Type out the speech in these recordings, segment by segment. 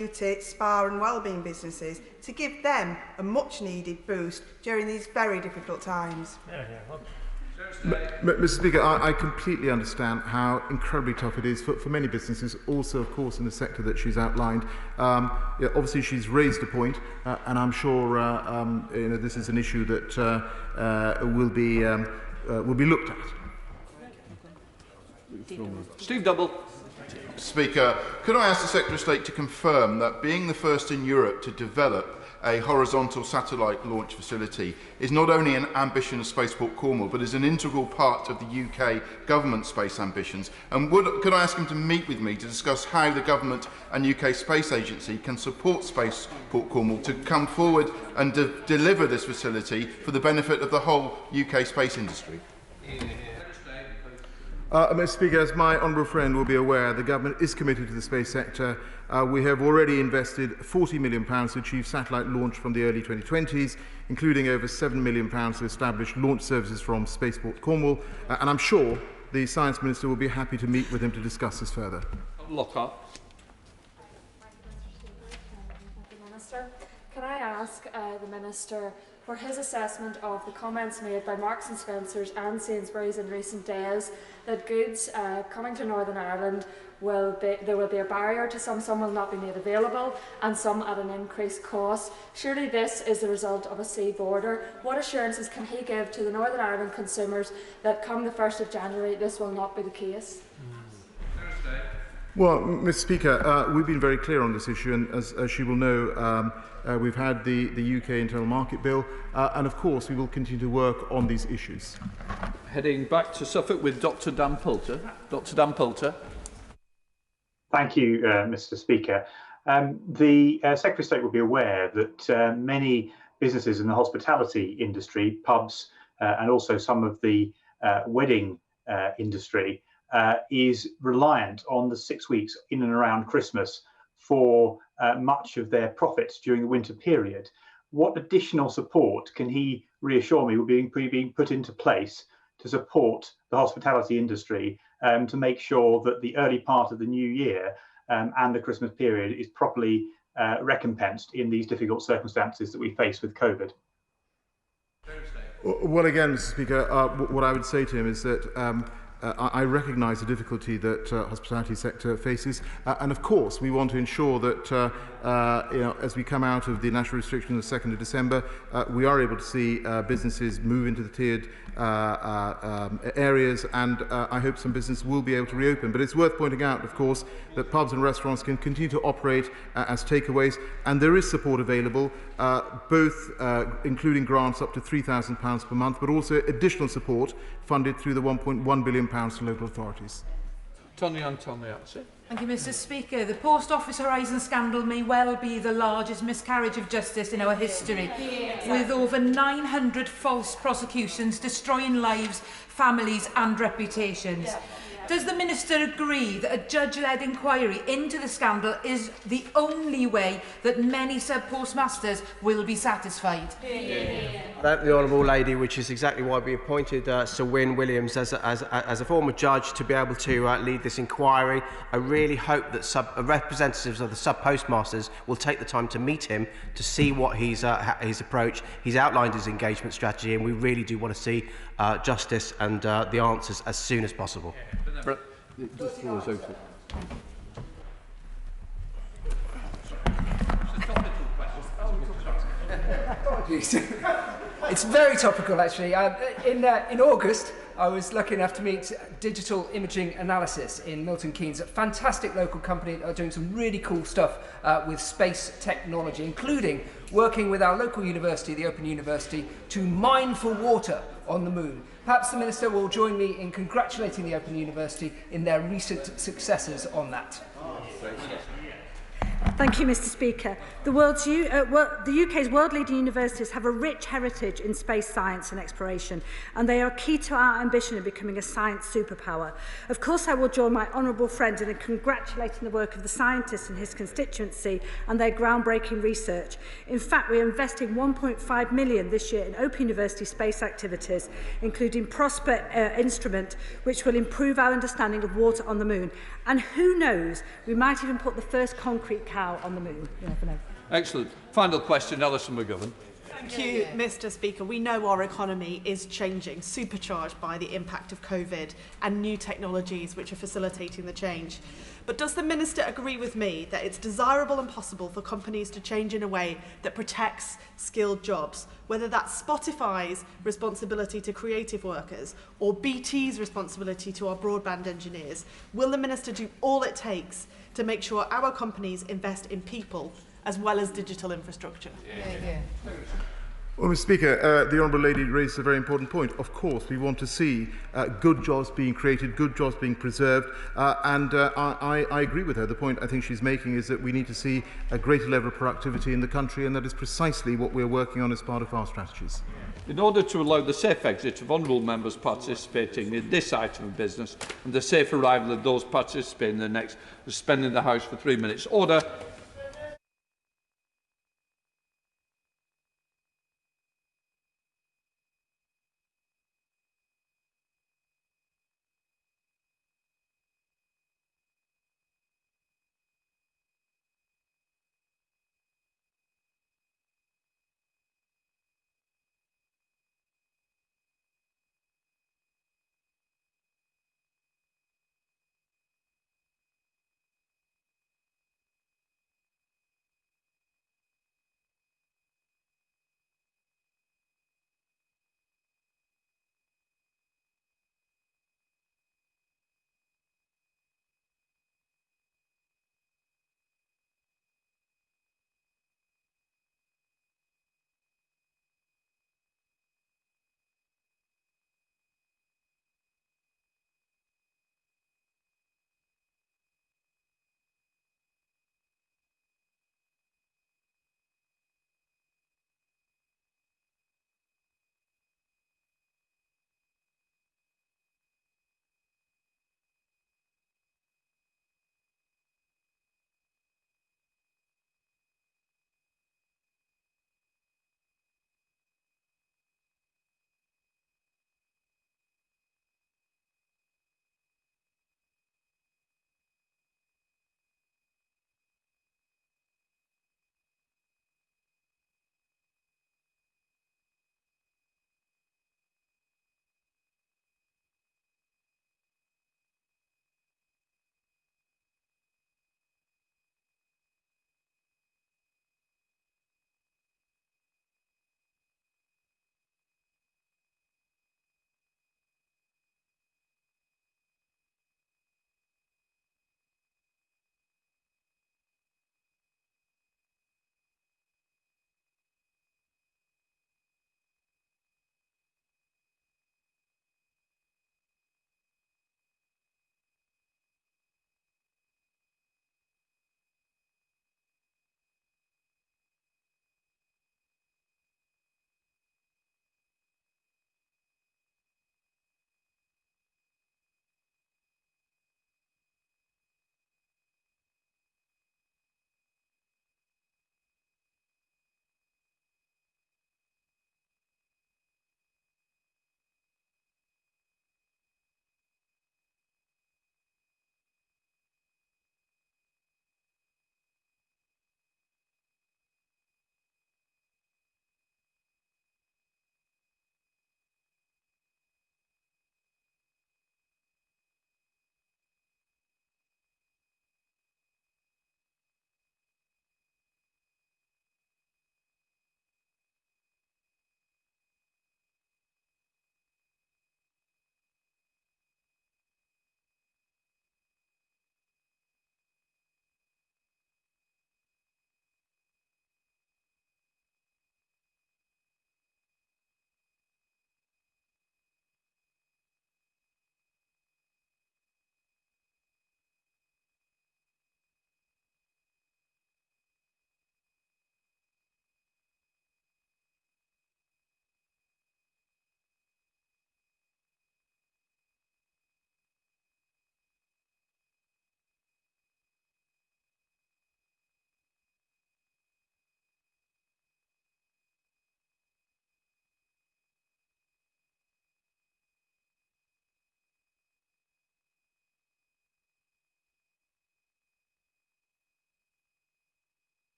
beauty, spa and wellbeing businesses to give them a much needed boost during these very difficult times. Mr. Speaker, I completely understand how incredibly tough it is for many businesses, also, of course, in the sector that she's outlined. Yeah, obviously, she's raised a point, and I'm sure this is an issue that will be looked at. Steve Double. Speaker, could I ask the Secretary of State to confirm that being the first in Europe to develop a horizontal satellite launch facility is not only an ambition of Spaceport Cornwall, but is an integral part of the UK government space ambitions? And could I ask him to meet with me to discuss how the government and UK Space Agency can support Spaceport Cornwall to come forward and deliver this facility for the benefit of the whole UK space industry? Mr. Speaker, as my honourable friend will be aware, the government is committed to the space sector. We have already invested £40 million to achieve satellite launch from the early 2020s, including over £7 million to establish launch services from Spaceport Cornwall, and I'm sure the Science Minister will be happy to meet with him to discuss this further. Lockhart. Minister, can I ask the Minister for his assessment of the comments made by Marks and Spencer's and Sainsbury's in recent days that goods coming to Northern Ireland there will be a barrier to some will not be made available, and some at an increased cost. Surely this is the result of a sea border. What assurances can he give to the Northern Ireland consumers that come the 1st of January this will not be the case? Well, Mr. Speaker, we've been very clear on this issue, and as she will know, we've had the UK Internal Market Bill, and of course we will continue to work on these issues. Heading back to Suffolk with Dr. Dan Poulter. Dr. Dan Poulter. Thank you, Mr. Speaker. The Secretary of State will be aware that many businesses in the hospitality industry, pubs, and also some of the wedding industry, is reliant on the 6 weeks in and around Christmas for much of their profits during the winter period. What additional support can he reassure me will be being put into place to support the hospitality industry to make sure that the early part of the new year and the Christmas period is properly recompensed in these difficult circumstances that we face with COVID? Well, again, Mr. Speaker, what I would say to him is that I recognise the difficulty that the hospitality sector faces, and of course we want to ensure that as we come out of the national restriction on the 2nd of December, we are able to see businesses move into the tiered areas, and I hope some businesses will be able to reopen. But it's worth pointing out, of course, that pubs and restaurants can continue to operate as takeaways, and there is support available, both including grants up to £3,000 per month, but also additional support funded through the £1.1 billion to local authorities. Tony Antoniazzi. Thank you, Mr. Speaker. The Post Office Horizon scandal may well be the largest miscarriage of justice in our history, with over 900 false prosecutions destroying lives, families and reputations. Does the Minister agree that a judge-led inquiry into the scandal is the only way that many sub-postmasters will be satisfied? Thank the Honourable Lady, which is exactly why we appointed Sir Wyn Williams as a former judge to be able to lead this inquiry. I really hope that representatives of the sub-postmasters will take the time to meet him to see what his approach. He's outlined his engagement strategy, and we really do want to see justice and the answers as soon as possible. The floor is open. It's very topical, actually. In August, I was lucky enough to meet Digital Imaging Analysis in Milton Keynes, a fantastic local company that are doing some really cool stuff with space technology, including working with our local university, the Open University, to mine for water on the moon. Perhaps the Minister will join me in congratulating the Open University in their recent successes on that. Thank you, Mr. Speaker. The UK's world-leading universities have a rich heritage in space science and exploration, and they are key to our ambition of becoming a science superpower. Of course, I will join my honourable friend in congratulating the work of the scientists in his constituency and their groundbreaking research. In fact, we are investing £1.5 million this year in Open University space activities, including Prosper Instrument, which will improve our understanding of water on the moon, And who knows, we might even put the first concrete cow on the moon. You never know. Excellent. Final question, Alison McGovern. Thank you, Mr. Speaker. We know our economy is changing, supercharged by the impact of COVID and new technologies which are facilitating the change. But does the Minister agree with me that it's desirable and possible for companies to change in a way that protects skilled jobs, whether that's Spotify's responsibility to creative workers or BT's responsibility to our broadband engineers? Will the Minister do all it takes to make sure our companies invest in people as well as digital infrastructure? Well, Mr. Speaker, the Honourable Lady raised a very important point. Of course, we want to see good jobs being created, good jobs being preserved, and I agree with her. The point I think she's making is that we need to see a greater level of productivity in the country, and that is precisely what we're working on as part of our strategies. In order to allow the safe exit of honourable members participating in this item of business and the safe arrival of those participating in the next, suspending the House for 3 minutes. Order.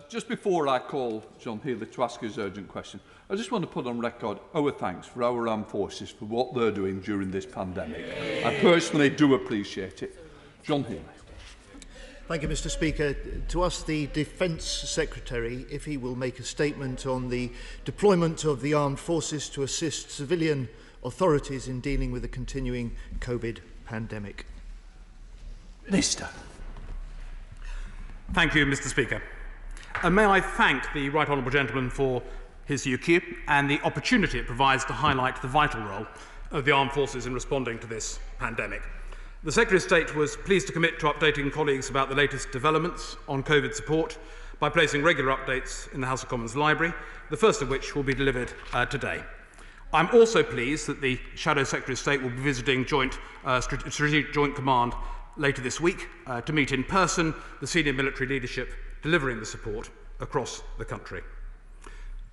Just before I call John Healy to ask his urgent question, I just want to put on record our thanks for our armed forces for what they're doing during this pandemic. I personally do appreciate it. John Healy. Thank you, Mr. Speaker. To ask the Defence Secretary if he will make a statement on the deployment of the armed forces to assist civilian authorities in dealing with the continuing COVID pandemic. Minister. Thank you, Mr. Speaker. May I thank the Right Honourable Gentleman for his UQ and the opportunity it provides to highlight the vital role of the armed forces in responding to this pandemic. The Secretary of State was pleased to commit to updating colleagues about the latest developments on COVID support by placing regular updates in the House of Commons Library, the first of which will be delivered today. I'm also pleased that the Shadow Secretary of State will be visiting Strategic Joint Command later this week to meet in person the senior military leadership delivering the support across the country.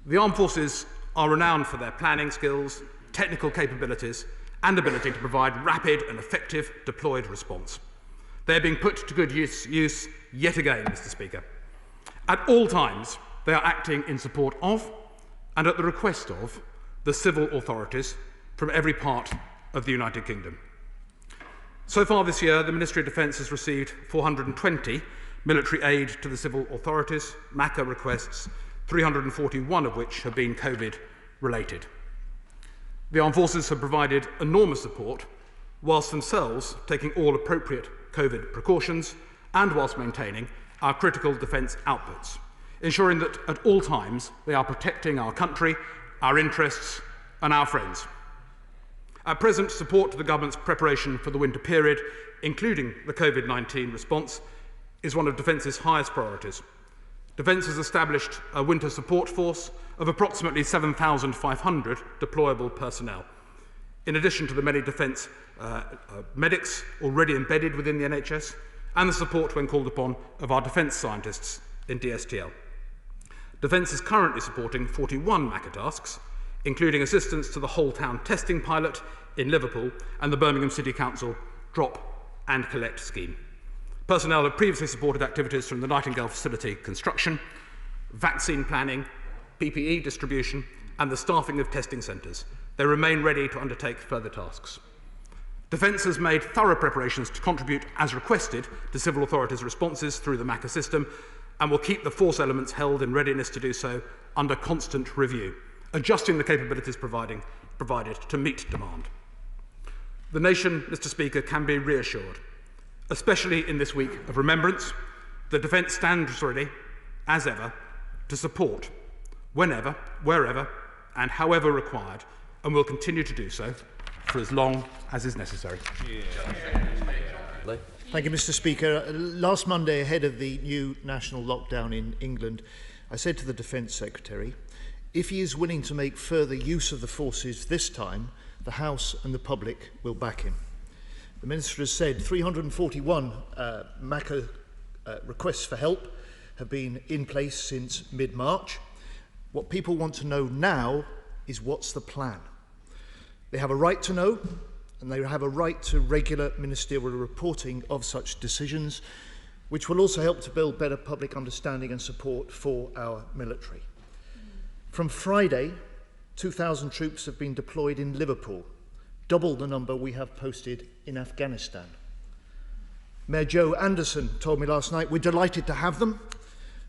The armed forces are renowned for their planning skills, technical capabilities and ability to provide rapid and effective deployed response. They are being put to good use yet again, Mr. Speaker. At all times, they are acting in support of and at the request of the civil authorities from every part of the United Kingdom. So far this year, the Ministry of Defence has received 420 military aid to the civil authorities, MACA requests, 341 of which have been COVID-related. The armed forces have provided enormous support whilst themselves taking all appropriate COVID precautions and whilst maintaining our critical defence outputs, ensuring that at all times they are protecting our country, our interests and our friends. At present, support to the government's preparation for the winter period, including the COVID-19 response, is one of Defence's highest priorities. Defence has established a winter support force of approximately 7,500 deployable personnel, in addition to the many Defence medics already embedded within the NHS and the support, when called upon, of our defence scientists in DSTL. Defence is currently supporting 41 MACA tasks, including assistance to the whole town testing pilot in Liverpool and the Birmingham City Council drop and collect scheme. Personnel have previously supported activities from the Nightingale facility construction, vaccine planning, PPE distribution and the staffing of testing centres. They remain ready to undertake further tasks. Defence has made thorough preparations to contribute as requested to civil authorities' responses through the MACA system and will keep the force elements held in readiness to do so under constant review, adjusting the capabilities provided to meet demand. The nation, Mr. Speaker, can be reassured, especially in this week of remembrance, that Defence stands ready, as ever, to support whenever, wherever and however required, and will continue to do so for as long as is necessary. Thank you, Mr. Speaker. Last Monday, ahead of the new national lockdown in England, I said to the Defence Secretary, if he is willing to make further use of the forces this time, the House and the public will back him. The Minister has said 341 MACA requests for help have been in place since mid-March. What people want to know now is what's the plan. They have a right to know, and they have a right to regular ministerial reporting of such decisions, which will also help to build better public understanding and support for our military. From Friday, 2,000 troops have been deployed in Liverpool, double the number we have posted in Afghanistan. Mayor Joe Anderson told me last night, we're delighted to have them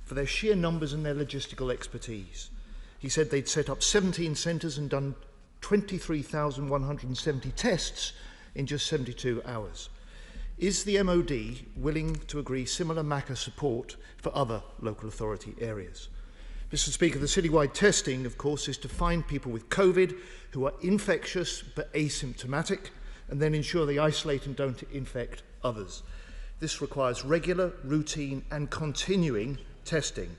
for their sheer numbers and their logistical expertise. He said they'd set up 17 centres and done 23,170 tests in just 72 hours. Is the MOD willing to agree similar MACA support for other local authority areas? Mr. Speaker, the citywide testing, of course, is to find people with COVID who are infectious but asymptomatic and then ensure they isolate and don't infect others. This requires regular, routine and continuing testing.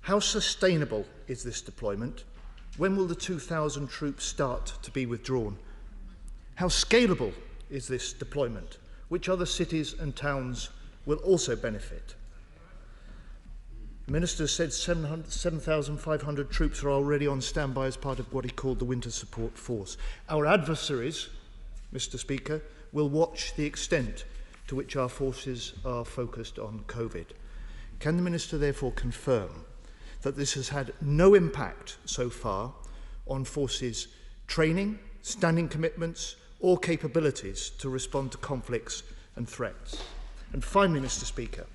How sustainable is this deployment? When will the 2,000 troops start to be withdrawn? How scalable is this deployment? Which other cities and towns will also benefit? The Minister said 7,500 troops are already on standby as part of what he called the Winter Support Force. Our adversaries, Mr. Speaker, will watch the extent to which our forces are focused on COVID. Can the Minister therefore confirm that this has had no impact so far on forces' training, standing commitments or capabilities to respond to conflicts and threats? And finally, Mr. Speaker,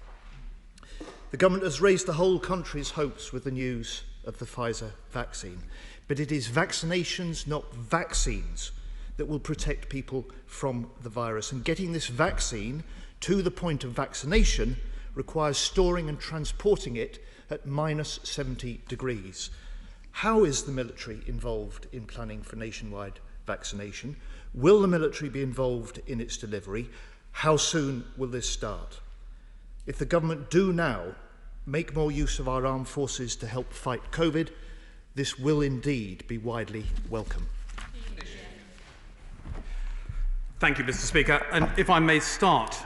the government has raised the whole country's hopes with the news of the Pfizer vaccine, but it is vaccinations, not vaccines, that will protect people from the virus. And getting this vaccine to the point of vaccination requires storing and transporting it at minus 70 degrees. How is the military involved in planning for nationwide vaccination? Will the military be involved in its delivery? How soon will this start? If the government do now make more use of our armed forces to help fight COVID, this will indeed be widely welcome. Thank you, Mr. Speaker. And if I may start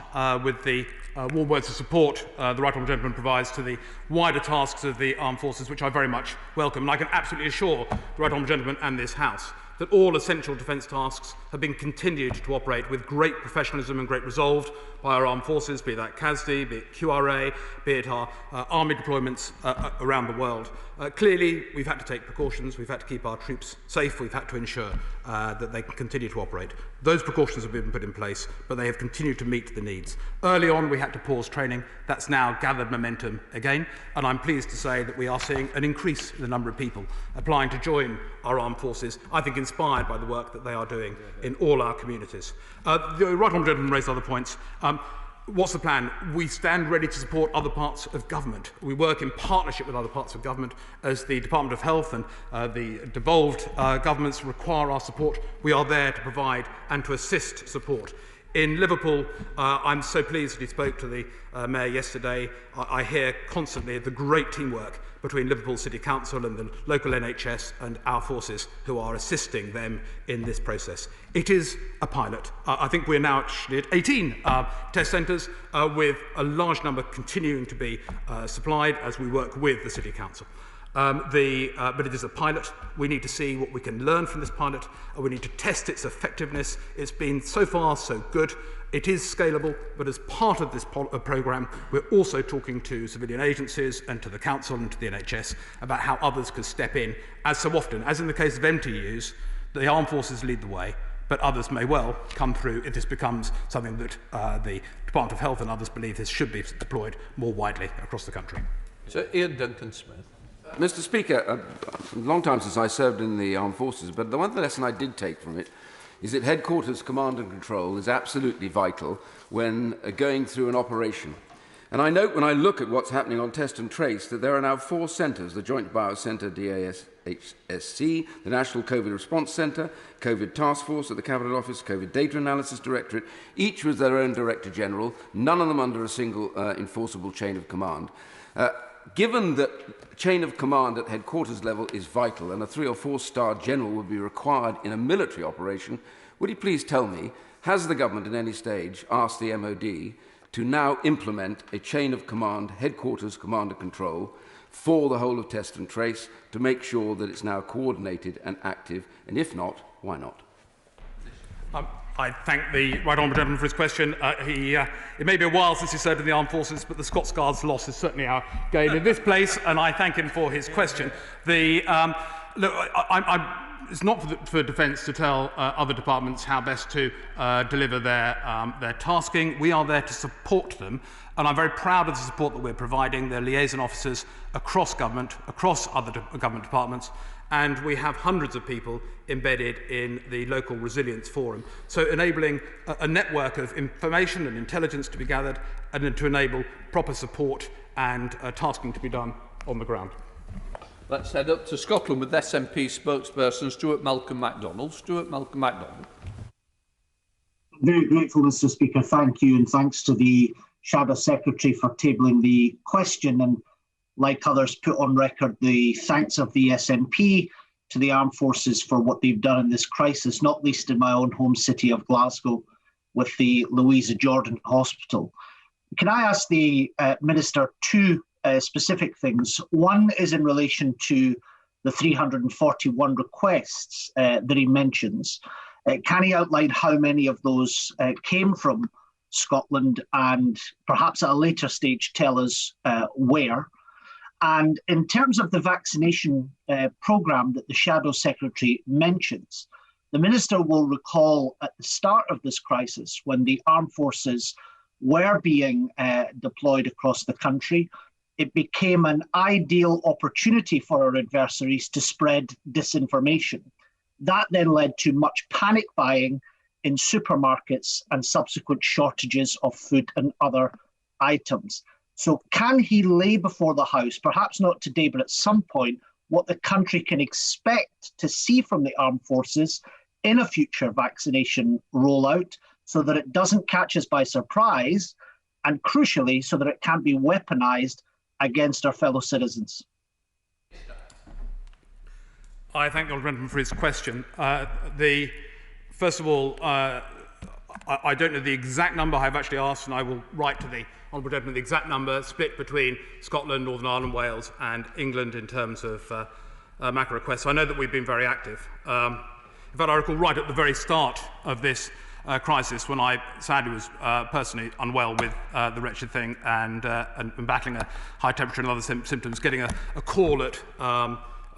with the warm words of support the Right Honourable Gentleman provides to the wider tasks of the armed forces, which I very much welcome. And I can absolutely assure the Right Honourable Gentleman and this House that all essential defence tasks have been continued to operate with great professionalism and great resolve by our armed forces, be that CASD, be it QRA, be it our army deployments around the world. Clearly, we've had to take precautions, we've had to keep our troops safe, we've had to ensure that they can continue to operate. Those precautions have been put in place, but they have continued to meet the needs. Early on, we had to pause training. That's now gathered momentum again, and I'm pleased to say that we are seeing an increase in the number of people applying to join our armed forces, I think inspired by the work that they are doing in all our communities. The Right Honourable Gentleman raised other points. What's the plan? We stand ready to support other parts of government. We work in partnership with other parts of government as the Department of Health and the devolved governments require our support. We are there to provide and to assist support. In Liverpool, I'm so pleased that he spoke to the Mayor yesterday. I hear constantly the great teamwork between Liverpool City Council and the local NHS and our forces who are assisting them in this process. It is a pilot. I think we're now actually at 18 test centres with a large number continuing to be supplied as we work with the City Council. But it is a pilot. We need to see what we can learn from this pilot. We need to test its effectiveness. It's been so far so good. It is scalable, but as part of this programme, we're also talking to civilian agencies and to the Council and to the NHS about how others could step in. As so often, as in the case of MTUs, the armed forces lead the way, but others may well come through if this becomes something that the Department of Health and others believe this should be deployed more widely across the country. So Ian Duncan-Smith. Mr. Speaker, a long time since I served in the armed forces, but the one lesson I did take from it is that headquarters command and control is absolutely vital when going through an operation. And I note when I look at what's happening on test and trace that there are now 4 centres, the Joint Biocentre DASHSC, the National COVID Response Centre, COVID Task Force at the Cabinet Office, COVID Data Analysis Directorate, each with their own Director General, none of them under a single enforceable chain of command. Given that chain of command at headquarters level is vital and a 3- or 4-star general would be required in a military operation, would you please tell me, has the government at any stage asked the MOD to now implement a chain of command, headquarters command and control for the whole of test and trace to make sure that it's now coordinated and active, and if not, why not? I thank the Right Honourable Gentleman for his question. It may be a while since he served in the Armed Forces, but the Scots Guards loss is certainly our gain in this place, and I thank him for his question. Look, it's not for Defence to tell other departments how best to deliver their tasking. We are there to support them, and I'm very proud of the support that we're providing. They're liaison officers across government, across other government departments, and we have hundreds of people embedded in the local resilience forum. So enabling a network of information and intelligence to be gathered and to enable proper support and tasking to be done on the ground. Let's head up to Scotland with SNP spokesperson Stuart Malcolm MacDonald. Stuart Malcolm MacDonald. Very grateful, Mr. Speaker. Thank you, and thanks to the Shadow Secretary for tabling the question, and like others, put on record the thanks of the SNP to the armed forces for what they've done in this crisis, not least in my own home city of Glasgow with the Louisa Jordan Hospital. Can I ask the Minister 2 specific things? One is in relation to the 341 requests that he mentions. Can he outline how many of those came from Scotland, and perhaps at a later stage tell us where. And in terms of the vaccination programme that the Shadow Secretary mentions, the Minister will recall at the start of this crisis, when the armed forces were being deployed across the country, it became an ideal opportunity for our adversaries to spread disinformation. That then led to much panic buying in supermarkets and subsequent shortages of food and other items. So can he lay before the House, perhaps not today, but at some point, what the country can expect to see from the armed forces in a future vaccination rollout, so that it doesn't catch us by surprise, and crucially, so that it can't be weaponized against our fellow citizens? I thank the honourable gentleman for his question. First of all, I don't know the exact number. I've actually asked, and I will write to the honourable gentleman the exact number split between Scotland, Northern Ireland, Wales and England in terms of MACA requests. I know that we've been very active. In fact, I recall right at the very start of this crisis, when I sadly was personally unwell with the wretched thing and battling a high temperature and other symptoms, getting a call at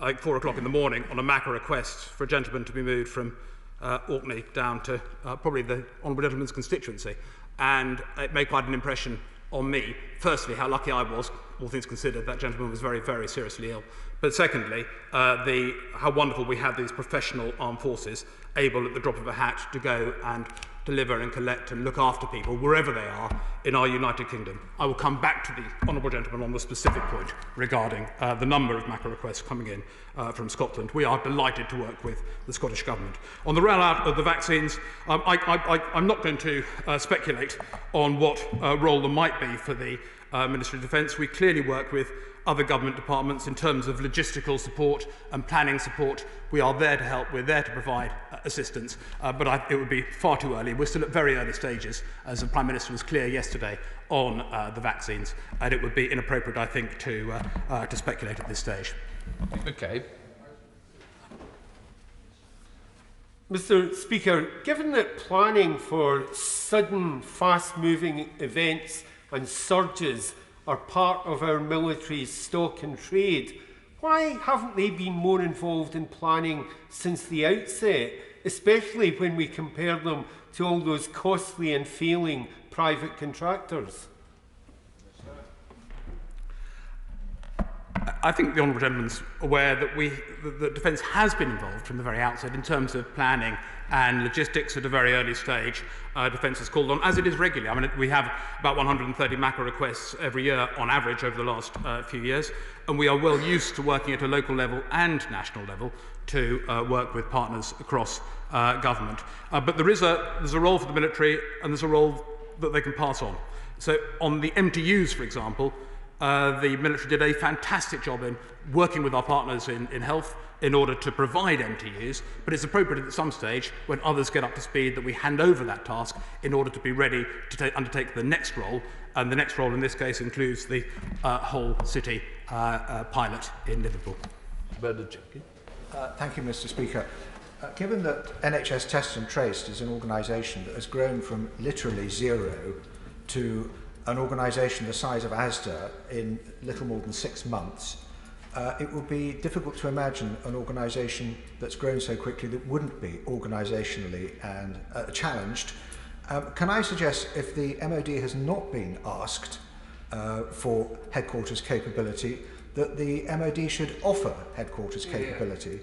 like 4 o'clock in the morning on a MACA request for a gentleman to be moved from Orkney down to probably the honourable gentleman's constituency. And it made quite an impression on me. Firstly, how lucky I was, all things considered, that gentleman was very, very seriously ill. But secondly, how wonderful we have these professional armed forces able at the drop of a hat to go and deliver and collect and look after people wherever they are in our United Kingdom. I will come back to the honourable gentleman on the specific point regarding the number of MACA requests coming in from Scotland. We are delighted to work with the Scottish Government. On the rollout of the vaccines, I'm not going to speculate on what role there might be for the Ministry of Defence. We clearly work with other government departments in terms of logistical support and planning support. We are there to help, we're there to provide assistance, but it would be far too early. We're still at very early stages, as the Prime Minister was clear yesterday on the vaccines, and it would be inappropriate, I think, to speculate at this stage. Okay. Mr. Speaker, given that planning for sudden, fast-moving events and surges are part of our military's stock and trade, why haven't they been more involved in planning since the outset, especially when we compare them to all those costly and failing private contractors? I think the honourable gentleman's aware that the Defence has been involved from the very outset in terms of planning and logistics at a very early stage. Defence is called on, as it is regularly. I mean, we have about 130 MACA requests every year on average over the last few years, and we are well used to working at a local level and national level to work with partners across government. But there's a role for the military, and there's a role that they can pass on. So on the MTUs, for example, the military did a fantastic job in working with our partners in health in order to provide MTUs, but it's appropriate at some stage, when others get up to speed, that we hand over that task in order to be ready to undertake the next role, and the next role in this case includes the whole city pilot in Liverpool. Thank you, Mr. Speaker. Given that NHS Test and Trace is an organisation that has grown from literally zero to an organisation the size of ASDA in little more than 6 months, it would be difficult to imagine an organisation that's grown so quickly that wouldn't be organisationally and challenged. Can I suggest, if the MOD has not been asked for headquarters capability, that the MOD should offer headquarters capability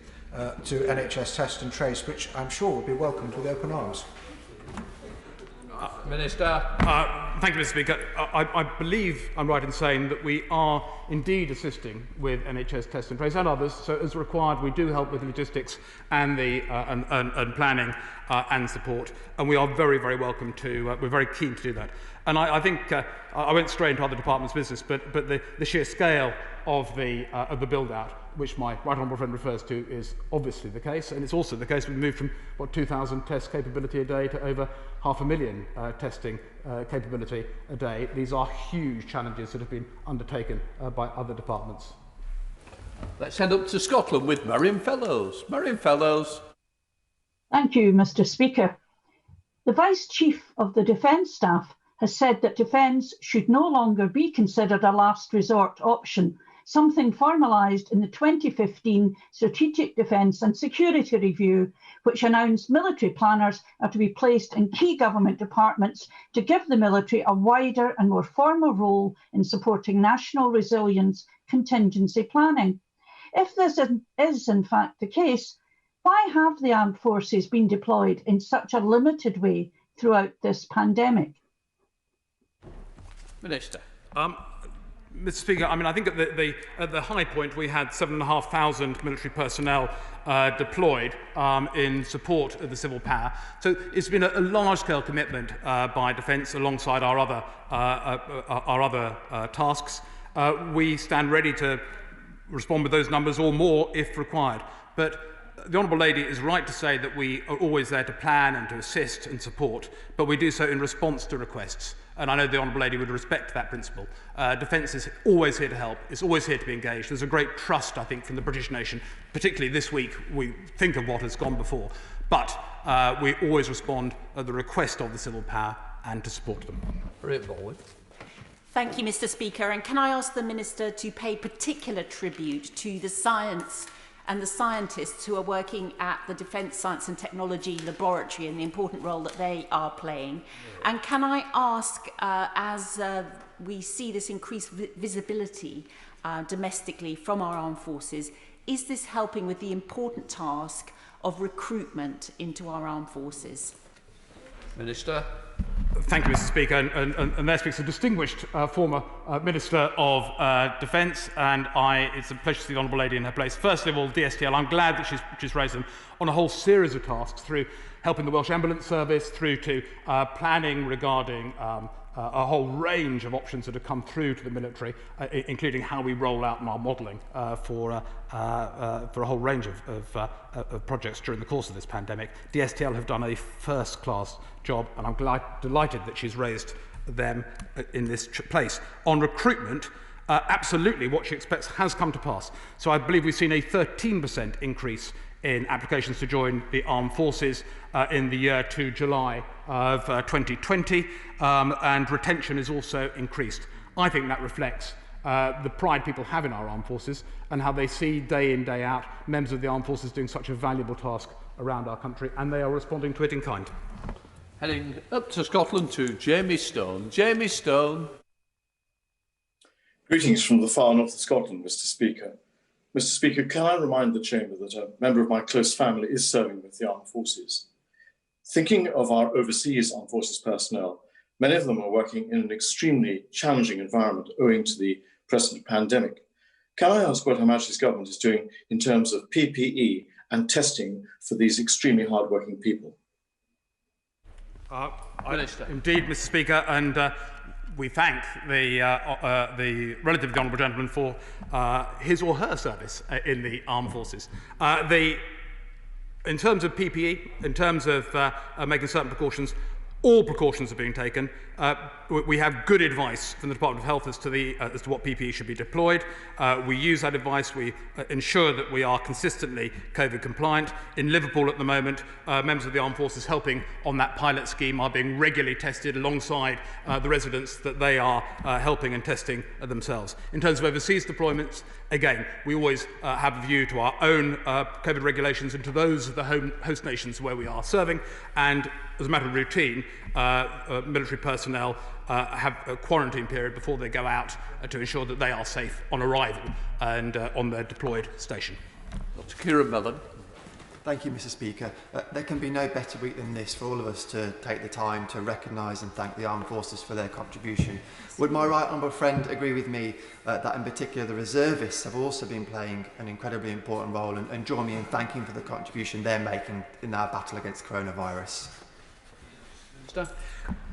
to NHS Test and Trace, which I'm sure would be welcomed with open arms? Minister. Thank you, Mr. Speaker. I believe I'm right in saying that we are indeed assisting with NHS Test and Trace and others. So, as required, we do help with logistics and the and planning and support, and we are very, very welcome to. We're very keen to do that. And I think I won't stray into other departments' business, but the sheer scale of the build-out, which my right honourable friend refers to, is obviously the case, and it's also the case we've moved from 2,000 test capability a day to over 500,000 testing capability a day. These are huge challenges that have been undertaken by other departments. Let's head up to Scotland with Marion Fellows. Marion Fellows. Thank you, Mr. Speaker. The Vice Chief of the Defence Staff has said that defence should no longer be considered a last resort option, something formalised in the 2015 Strategic Defence and Security Review, which announced military planners are to be placed in key government departments to give the military a wider and more formal role in supporting national resilience contingency planning. If this is in fact the case, why have the armed forces been deployed in such a limited way throughout this pandemic? Minister. Mr. Speaker, I think at the high point we had 7,500 military personnel deployed in support of the civil power. So it's been a large-scale commitment by Defence alongside our other tasks. We stand ready to respond with those numbers or more if required. But the Honourable Lady is right to say that we are always there to plan and to assist and support, but we do so in response to requests. And I know the Honourable Lady would respect that principle. Defence is always here to help. It's always here to be engaged. There's a great trust, I think, from the British nation, particularly this week. We think of what has gone before. But we always respond at the request of the civil power and to support them. Thank you, Mr. Speaker. And can I ask the Minister to pay particular tribute to the science and the scientists who are working at the Defence Science and Technology Laboratory and the important role that they are playing. And can I ask, as we see this increased visibility domestically from our armed forces, is this helping with the important task of recruitment into our armed forces? Minister. Thank you, Mr. Speaker. And there speaks a distinguished former Minister of Defence, and it's a pleasure to see the Honourable Lady in her place. Firstly of all, DSTL, I'm glad that she's raised them on a whole series of tasks, through helping the Welsh Ambulance Service, through to planning regarding a whole range of options that have come through to the military, including how we roll out our modelling for a whole range of projects during the course of this pandemic. DSTL have done a first-class job, and I'm delighted that she's raised them in this place. On recruitment, absolutely what she expects has come to pass. So I believe we've seen a 13% increase in applications to join the armed forces in the year to July of 2020, and retention is also increased. I think that reflects the pride people have in our armed forces and how they see day in, day out members of the armed forces doing such a valuable task around our country, and they are responding to it in kind. Heading up to Scotland to Jamie Stone. Jamie Stone. Greetings from the far north of Scotland, Mr. Speaker. Mr. Speaker, can I remind the Chamber that a member of my close family is serving with the armed forces? Thinking of our overseas armed forces personnel, many of them are working in an extremely challenging environment owing to the present pandemic. Can I ask what Her Majesty's Government is doing in terms of PPE and testing for these extremely hard-working people? Indeed, Mr. Speaker, and we thank the relative of the Honourable Gentleman for his or her service in the armed forces. In terms of PPE, in terms of making certain precautions, all precautions are being taken. We have good advice from the Department of Health as to what PPE should be deployed. We use that advice. We ensure that we are consistently COVID compliant. In Liverpool at the moment, members of the armed forces helping on that pilot scheme are being regularly tested alongside the residents that they are helping and testing themselves. In terms of overseas deployments, again, we always have a view to our own COVID regulations and to those of the host nations where we are serving, and as a matter of routine, military personnel have a quarantine period before they go out to ensure that they are safe on arrival and on their deployed station. Dr. Kieran Mellon. Thank you, Mr. Speaker. There can be no better week than this for all of us to take the time to recognise and thank the armed forces for their contribution. Would my right honourable friend agree with me that in particular the reservists have also been playing an incredibly important role, and join me in thanking for the contribution they're making in our battle against coronavirus?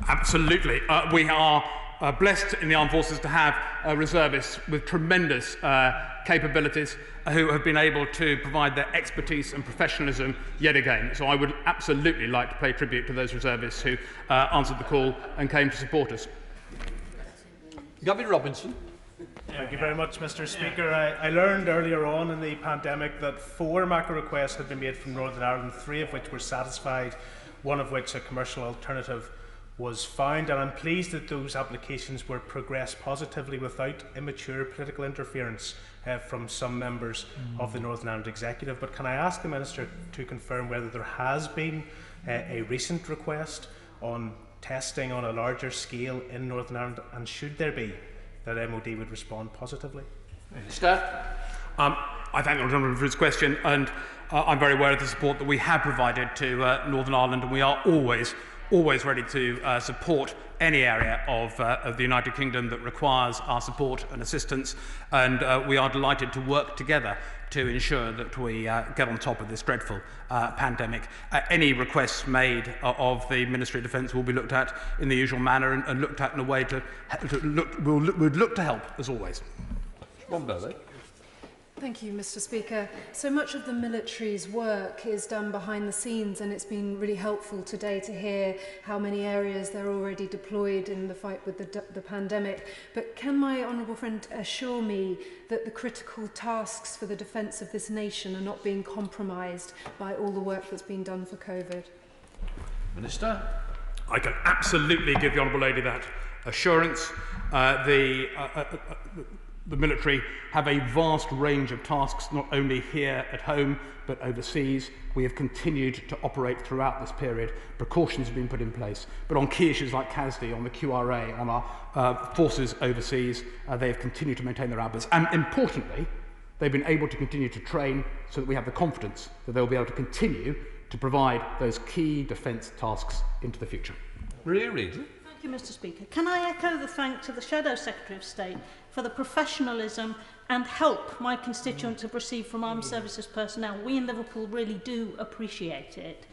Absolutely. We are blessed in the armed forces to have reservists with tremendous capabilities who have been able to provide their expertise and professionalism yet again. So I would absolutely like to pay tribute to those reservists who answered the call and came to support us. Gavin Robinson. Thank you very much, Mr. Speaker. I learned earlier on in the pandemic that 4 macro requests had been made from Northern Ireland, 3 of which were satisfied, 1 of which a commercial alternative was found, and I'm pleased that those applications were progressed positively without immature political interference from some members of the Northern Ireland Executive. But can I ask the Minister to confirm whether there has been a recent request on testing on a larger scale in Northern Ireland, and should there be, that MOD would respond positively? Minister. I thank the gentleman for his question, and I'm very aware of the support that we have provided to Northern Ireland, and we are always ready to support any area of the United Kingdom that requires our support and assistance, and we are delighted to work together to ensure that we get on top of this dreadful pandemic. Any requests made of the Ministry of Defence will be looked at in the usual manner and looked at in a way we'd look to help, as always. Thank you, Mr. Speaker. So much of the military's work is done behind the scenes, and it's been really helpful today to hear how many areas they're already deployed in the fight with the pandemic. But can my honourable friend assure me that the critical tasks for the defence of this nation are not being compromised by all the work that's been done for COVID? Minister. I can absolutely give the Honourable Lady that assurance. The military have a vast range of tasks, not only here at home, but overseas. We have continued to operate throughout this period. Precautions have been put in place. But on key issues like CASD, on the QRA, on our forces overseas, they have continued to maintain their hours. And importantly, they've been able to continue to train so that we have the confidence that they'll be able to continue to provide those key defence tasks into the future. Really? Thank you, Mr. Speaker. Can I echo the thanks of the Shadow Secretary of State for the professionalism and help my constituents have received from armed services personnel? We in Liverpool really do appreciate it.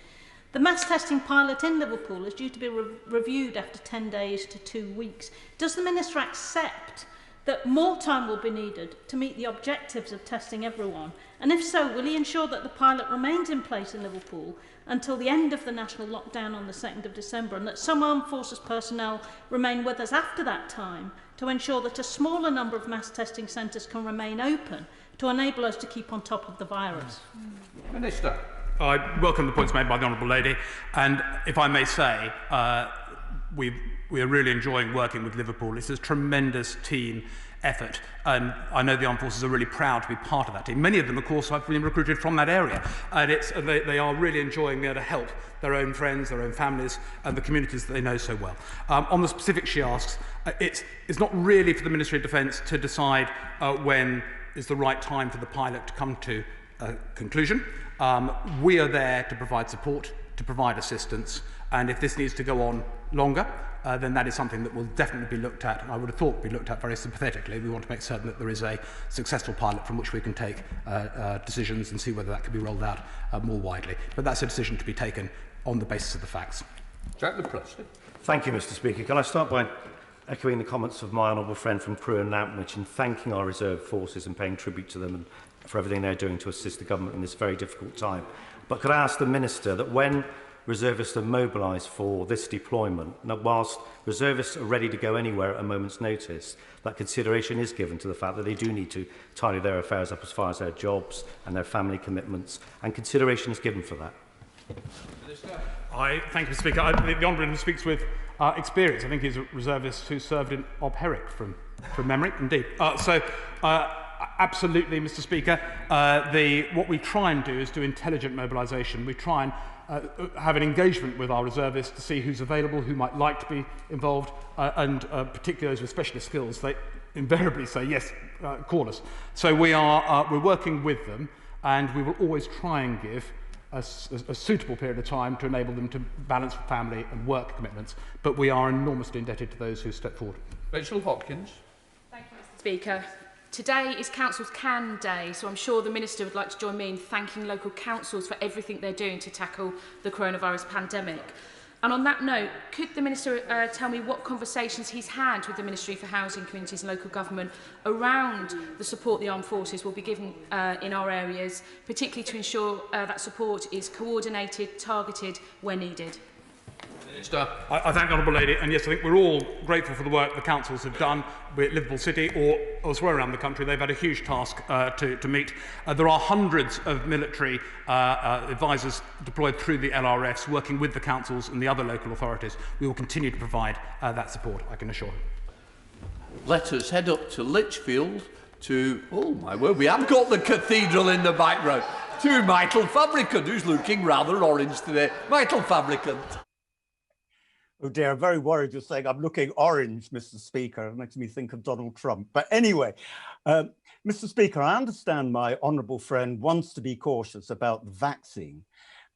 The mass testing pilot in Liverpool is due to be reviewed after 10 days to 2 weeks. Does the Minister accept that more time will be needed to meet the objectives of testing everyone? And if so, will he ensure that the pilot remains in place in Liverpool until the end of the national lockdown on the 2nd of December, and that some armed forces personnel remain with us after that time to ensure that a smaller number of mass testing centres can remain open to enable us to keep on top of the virus? Minister. I welcome the points made by the Honourable Lady, and if I may say, we are really enjoying working with Liverpool. It's a tremendous team effort, and I know the Armed Forces are really proud to be part of that team. Many of them, of course, have been recruited from that area, and they are really enjoying being able to help their own friends, their own families, and the communities that they know so well. On the specifics she asks, it's not really for the Ministry of Defence to decide when is the right time for the pilot to come to a conclusion. We are there to provide support, to provide assistance, and if this needs to go on longer, then that is something that will definitely be looked at, and I would have thought be looked at very sympathetically. We want to make certain that there is a successful pilot from which we can take decisions and see whether that can be rolled out more widely. But that's a decision to be taken on the basis of the facts. Jack the President. Thank you, Mr. Speaker. Can I start by echoing the comments of my honourable friend from Crewe and Nantwich and thanking our reserve forces and paying tribute to them and for everything they're doing to assist the government in this very difficult time. But could I ask the Minister that when reservists are mobilised for this deployment, and whilst reservists are ready to go anywhere at a moment's notice, that consideration is given to the fact that they do need to tidy their affairs up as far as their jobs and their family commitments, and consideration is given for that? Thank you, Mr. Speaker. The Honourable speaks with experience. I think he's a reservist who served in Ob Herrick from memory, indeed. Absolutely, Mr. Speaker. What we try and do is do intelligent mobilisation. We try and have an engagement with our reservists to see who's available, who might like to be involved, and particularly those with specialist skills. They invariably say, yes, call us. So we're working with them, and we will always try and give a suitable period of time to enable them to balance family and work commitments. But we are enormously indebted to those who step forward. Rachel Hopkins. Thank you, Mr. Speaker. Today is Council's Can Day, so I'm sure the Minister would like to join me in thanking local councils for everything they're doing to tackle the coronavirus pandemic. And on that note, could the Minister tell me what conversations he's had with the Ministry for Housing, Communities and Local Government around the support the armed forces will be given in our areas, particularly to ensure that support is coordinated, targeted where needed? I thank the Honourable Lady, and yes, I think we're all grateful for the work the councils have done, be it Liverpool City or elsewhere around the country. They've had a huge task to meet. There are hundreds of military advisors deployed through the LRFs, working with the councils and the other local authorities. We will continue to provide that support, I can assure you. Let us head up to Lichfield to, oh my word, we have got the cathedral in the background, to Michael Fabricant, who's looking rather orange today. Michael Fabricant. Oh dear, I'm very worried you're saying I'm looking orange, Mr. Speaker. It makes me think of Donald Trump. But anyway, Mr. Speaker, I understand my honourable friend wants to be cautious about the vaccine,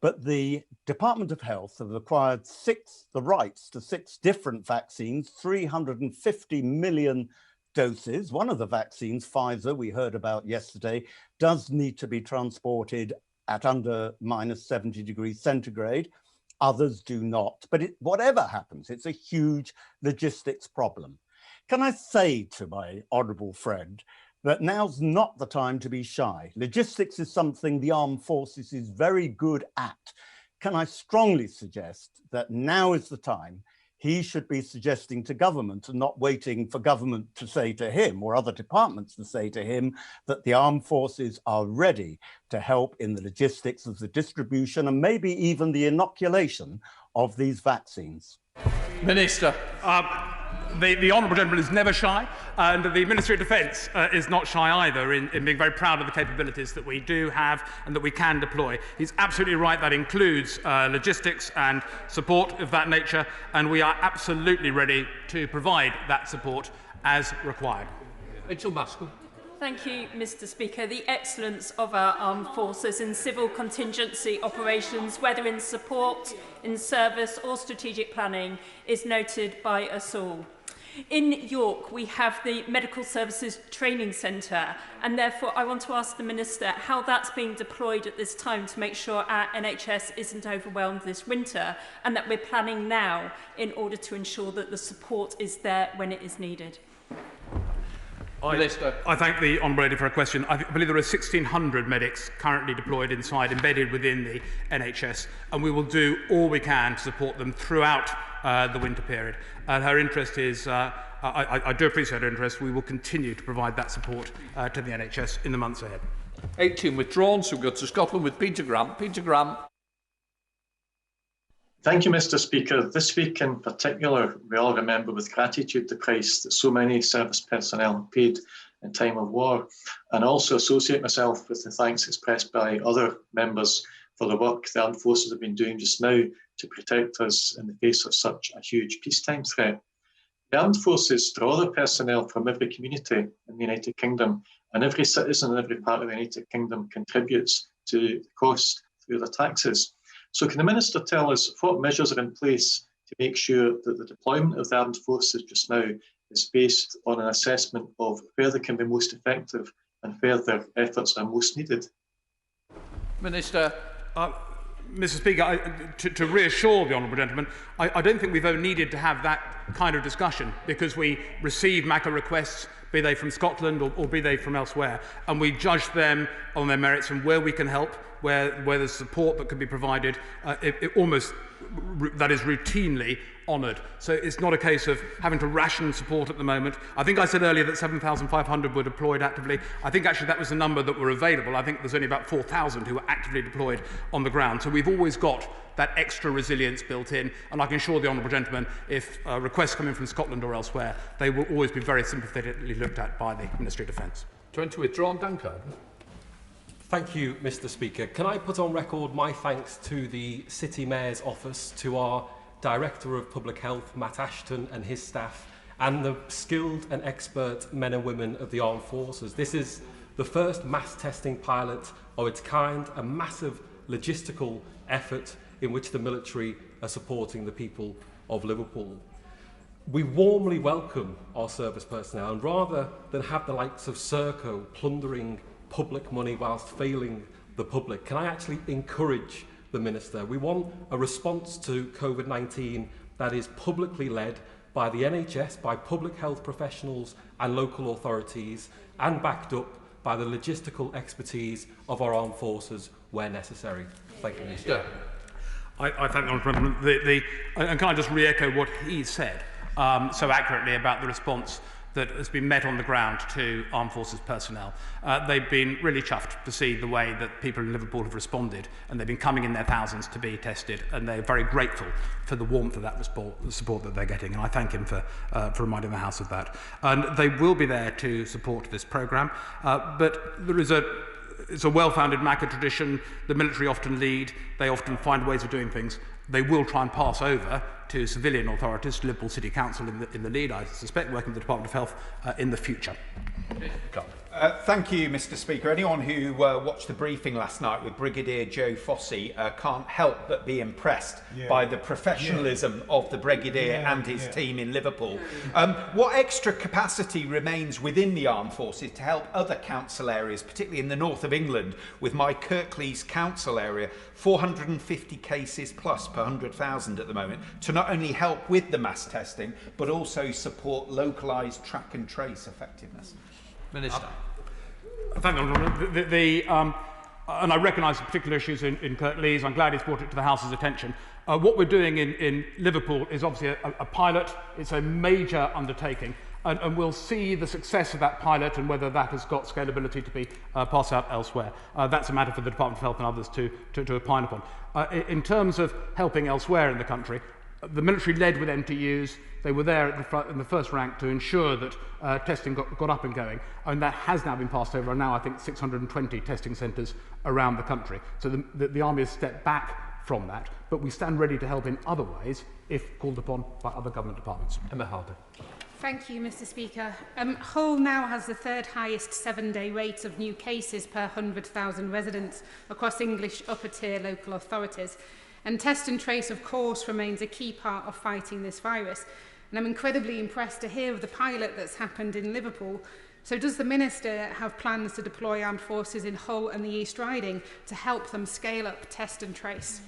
but the Department of Health have acquired the rights to 6 different vaccines, 350 million doses. One of the vaccines, Pfizer, we heard about yesterday, does need to be transported at under -70 degrees centigrade. Others do not. But whatever happens, it's a huge logistics problem. Can I say to my honourable friend that now's not the time to be shy? Logistics is something the armed forces is very good at. Can I strongly suggest that now is the time he should be suggesting to government and not waiting for government to say to him or other departments to say to him that the armed forces are ready to help in the logistics of the distribution and maybe even the inoculation of these vaccines. Minister. The Honourable Gentleman is never shy, and the Ministry of Defence is not shy either in being very proud of the capabilities that we do have and that we can deploy. He's absolutely right, that includes logistics and support of that nature, and we are absolutely ready to provide that support as required. Rachel Maskell. Thank you, Mr. Speaker. The excellence of our armed forces in civil contingency operations, whether in support, in service or strategic planning, is noted by us all. In York, we have the Medical Services Training Centre, and therefore I want to ask the Minister how that's being deployed at this time to make sure our NHS isn't overwhelmed this winter, and that we're planning now in order to ensure that the support is there when it is needed. I thank the Honourable Lady for her question. I believe there are 1,600 medics currently deployed inside, embedded within the NHS, and we will do all we can to support them throughout the winter period. Her interest is, I do appreciate her interest. We will continue to provide that support to the NHS in the months ahead. 18 withdrawn, so we go to Scotland with Peter Grant. Peter Grant. Thank you, Mr. Speaker. This week in particular, we all remember with gratitude the price that so many service personnel have paid in time of war, and also associate myself with the thanks expressed by other members for the work the armed forces have been doing just now to protect us in the face of such a huge peacetime threat. The armed forces draw their personnel from every community in the United Kingdom, and every citizen in every part of the United Kingdom contributes to the cost through their taxes. So can the Minister tell us what measures are in place to make sure that the deployment of the armed forces just now is based on an assessment of where they can be most effective and where their efforts are most needed? Minister. Mr. Speaker, to reassure the Honourable Gentleman, I don't think we've ever needed to have that kind of discussion, because we receive MACA requests, be they from Scotland or be they from elsewhere, and we judge them on their merits and where we can help, where there's support that can be provided, that is routinely honoured. So it's not a case of having to ration support at the moment. I think I said earlier that 7,500 were deployed actively. I think actually that was the number that were available. I think there's only about 4,000 who were actively deployed on the ground. So we've always got that extra resilience built in, and I can assure the Honourable Gentleman, if requests come in from Scotland or elsewhere, they will always be very sympathetically looked at by the Ministry of Defence. 20 withdrawn, Duncan. Thank you, Mr. Speaker. Can I put on record my thanks to the City Mayor's office, to our Director of Public Health, Matt Ashton, and his staff, and the skilled and expert men and women of the armed forces. This is the first mass testing pilot of its kind, a massive logistical effort in which the military are supporting the people of Liverpool. We warmly welcome our service personnel, and rather than have the likes of Serco plundering public money whilst failing the public, can I actually encourage the Minister? We want a response to COVID-19 that is publicly led by the NHS, by public health professionals and local authorities, and backed up by the logistical expertise of our armed forces where necessary. Thank you, Minister. I thank the Honourable Gentleman. And can I just re-echo what he said so accurately about the response that has been met on the ground to Armed Forces personnel. They've been really chuffed to see the way that people in Liverpool have responded, and they've been coming in their thousands to be tested, and they're very grateful for the warmth of that support that they're getting, and I thank him for reminding the House of that. And they will be there to support this programme, but there is it's a well-founded MACA tradition. The military often lead, they often find ways of doing things. They will try and pass over to civilian authorities, Liverpool City Council in the lead, I suspect, working with the Department of Health in the future. Thank you, Mr. Speaker. Anyone who watched the briefing last night with Brigadier Joe Fossey can't help but be impressed by the professionalism of the Brigadier and his team in Liverpool. What extra capacity remains within the Armed Forces to help other council areas, particularly in the north of England, with my Kirklees council area, 450 cases plus per 100,000 at the moment, to not only help with the mass testing, but also support localised track and trace effectiveness? Minister. Thank you. And I recognise the particular issues in Kirklees. I'm glad he's brought it to the House's attention. What we're doing in Liverpool is obviously a pilot. It's a major undertaking. And we'll see the success of that pilot and whether that has got scalability to be passed out elsewhere. That's a matter for the Department of Health and others to opine upon. In terms of helping elsewhere in the country, the military led with MTUs. They were there in the first rank to ensure that testing got up and going, and that has now been passed over, and now I think 620 testing centres around the country. So the Army has stepped back from that, but we stand ready to help in other ways if called upon by other government departments. Emma Harder. Thank you, Mr. Speaker. Hull now has the third highest 7-day rate of new cases per 100,000 residents across English upper tier local authorities. And test and trace, of course, remains a key part of fighting this virus. And I'm incredibly impressed to hear of the pilot that's happened in Liverpool. So does the Minister have plans to deploy armed forces in Hull and the East Riding to help them scale up test and trace?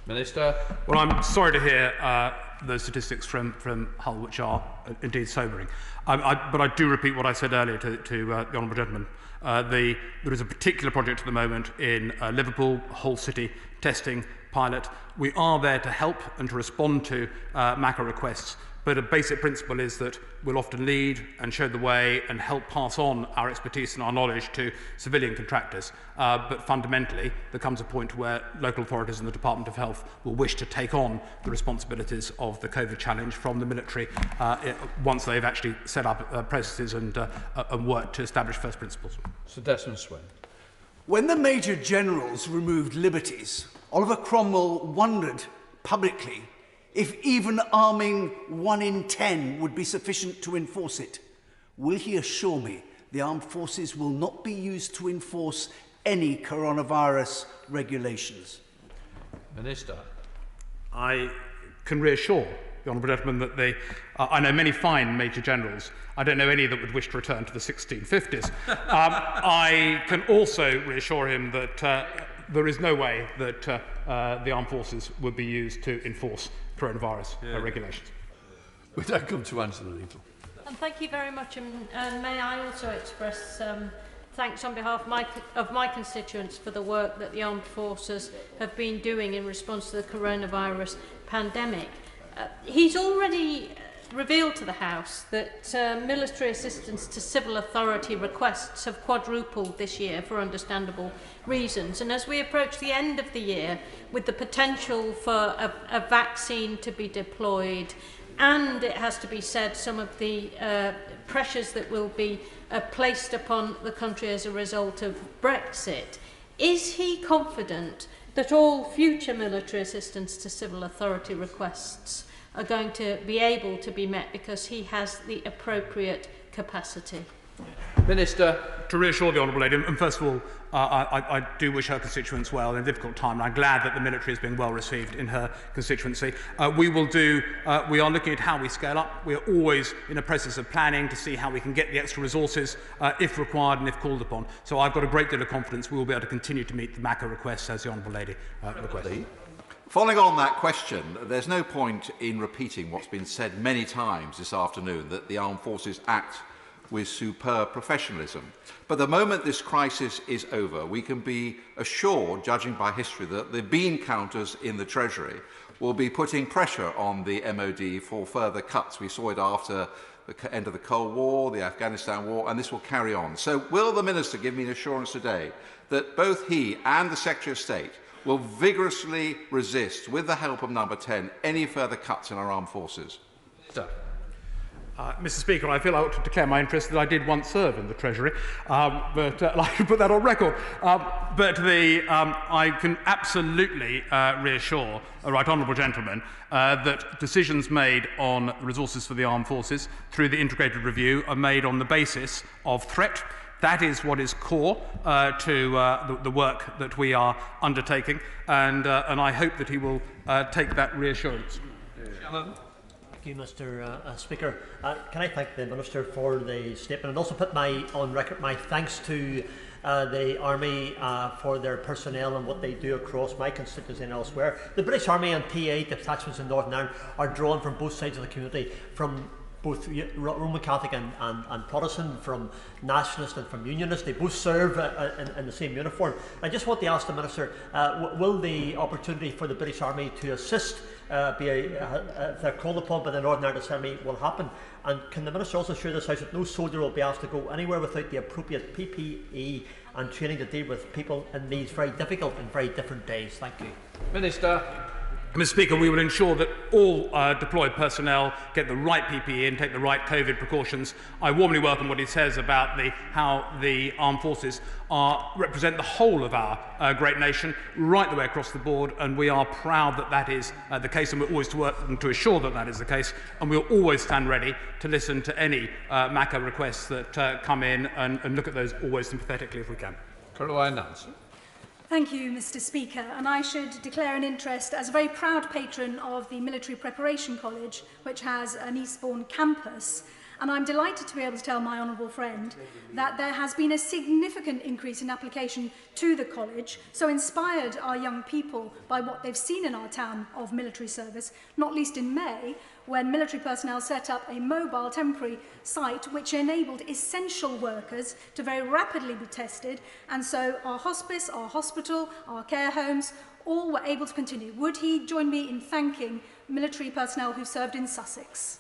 Minister. Well, I'm sorry to hear those statistics from Hull, which are indeed sobering. But I do repeat what I said earlier to the Honourable Gentleman. There is a particular project at the moment in Liverpool, Hull City testing pilot. We are there to help and to respond to MACA requests, but a basic principle is that we'll often lead and show the way and help pass on our expertise and our knowledge to civilian contractors. But fundamentally, there comes a point where local authorities and the Department of Health will wish to take on the responsibilities of the COVID challenge from the military once they've actually set up processes and worked to establish first principles. Sir Desmond Swain. When the Major Generals removed liberties, Oliver Cromwell wondered publicly if even arming 1 in 10 would be sufficient to enforce it. Will he assure me the armed forces will not be used to enforce any coronavirus regulations? Minister. I can reassure the Honourable Gentleman that I know many fine Major Generals. I don't know any that would wish to return to the 1650s. I can also reassure him that there is no way that the armed forces would be used to enforce coronavirus regulations. We don't come to answer the legal. And thank you very much. And may I also express thanks on behalf of my constituents for the work that the armed forces have been doing in response to the coronavirus pandemic. He's already revealed to the House that military assistance to civil authority requests have quadrupled this year for understandable reasons. And as we approach the end of the year, with the potential for a vaccine to be deployed, and it has to be said, some of the pressures that will be placed upon the country as a result of Brexit, is he confident that all future military assistance to civil authority requests are going to be able to be met because he has the appropriate capacity? Minister. To reassure the Honourable Lady, and first of all, I do wish her constituents well in a difficult time, and I'm glad that the military has been well received in her constituency. We are looking at how we scale up. We are always in a process of planning to see how we can get the extra resources if required and if called upon. So I've got a great deal of confidence we will be able to continue to meet the MACA requests as the Honourable Lady requested. Following on that question, there's no point in repeating what's been said many times this afternoon, that the Armed Forces act with superb professionalism. But the moment this crisis is over, we can be assured, judging by history, that the bean counters in the Treasury will be putting pressure on the MOD for further cuts. We saw it after the end of the Cold War, the Afghanistan war, and this will carry on. So will the Minister give me an assurance today that both he and the Secretary of State will vigorously resist, with the help of Number 10, any further cuts in our armed forces? Mr. Speaker, I feel I ought to declare my interest that I did once serve in the Treasury, but I'd like to put that on record. I can absolutely reassure a right honourable gentleman that decisions made on resources for the armed forces through the integrated review are made on the basis of threat. That is what is core to the work that we are undertaking, and I hope that he will take that reassurance. Thank you, Mr. Speaker. Can I thank the Minister for the statement and also put on record my thanks to the Army for their personnel and what they do across my constituency and elsewhere. The British Army and PA detachments in Northern Ireland are drawn from both sides of the community, from both Roman Catholic and Protestant, from nationalist and from unionist. They both serve in the same uniform. I just want to ask the Minister, will the opportunity for the British Army to assist if they're called upon by the Northern Ireland Army will happen? And can the Minister also assure this House that no soldier will be asked to go anywhere without the appropriate PPE and training to deal with people in these very difficult and very different days? Thank you. Minister. Mr. Speaker, we will ensure that all deployed personnel get the right PPE and take the right COVID precautions. I warmly welcome what he says about how the armed forces represent the whole of our great nation, right the way across the board, and we are proud that that is the case, and we're always working to assure that that is the case, and we'll always stand ready to listen to any MACA requests that come in and look at those always sympathetically if we can. Caroline Nancy. Thank you, Mr. Speaker, and I should declare an interest as a very proud patron of the Military Preparation College, which has an Eastbourne campus. And I'm delighted to be able to tell my honourable friend that there has been a significant increase in application to the college, so inspired our young people by what they've seen in our town of military service, not least in May, when military personnel set up a mobile temporary site which enabled essential workers to very rapidly be tested, and so our hospice, our hospital, our care homes, all were able to continue. Would he join me in thanking military personnel who served in Sussex?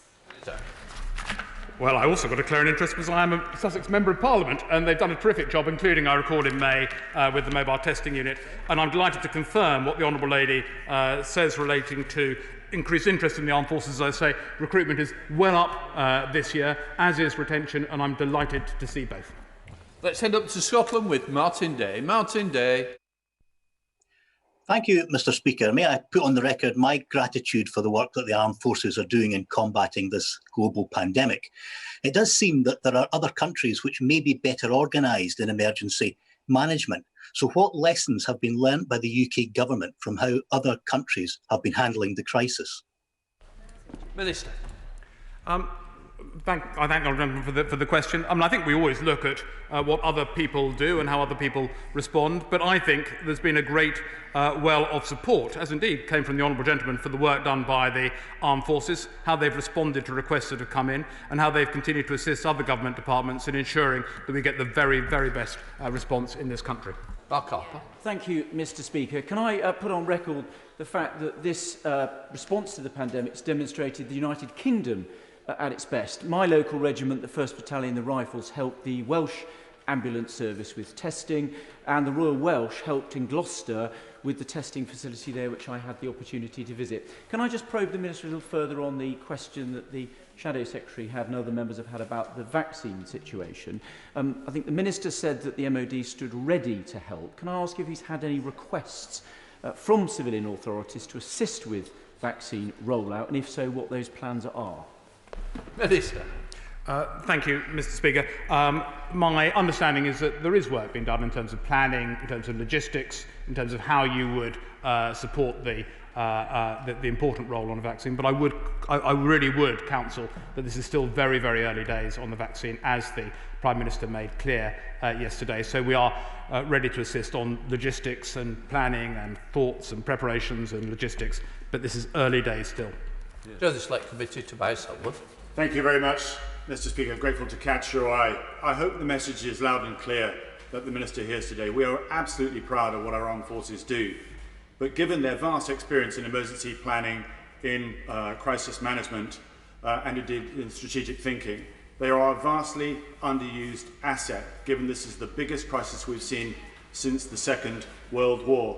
Well, I also got to declare an interest because I am a Sussex Member of Parliament, and they've done a terrific job, including, I recall, in May with the mobile testing unit. And I'm delighted to confirm what the Honourable Lady says relating to increased interest in the armed forces. As I say, recruitment is well up this year, as is retention, and I'm delighted to see both. Let's head up to Scotland with Martin Day. Martin Day. Thank you, Mr. Speaker. May I put on the record my gratitude for the work that the armed forces are doing in combating this global pandemic. It does seem that there are other countries which may be better organised in emergency management. So what lessons have been learnt by the UK government from how other countries have been handling the crisis? Minister. I thank the Honourable Gentleman for the question. I think we always look at what other people do and how other people respond, but I think there's been a great well of support, as indeed came from the Honourable Gentleman, for the work done by the armed forces, how they've responded to requests that have come in, and how they've continued to assist other government departments in ensuring that we get the very, very best response in this country. Thank you, Mr. Speaker. Can I put on record the fact that this response to the pandemic has demonstrated the United Kingdom at its best. My local regiment, the 1st Battalion, the Rifles, helped the Welsh Ambulance Service with testing, and the Royal Welsh helped in Gloucester with the testing facility there, which I had the opportunity to visit. Can I just probe the Minister a little further on the question that the Shadow Secretary had and other members have had about the vaccine situation? I think the Minister said that the MOD stood ready to help. Can I ask if he's had any requests from civilian authorities to assist with vaccine rollout, and if so, what those plans are? Minister. Thank you, Mr. Speaker. My understanding is that there is work being done in terms of planning, in terms of logistics, in terms of how you would support the important role on a vaccine. But I really would counsel that this is still very, very early days on the vaccine, as the Prime Minister made clear yesterday. So we are ready to assist on logistics and planning and thoughts and preparations and logistics, but this is early days still. Joe the Select Committee, Tobias Elwood. Thank you very much, Mr. Speaker, grateful to catch your eye. I hope the message is loud and clear that the Minister hears today. We are absolutely proud of what our armed forces do, but given their vast experience in emergency planning, in crisis management, and indeed in strategic thinking, they are a vastly underused asset, given this is the biggest crisis we've seen since the Second World War.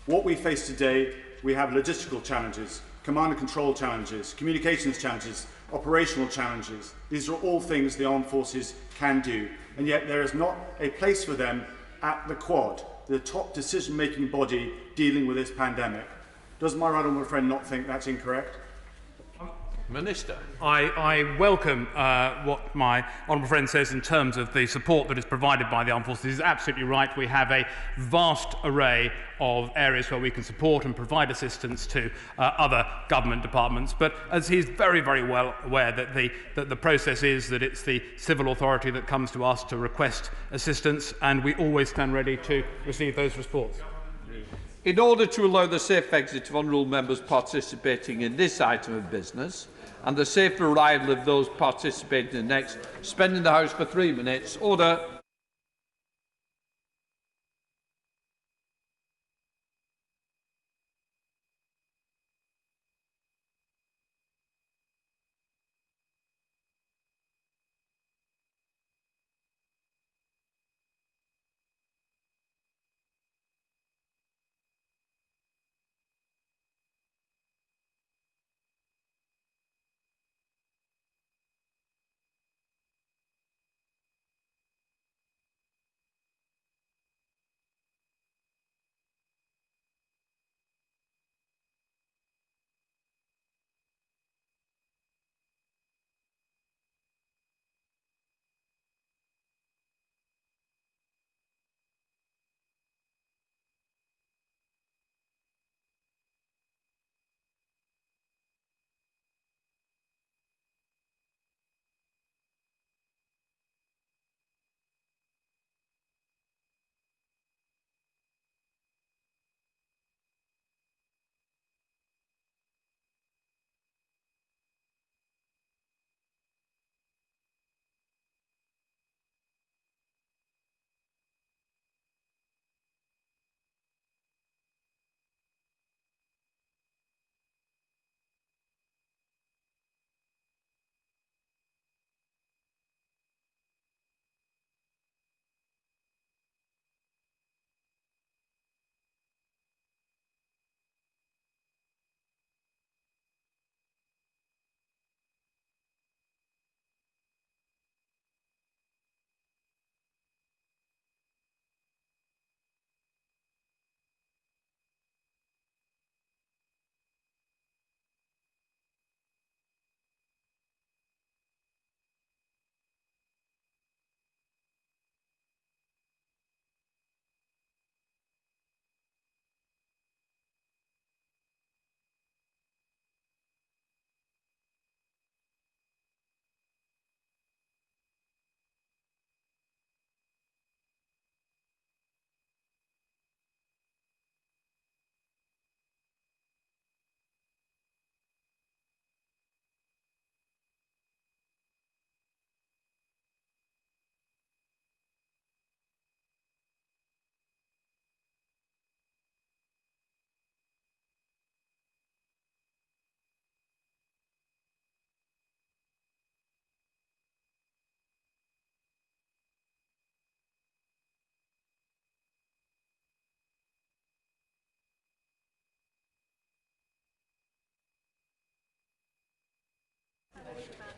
What we face today, we have logistical challenges, command and control challenges, communications challenges, operational challenges. These are all things the armed forces can do, and yet there is not a place for them at the Quad, the top decision-making body dealing with this pandemic. Does my right honourable friend not think that's incorrect? Minister. I welcome what my honourable friend says in terms of the support that is provided by the armed forces. He's absolutely right. We have a vast array of areas where we can support and provide assistance to other government departments. But as he's very, very well aware that the process is that it's the civil authority that comes to us to request assistance, and we always stand ready to receive those reports. In order to allow the safe exit of honourable members participating in this item of business and the safe arrival of those participating in the next, suspending the House for 3 minutes. Order.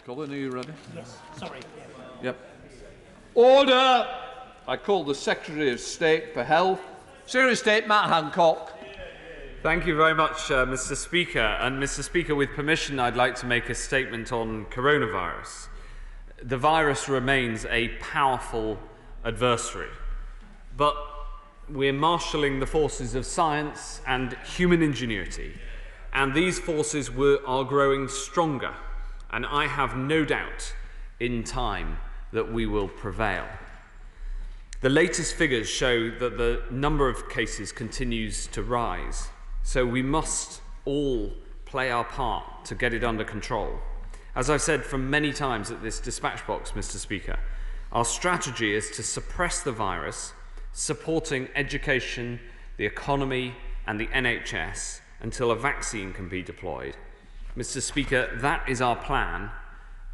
Colin, are you ready? Yes, sorry. Yep. Order! I call the Secretary of State for Health, Secretary of State Matt Hancock. Thank you very much, Mr. Speaker. And Mr. Speaker, with permission, I'd like to make a statement on coronavirus. The virus remains a powerful adversary, but we're marshalling the forces of science and human ingenuity, and these forces are growing stronger, and I have no doubt in time that we will prevail. The latest figures show that the number of cases continues to rise, so we must all play our part to get it under control. As I've said from many times at this dispatch box, Mr. Speaker, our strategy is to suppress the virus, supporting education, the economy and the NHS until a vaccine can be deployed. Mr. Speaker, that is our plan,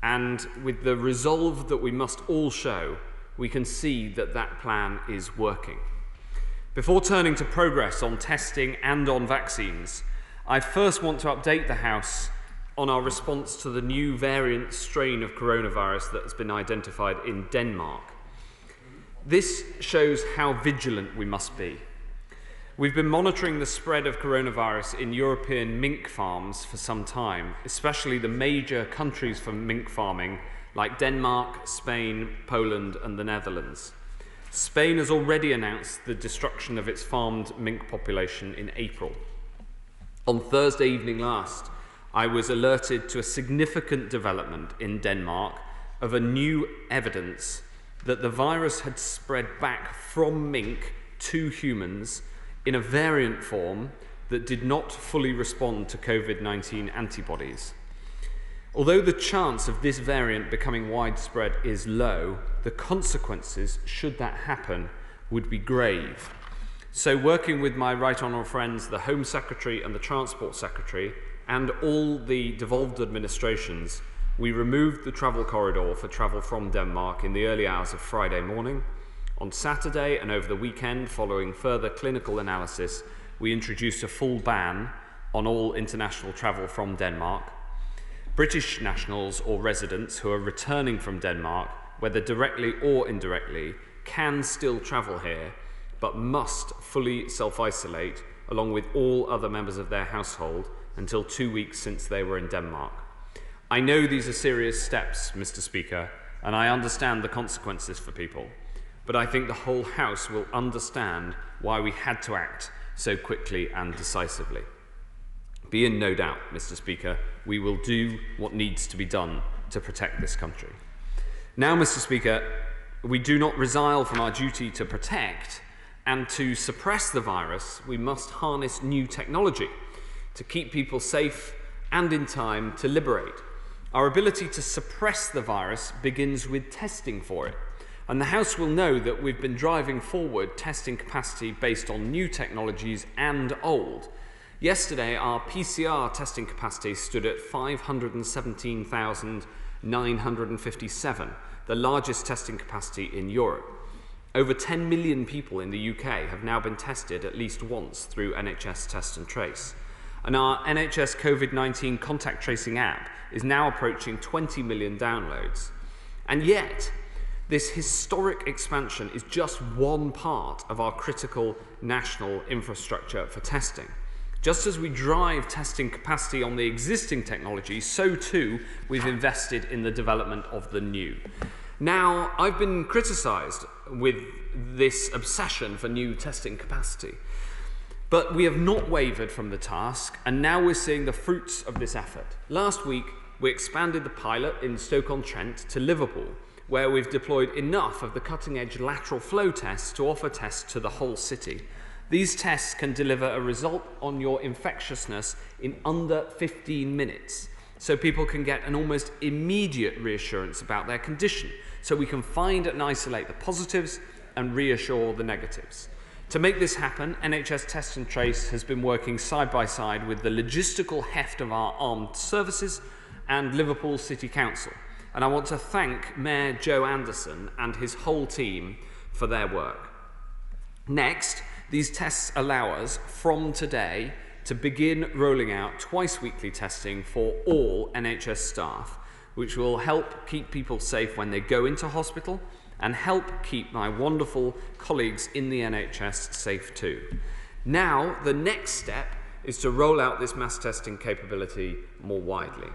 and with the resolve that we must all show, we can see that that plan is working. Before turning to progress on testing and on vaccines, I first want to update the House on our response to the new variant strain of coronavirus that has been identified in Denmark. This shows how vigilant we must be. We've been monitoring the spread of coronavirus in European mink farms for some time, especially the major countries for mink farming like Denmark, Spain, Poland and the Netherlands. Spain has already announced the destruction of its farmed mink population in April. On Thursday evening last, I was alerted to a significant development in Denmark of a new evidence that the virus had spread back from mink to humans in a variant form that did not fully respond to COVID-19 antibodies. Although the chance of this variant becoming widespread is low, the consequences, should that happen, would be grave. So, working with my right honourable friends, the Home Secretary and the Transport Secretary, and all the devolved administrations, we removed the travel corridor for travel from Denmark in the early hours of Friday morning. On Saturday and over the weekend, following further clinical analysis, we introduced a full ban on all international travel from Denmark. British nationals or residents who are returning from Denmark, whether directly or indirectly, can still travel here, but must fully self-isolate, along with all other members of their household, until 2 weeks since they were in Denmark. I know these are serious steps, Mr. Speaker, and I understand the consequences for people, but I think the whole House will understand why we had to act so quickly and decisively. Be in no doubt, Mr. Speaker, we will do what needs to be done to protect this country. Now, Mr. Speaker, we do not resile from our duty to protect, and to suppress the virus, we must harness new technology to keep people safe and in time to liberate. Our ability to suppress the virus begins with testing for it, and the House will know that we've been driving forward testing capacity based on new technologies and old. Yesterday, our PCR testing capacity stood at 517,957, the largest testing capacity in Europe. Over 10 million people in the UK have now been tested at least once through NHS Test and Trace. And our NHS COVID-19 contact tracing app is now approaching 20 million downloads. And yet, this historic expansion is just one part of our critical national infrastructure for testing. Just as we drive testing capacity on the existing technology, so too we've invested in the development of the new. Now, I've been criticised with this obsession for new testing capacity, but we have not wavered from the task, and now we're seeing the fruits of this effort. Last week, we expanded the pilot in Stoke-on-Trent to Liverpool, where we've deployed enough of the cutting-edge lateral flow tests to offer tests to the whole city. These tests can deliver a result on your infectiousness in under 15 minutes, so people can get an almost immediate reassurance about their condition, so we can find and isolate the positives and reassure the negatives. To make this happen, NHS Test and Trace has been working side by side with the logistical heft of our armed services and Liverpool City Council. And I want to thank Mayor Joe Anderson and his whole team for their work. Next, these tests allow us, from today, to begin rolling out twice-weekly testing for all NHS staff, which will help keep people safe when they go into hospital and help keep my wonderful colleagues in the NHS safe too. Now, the next step is to roll out this mass testing capability more widely.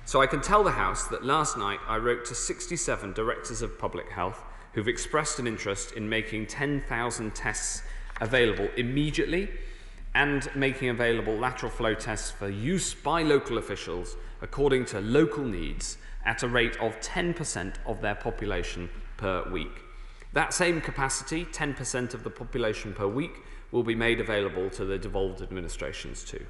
So I can tell the House that last night I wrote to 67 directors of public health who've expressed an interest in making 10,000 tests available immediately and making available lateral flow tests for use by local officials according to local needs at a rate of 10% of their population per week. That same capacity, 10% of the population per week, will be made available to the devolved administrations too.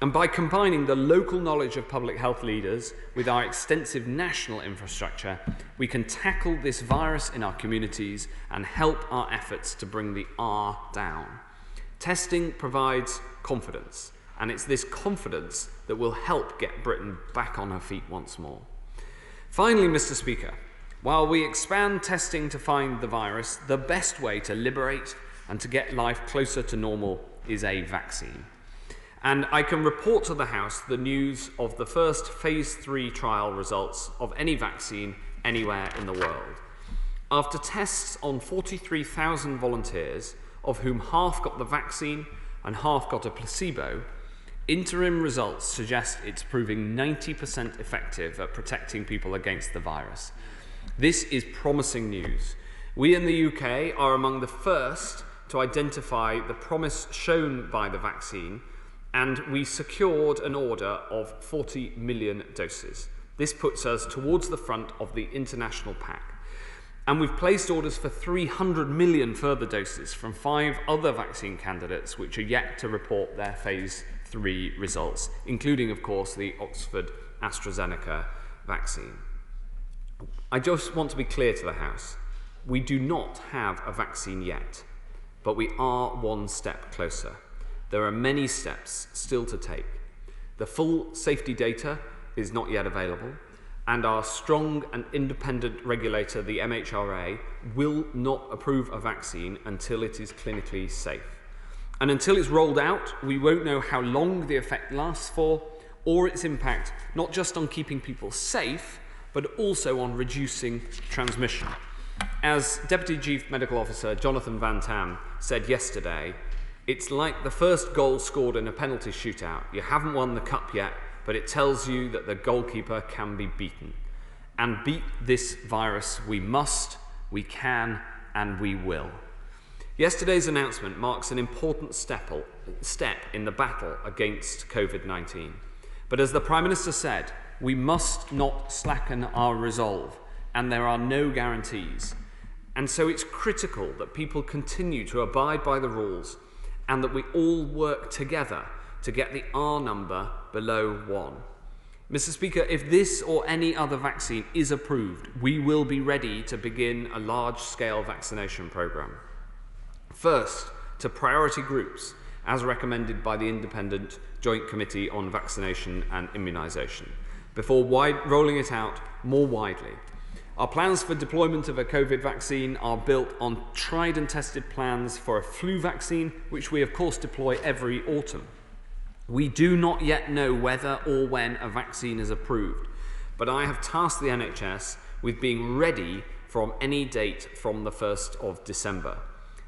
And by combining the local knowledge of public health leaders with our extensive national infrastructure, we can tackle this virus in our communities and help our efforts to bring the R down. Testing provides confidence, and it's this confidence that will help get Britain back on her feet once more. Finally, Mr. Speaker, while we expand testing to find the virus, the best way to liberate and to get life closer to normal is a vaccine. And I can report to the House the news of the first phase 3 trial results of any vaccine anywhere in the world. After tests on 43,000 volunteers, of whom half got the vaccine and half got a placebo, interim results suggest it's proving 90% effective at protecting people against the virus. This is promising news. We in the UK are among the first to identify the promise shown by the vaccine, and we secured an order of 40 million doses. This puts us towards the front of the international pack. And we've placed orders for 300 million further doses from 5 other vaccine candidates which are yet to report their phase 3 results, including, of course, the Oxford AstraZeneca vaccine. I just want to be clear to the House. We do not have a vaccine yet, but we are one step closer. There are many steps still to take. The full safety data is not yet available, and our strong and independent regulator, the MHRA, will not approve a vaccine until it is clinically safe. And until it's rolled out, we won't know how long the effect lasts for, or its impact not just on keeping people safe, but also on reducing transmission. As Deputy Chief Medical Officer Jonathan Van Tam said yesterday, it's like the first goal scored in a penalty shootout. You haven't won the cup yet, but it tells you that the goalkeeper can be beaten. And beat this virus we must, we can, and we will. Yesterday's announcement marks an important step in the battle against COVID-19. But as the Prime Minister said, we must not slacken our resolve, and there are no guarantees. And so it's critical that people continue to abide by the rules and that we all work together to get the R number below 1. Mr. Speaker, if this or any other vaccine is approved, we will be ready to begin a large-scale vaccination programme. First, to priority groups, as recommended by the Independent Joint Committee on Vaccination and Immunisation, before rolling it out more widely. Our plans for deployment of a COVID vaccine are built on tried and tested plans for a flu vaccine, which we of course deploy every autumn. We do not yet know whether or when a vaccine is approved, but I have tasked the NHS with being ready from any date from the 1st of December.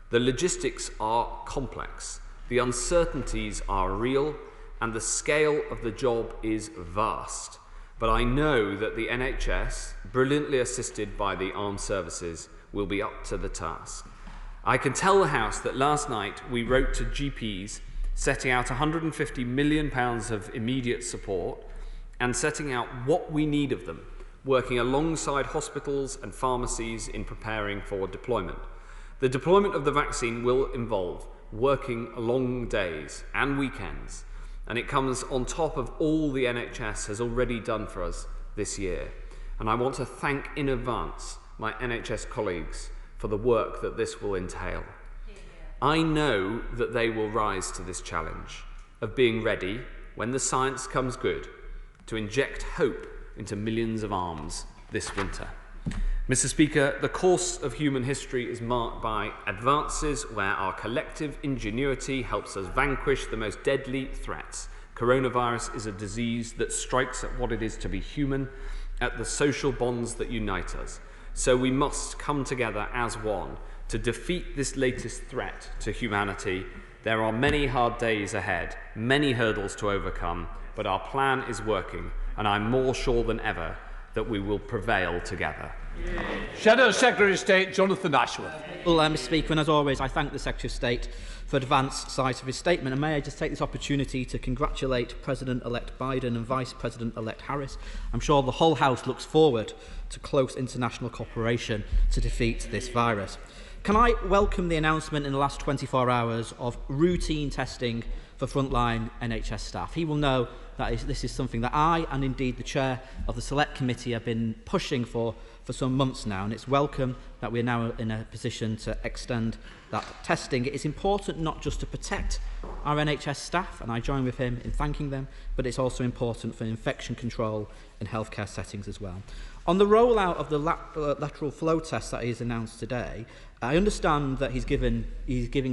The logistics are complex, the uncertainties are real, and the scale of the job is vast. But I know that the NHS, brilliantly assisted by the armed services, will be up to the task. I can tell the House that last night we wrote to GPs setting out £150 million of immediate support and setting out what we need of them, working alongside hospitals and pharmacies in preparing for deployment. The deployment of the vaccine will involve working long days and weekends, and it comes on top of all the NHS has already done for us this year. And I want to thank in advance my NHS colleagues for the work that this will entail. I know that they will rise to this challenge of being ready, when the science comes good, to inject hope into millions of arms this winter. Mr. Speaker, the course of human history is marked by advances where our collective ingenuity helps us vanquish the most deadly threats. Coronavirus is a disease that strikes at what it is to be human, at the social bonds that unite us. So we must come together as one to defeat this latest threat to humanity. There are many hard days ahead, many hurdles to overcome, but our plan is working, and I'm more sure than ever that we will prevail together. Shadow Secretary of State Jonathan Ashworth. Well, Mr. Speaker, and as always, I thank the Secretary of State for advance sight of his statement. And may I just take this opportunity to congratulate President-elect Biden and Vice President-elect Harris. I'm sure the whole House looks forward to close international cooperation to defeat this virus. Can I welcome the announcement in the last 24 hours of routine testing for frontline NHS staff. He will know that this is something that I, and indeed the chair of the Select Committee, have been pushing for some months now, and it's welcome that we're now in a position to extend that testing. It is important not just to protect our NHS staff, and I join with him in thanking them, but it's also important for infection control in healthcare settings as well. On the rollout of the lateral flow test that he's announced today, I understand that he's giving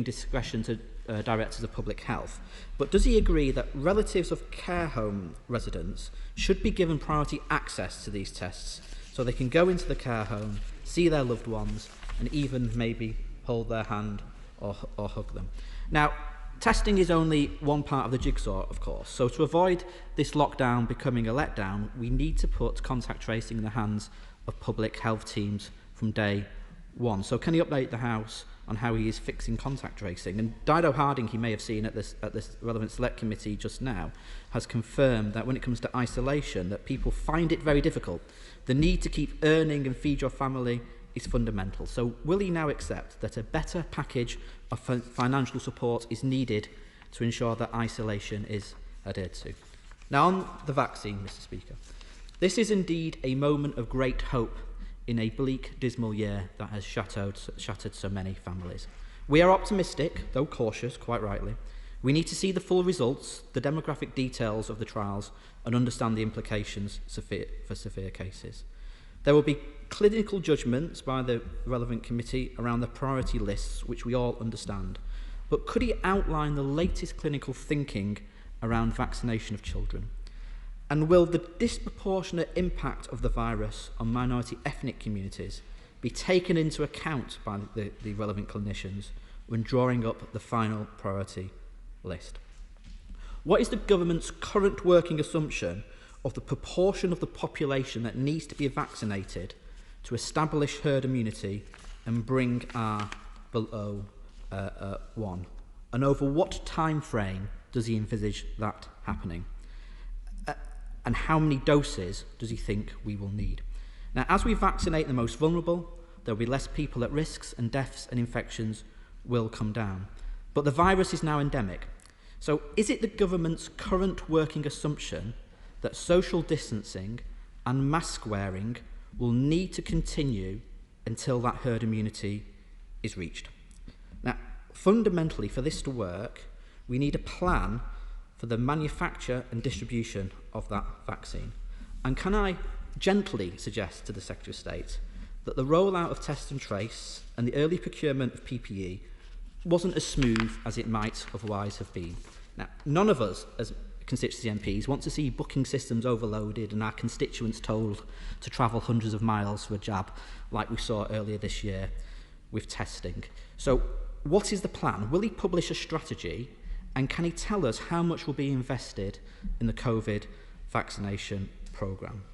discretion to directors of public health, but does he agree that relatives of care home residents should be given priority access to these tests so they can go into the care home, see their loved ones, and even maybe hold their hand or hug them? Now, testing is only one part of the jigsaw, of course, so to avoid this lockdown becoming a letdown, we need to put contact tracing in the hands of public health teams from day one. So can he update the House on how he is fixing contact tracing? And Dido Harding, he may have seen at this relevant Select Committee just now, has confirmed that when it comes to isolation, that people find it very difficult. The need to keep earning and feed your family is fundamental. So will he now accept that a better package of financial support is needed to ensure that isolation is adhered to? Now, on the vaccine, Mr. Speaker, this is indeed a moment of great hope in a bleak, dismal year that has shattered so many families. We are optimistic, though cautious, quite rightly. We need to see the full results, the demographic details of the trials, and understand the implications for severe cases. There will be clinical judgments by the relevant committee around the priority lists, which we all understand. But could he outline the latest clinical thinking around vaccination of children? And will the disproportionate impact of the virus on minority ethnic communities be taken into account by the relevant clinicians when drawing up the final priority list? What is the government's current working assumption of the proportion of the population that needs to be vaccinated to establish herd immunity and bring R below 1? And over what time frame does he envisage that happening? And how many doses does he think we will need? Now, as we vaccinate the most vulnerable, there will be less people at risks, and deaths and infections will come down. But the virus is now endemic. So is it the government's current working assumption that social distancing and mask wearing will need to continue until that herd immunity is reached? Now, fundamentally, for this to work, we need a plan for the manufacture and distribution of that vaccine. And can I gently suggest to the Secretary of State that the rollout of test and trace and the early procurement of PPE wasn't as smooth as it might otherwise have been? Now, none of us as constituency MPs want to see booking systems overloaded and our constituents told to travel hundreds of miles for a jab, like we saw earlier this year with testing. So what is the plan? Will he publish a strategy? And can he tell us how much will be invested in the COVID vaccination programme?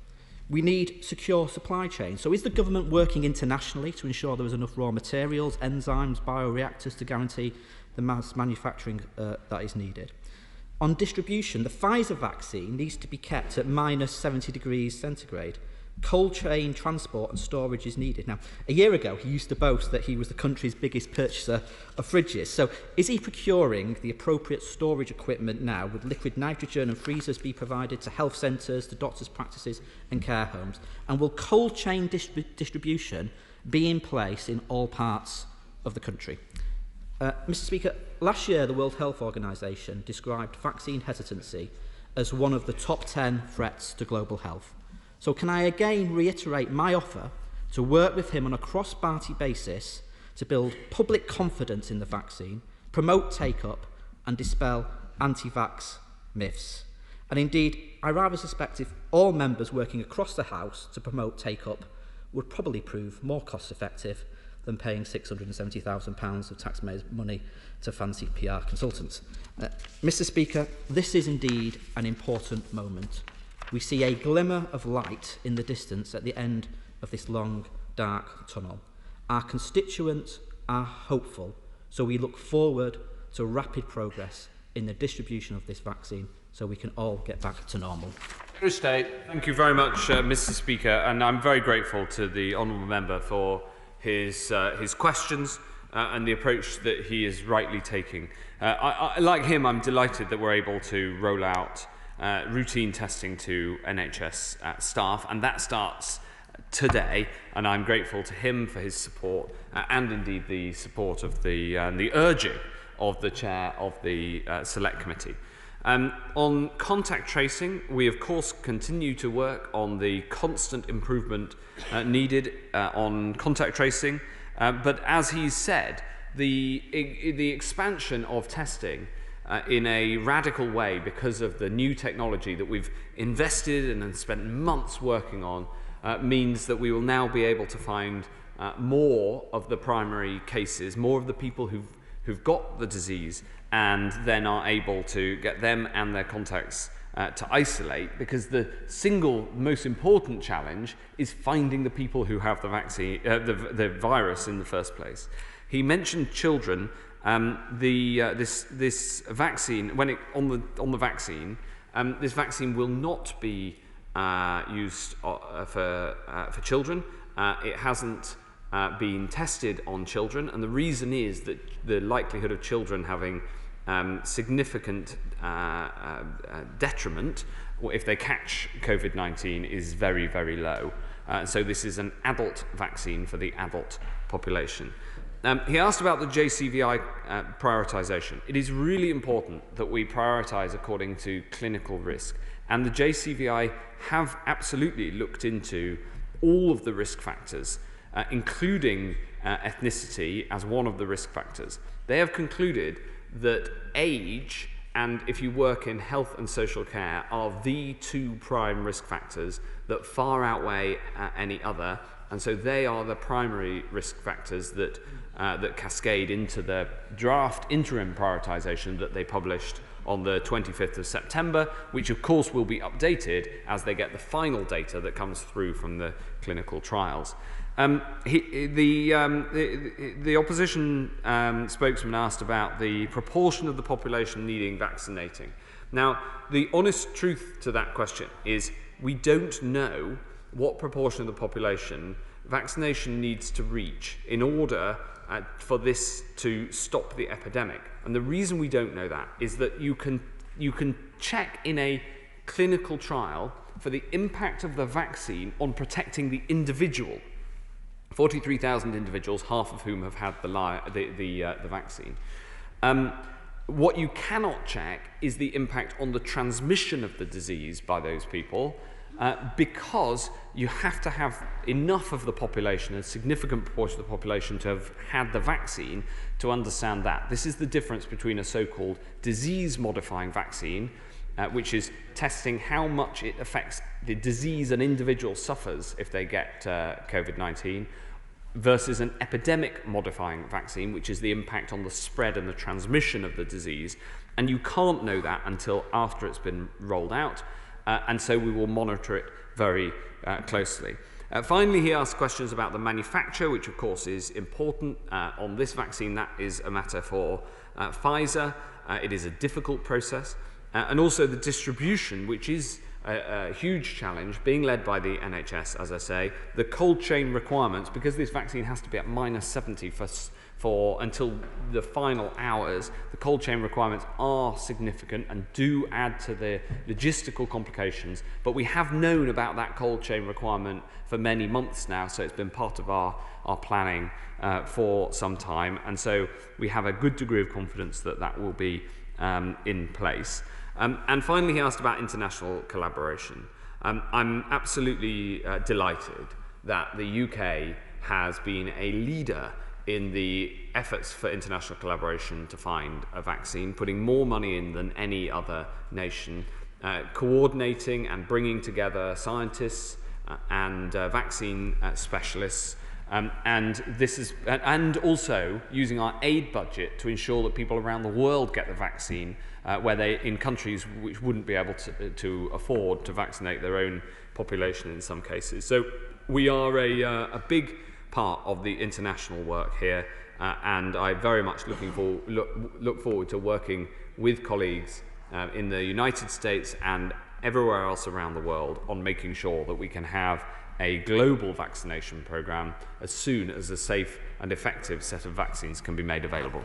We need secure supply chains. So is the government working internationally to ensure there is enough raw materials, enzymes, bioreactors to guarantee the mass manufacturing that is needed? On distribution, the Pfizer vaccine needs to be kept at -70 degrees centigrade. Cold chain transport and storage is needed. Now, a year ago, he used to boast that he was the country's biggest purchaser of fridges. So is he procuring the appropriate storage equipment now? Would liquid nitrogen and freezers be provided to health centres, to doctors' practices and care homes? And will cold chain distribution be in place in all parts of the country? Mr. Speaker, last year the World Health Organization described vaccine hesitancy as one of the top 10 threats to global health. So can I again reiterate my offer to work with him on a cross-party basis to build public confidence in the vaccine, promote take-up and dispel anti-vax myths? And indeed, I rather suspect if all members working across the House to promote take-up would probably prove more cost-effective than paying £670,000 of taxpayers' money to fancy PR consultants. Mr. Speaker, this is indeed an important moment. We see a glimmer of light in the distance at the end of this long, dark tunnel. Our constituents are hopeful, so we look forward to rapid progress in the distribution of this vaccine so we can all get back to normal. Thank you very much, Mr. Speaker, and I'm very grateful to the honourable member for his questions and the approach that he is rightly taking. Like him, I'm delighted that we're able to roll out routine testing to NHS staff, and that starts today, and I'm grateful to him for his support and indeed the support of the urging of the chair of the Select Committee. On contact tracing, we of course continue to work on the constant improvement needed on contact tracing, but as he's said, the expansion of testing in a radical way because of the new technology that we've invested in and spent months working on means that we will now be able to find more of the primary cases, more of the people who've got the disease, and then are able to get them and their contacts to isolate, because the single most important challenge is finding the people who have the vaccine, the virus in the first place. He mentioned children. This vaccine, on the vaccine, this vaccine will not be used for children. It hasn't been tested on children, and the reason is that the likelihood of children having significant detriment if they catch COVID-19 is very, very low. So this is an adult vaccine for the adult population. He asked about the JCVI prioritisation. It is really important that we prioritise according to clinical risk, and the JCVI have absolutely looked into all of the risk factors, including ethnicity as one of the risk factors. They have concluded that age and if you work in health and social care are the two prime risk factors that far outweigh any other, and so they are the primary risk factors that cascade into the draft interim prioritisation that they published on the 25th of September, which of course will be updated as they get the final data that comes through from the clinical trials. The opposition spokesman asked about the proportion of the population needing vaccinating. Now, the honest truth to that question is we don't know what proportion of the population vaccination needs to reach in order for this to stop the epidemic. And the reason we don't know that is that you can check in a clinical trial for the impact of the vaccine on protecting the individual. 43,000 individuals, half of whom have had the vaccine. What you cannot check is the impact on the transmission of the disease by those people, because you have to have enough of the population, a significant proportion of the population, to have had the vaccine to understand that. This is the difference between a so-called disease-modifying vaccine, which is testing how much it affects the disease an individual suffers if they get COVID-19, versus an epidemic-modifying vaccine, which is the impact on the spread and the transmission of the disease. And you can't know that until after it's been rolled out, and so we will monitor it very closely. Finally, he asked questions about the manufacture, which of course is important. On this vaccine, that is a matter for Pfizer. It is a difficult process. And also the distribution, which is a huge challenge, being led by the NHS, as I say. The cold chain requirements, because this vaccine has to be at -70 for until the final hours, the cold chain requirements are significant and do add to the logistical complications. But we have known about that cold chain requirement for many months now, so it's been part of our planning for some time, and so we have a good degree of confidence that that will be in place. And finally, he asked about international collaboration. I'm absolutely delighted that the UK has been a leader in the efforts for international collaboration to find a vaccine, putting more money in than any other nation, coordinating and bringing together scientists and vaccine specialists, and also using our aid budget to ensure that people around the world get the vaccine, in countries which wouldn't be able to afford to vaccinate their own population in some cases. So we are a big part of the international work here, and I very much look forward to working with colleagues in the United States and everywhere else around the world on making sure that we can have a global vaccination programme as soon as a safe and effective set of vaccines can be made available.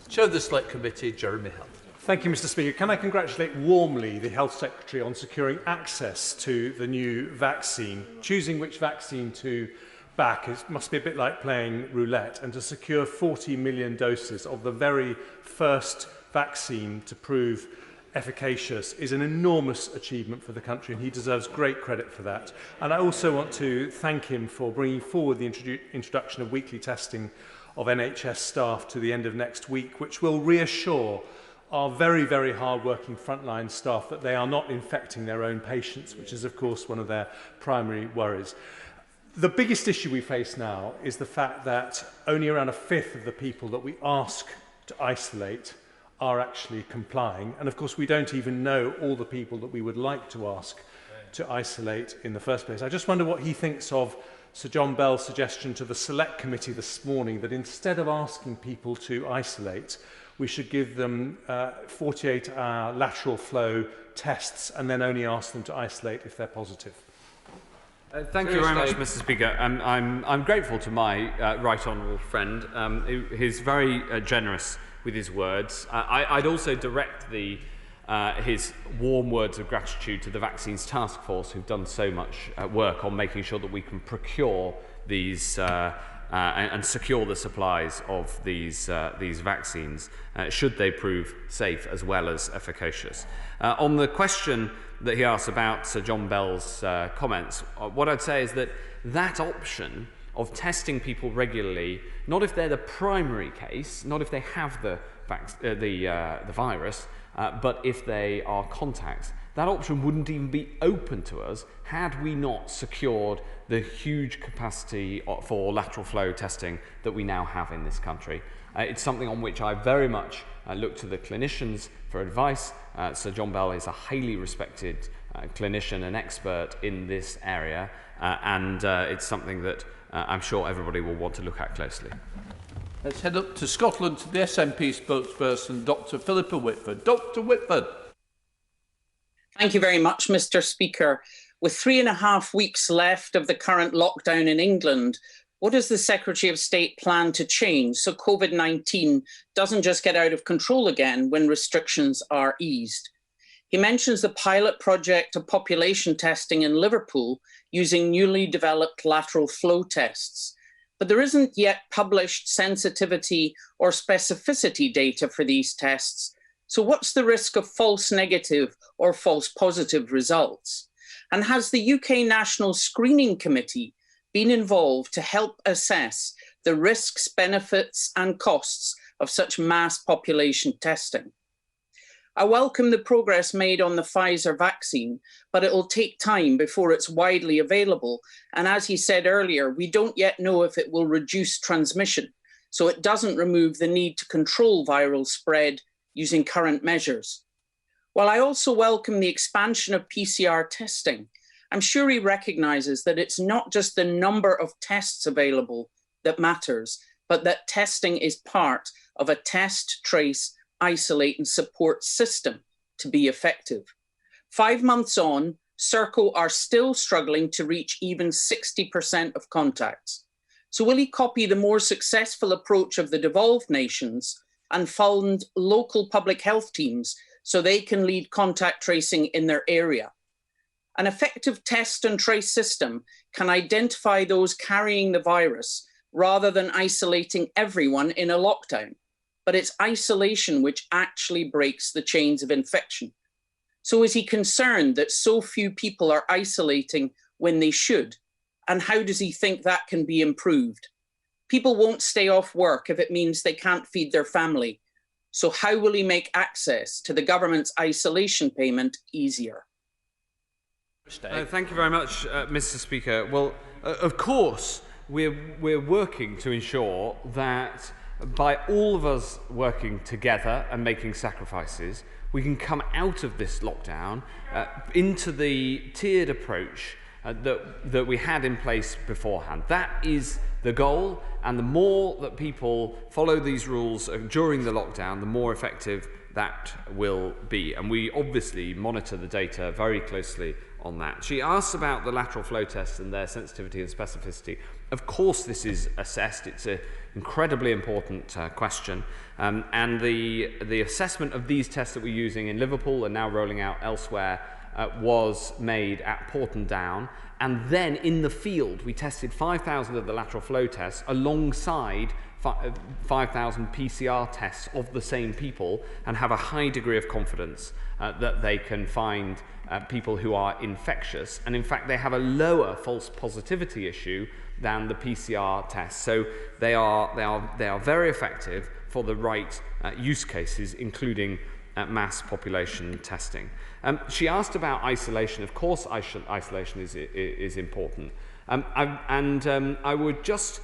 Chair of the Select Committee, Jeremy Hunt. Thank you, Mr. Speaker. Can I congratulate warmly the Health Secretary on securing access to the new vaccine? Choosing which vaccine to back must be a bit like playing roulette, and to secure 40 million doses of the very first vaccine to prove efficacious is an enormous achievement for the country, and he deserves great credit for that. And I also want to thank him for bringing forward the introduction of weekly testing of NHS staff to the end of next week, which will reassure our very, very hard-working frontline staff that they are not infecting their own patients, which is, of course, one of their primary worries. The biggest issue we face now is the fact that only around a fifth of the people that we ask to isolate are actually complying. And, of course, we don't even know all the people that we would like to ask to isolate in the first place. I just wonder what he thinks of Sir John Bell's suggestion to the Select Committee this morning that instead of asking people to isolate, we should give them 48-hour lateral flow tests and then only ask them to isolate if they're positive. Thank you very much, Mr. Speaker. I'm grateful to my right honourable friend. He's very generous with his words. I'd also direct his warm words of gratitude to the Vaccines Task Force, who've done so much work on making sure that we can procure these and secure the supplies of these vaccines, should they prove safe as well as efficacious. On the question that he asked about Sir John Bell's comments, what I'd say is that option of testing people regularly, not if they're the primary case, not if they have the virus, but if they are contacts, that option wouldn't even be open to us had we not secured the huge capacity for lateral flow testing that we now have in this country. It's something on which I very much look to the clinicians for advice. Sir John Bell is a highly respected clinician and expert in this area, and it's something that I'm sure everybody will want to look at closely. Let's head up to Scotland to the SNP spokesperson, Dr. Philippa Whitford. Dr. Whitford. Thank you very much, Mr. Speaker. With 3.5 weeks left of the current lockdown in England, what does the Secretary of State plan to change so COVID-19 doesn't just get out of control again when restrictions are eased? He mentions the pilot project of population testing in Liverpool using newly developed lateral flow tests. But there isn't yet published sensitivity or specificity data for these tests. So what's the risk of false negative or false positive results? And has the UK National Screening Committee been involved to help assess the risks, benefits and costs of such mass population testing? I welcome the progress made on the Pfizer vaccine, but it will take time before it's widely available. And as he said earlier, we don't yet know if it will reduce transmission, so it doesn't remove the need to control viral spread using current measures. While I also welcome the expansion of PCR testing, I'm sure he recognises that it's not just the number of tests available that matters, but that testing is part of a test, trace, isolate and support system to be effective. 5 months on, Serco are still struggling to reach even 60% of contacts. So will he copy the more successful approach of the devolved nations and fund local public health teams so they can lead contact tracing in their area? An effective test and trace system can identify those carrying the virus rather than isolating everyone in a lockdown. But it's isolation which actually breaks the chains of infection. So is he concerned that so few people are isolating when they should? And how does he think that can be improved? People won't stay off work if it means they can't feed their family. So how will he make access to the government's isolation payment easier? Thank you very much, Mr. Speaker. Well, of course, we're working to ensure that by all of us working together and making sacrifices, we can come out of this lockdown into the tiered approach that we had in place beforehand. That is the goal, and the more that people follow these rules during the lockdown, the more effective that will be. And we obviously monitor the data very closely on that. She asks about the lateral flow tests and their sensitivity and specificity. Of course this is assessed. It's an incredibly important question. And the assessment of these tests that we're using in Liverpool and now rolling out elsewhere was made at Porton Down. And then in the field, we tested 5,000 of the lateral flow tests alongside 5,000 PCR tests of the same people and have a high degree of confidence that they can find people who are infectious. And in fact, they have a lower false positivity issue than the PCR tests. So they are very effective for the right use cases, including mass population testing. She asked about isolation. Of course, isolation is important. I would just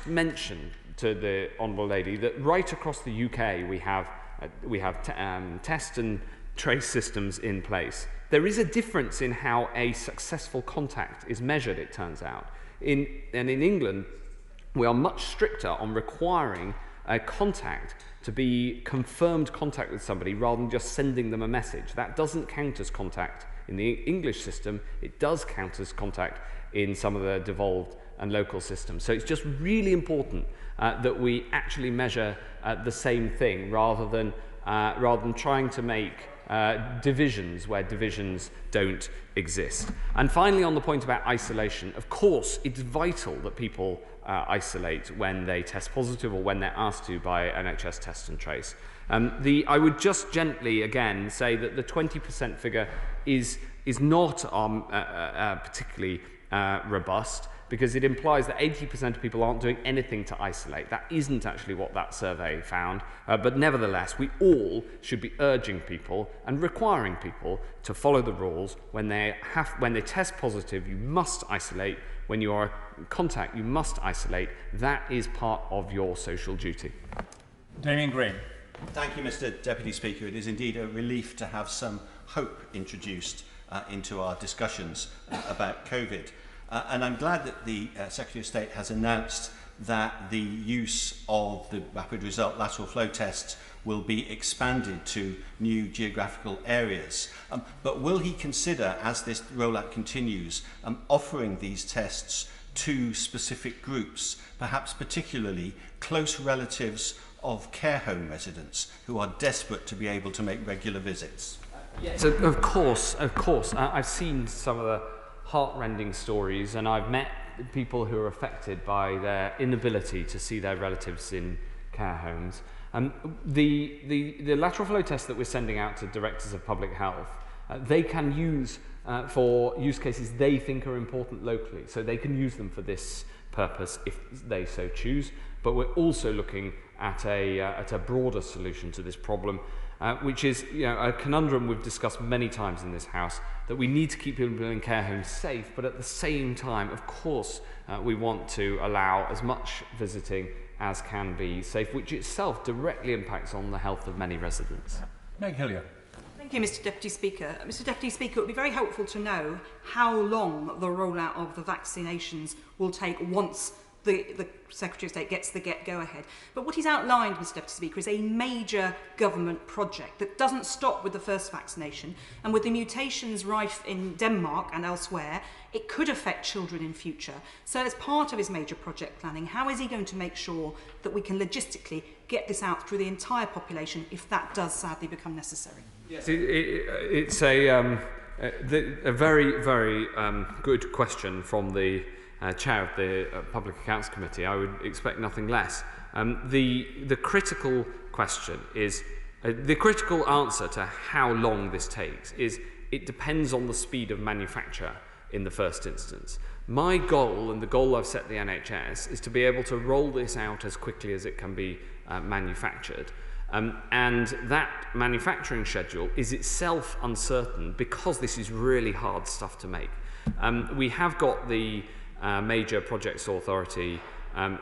mention to the Honourable Lady that right across the UK we have test and trace systems in place. There is a difference in how a successful contact is measured, it turns out. In England, we are much stricter on requiring a contact to be confirmed contact with somebody rather than just sending them a message. That doesn't count as contact in the English system. It does count as contact in some of the devolved and local systems. So it's just really important that we actually measure the same thing rather than trying to make divisions where divisions don't exist. And finally, on the point about isolation, of course, it's vital that people isolate when they test positive or when they're asked to by NHS Test and Trace. I would just gently, again, say that the 20% figure is not particularly robust, because it implies that 80% of people aren't doing anything to isolate. That isn't actually what that survey found, but nevertheless, we all should be urging people and requiring people to follow the rules. When they test positive, you must isolate. When you are in contact, you must isolate. That is part of your social duty. Damien Green. Thank you, Mr. Deputy Speaker. It is indeed a relief to have some hope introduced into our discussions about COVID. And I'm glad that the Secretary of State has announced that the use of the rapid result lateral flow tests will be expanded to new geographical areas. But will he consider, as this rollout continues, offering these tests to specific groups, perhaps particularly close relatives of care home residents who are desperate to be able to make regular visits? Yes, of course. I've seen some of the heart-rending stories, and I've met people who are affected by their inability to see their relatives in care homes. The lateral flow tests that we're sending out to directors of public health, they can use for use cases they think are important locally, so they can use them for this purpose if they so choose. But we're also looking at a broader solution to this problem, which is a conundrum we've discussed many times in this House, that we need to keep people in care homes safe, but at the same time, of course, we want to allow as much visiting as can be safe, which itself directly impacts on the health of many residents. Meg Hillier. Thank you, Mr. Deputy Speaker. Mr. Deputy Speaker, it would be very helpful to know how long the rollout of the vaccinations will take once the Secretary of State gets the go-ahead. But what he's outlined, Mr. Deputy Speaker, is a major government project that doesn't stop with the first vaccination, and with the mutations rife in Denmark and elsewhere, it could affect children in future. So as part of his major project planning, how is he going to make sure that we can logistically get this out through the entire population if that does sadly become necessary? Yes, it's a very, very good question from the Chair of the Public Accounts Committee. I would expect nothing less. The critical question is, the critical answer to how long this takes is it depends on the speed of manufacture in the first instance. My goal, and the goal I've set the NHS, is to be able to roll this out as quickly as it can be manufactured. And that manufacturing schedule is itself uncertain because this is really hard stuff to make. We have got the major projects authority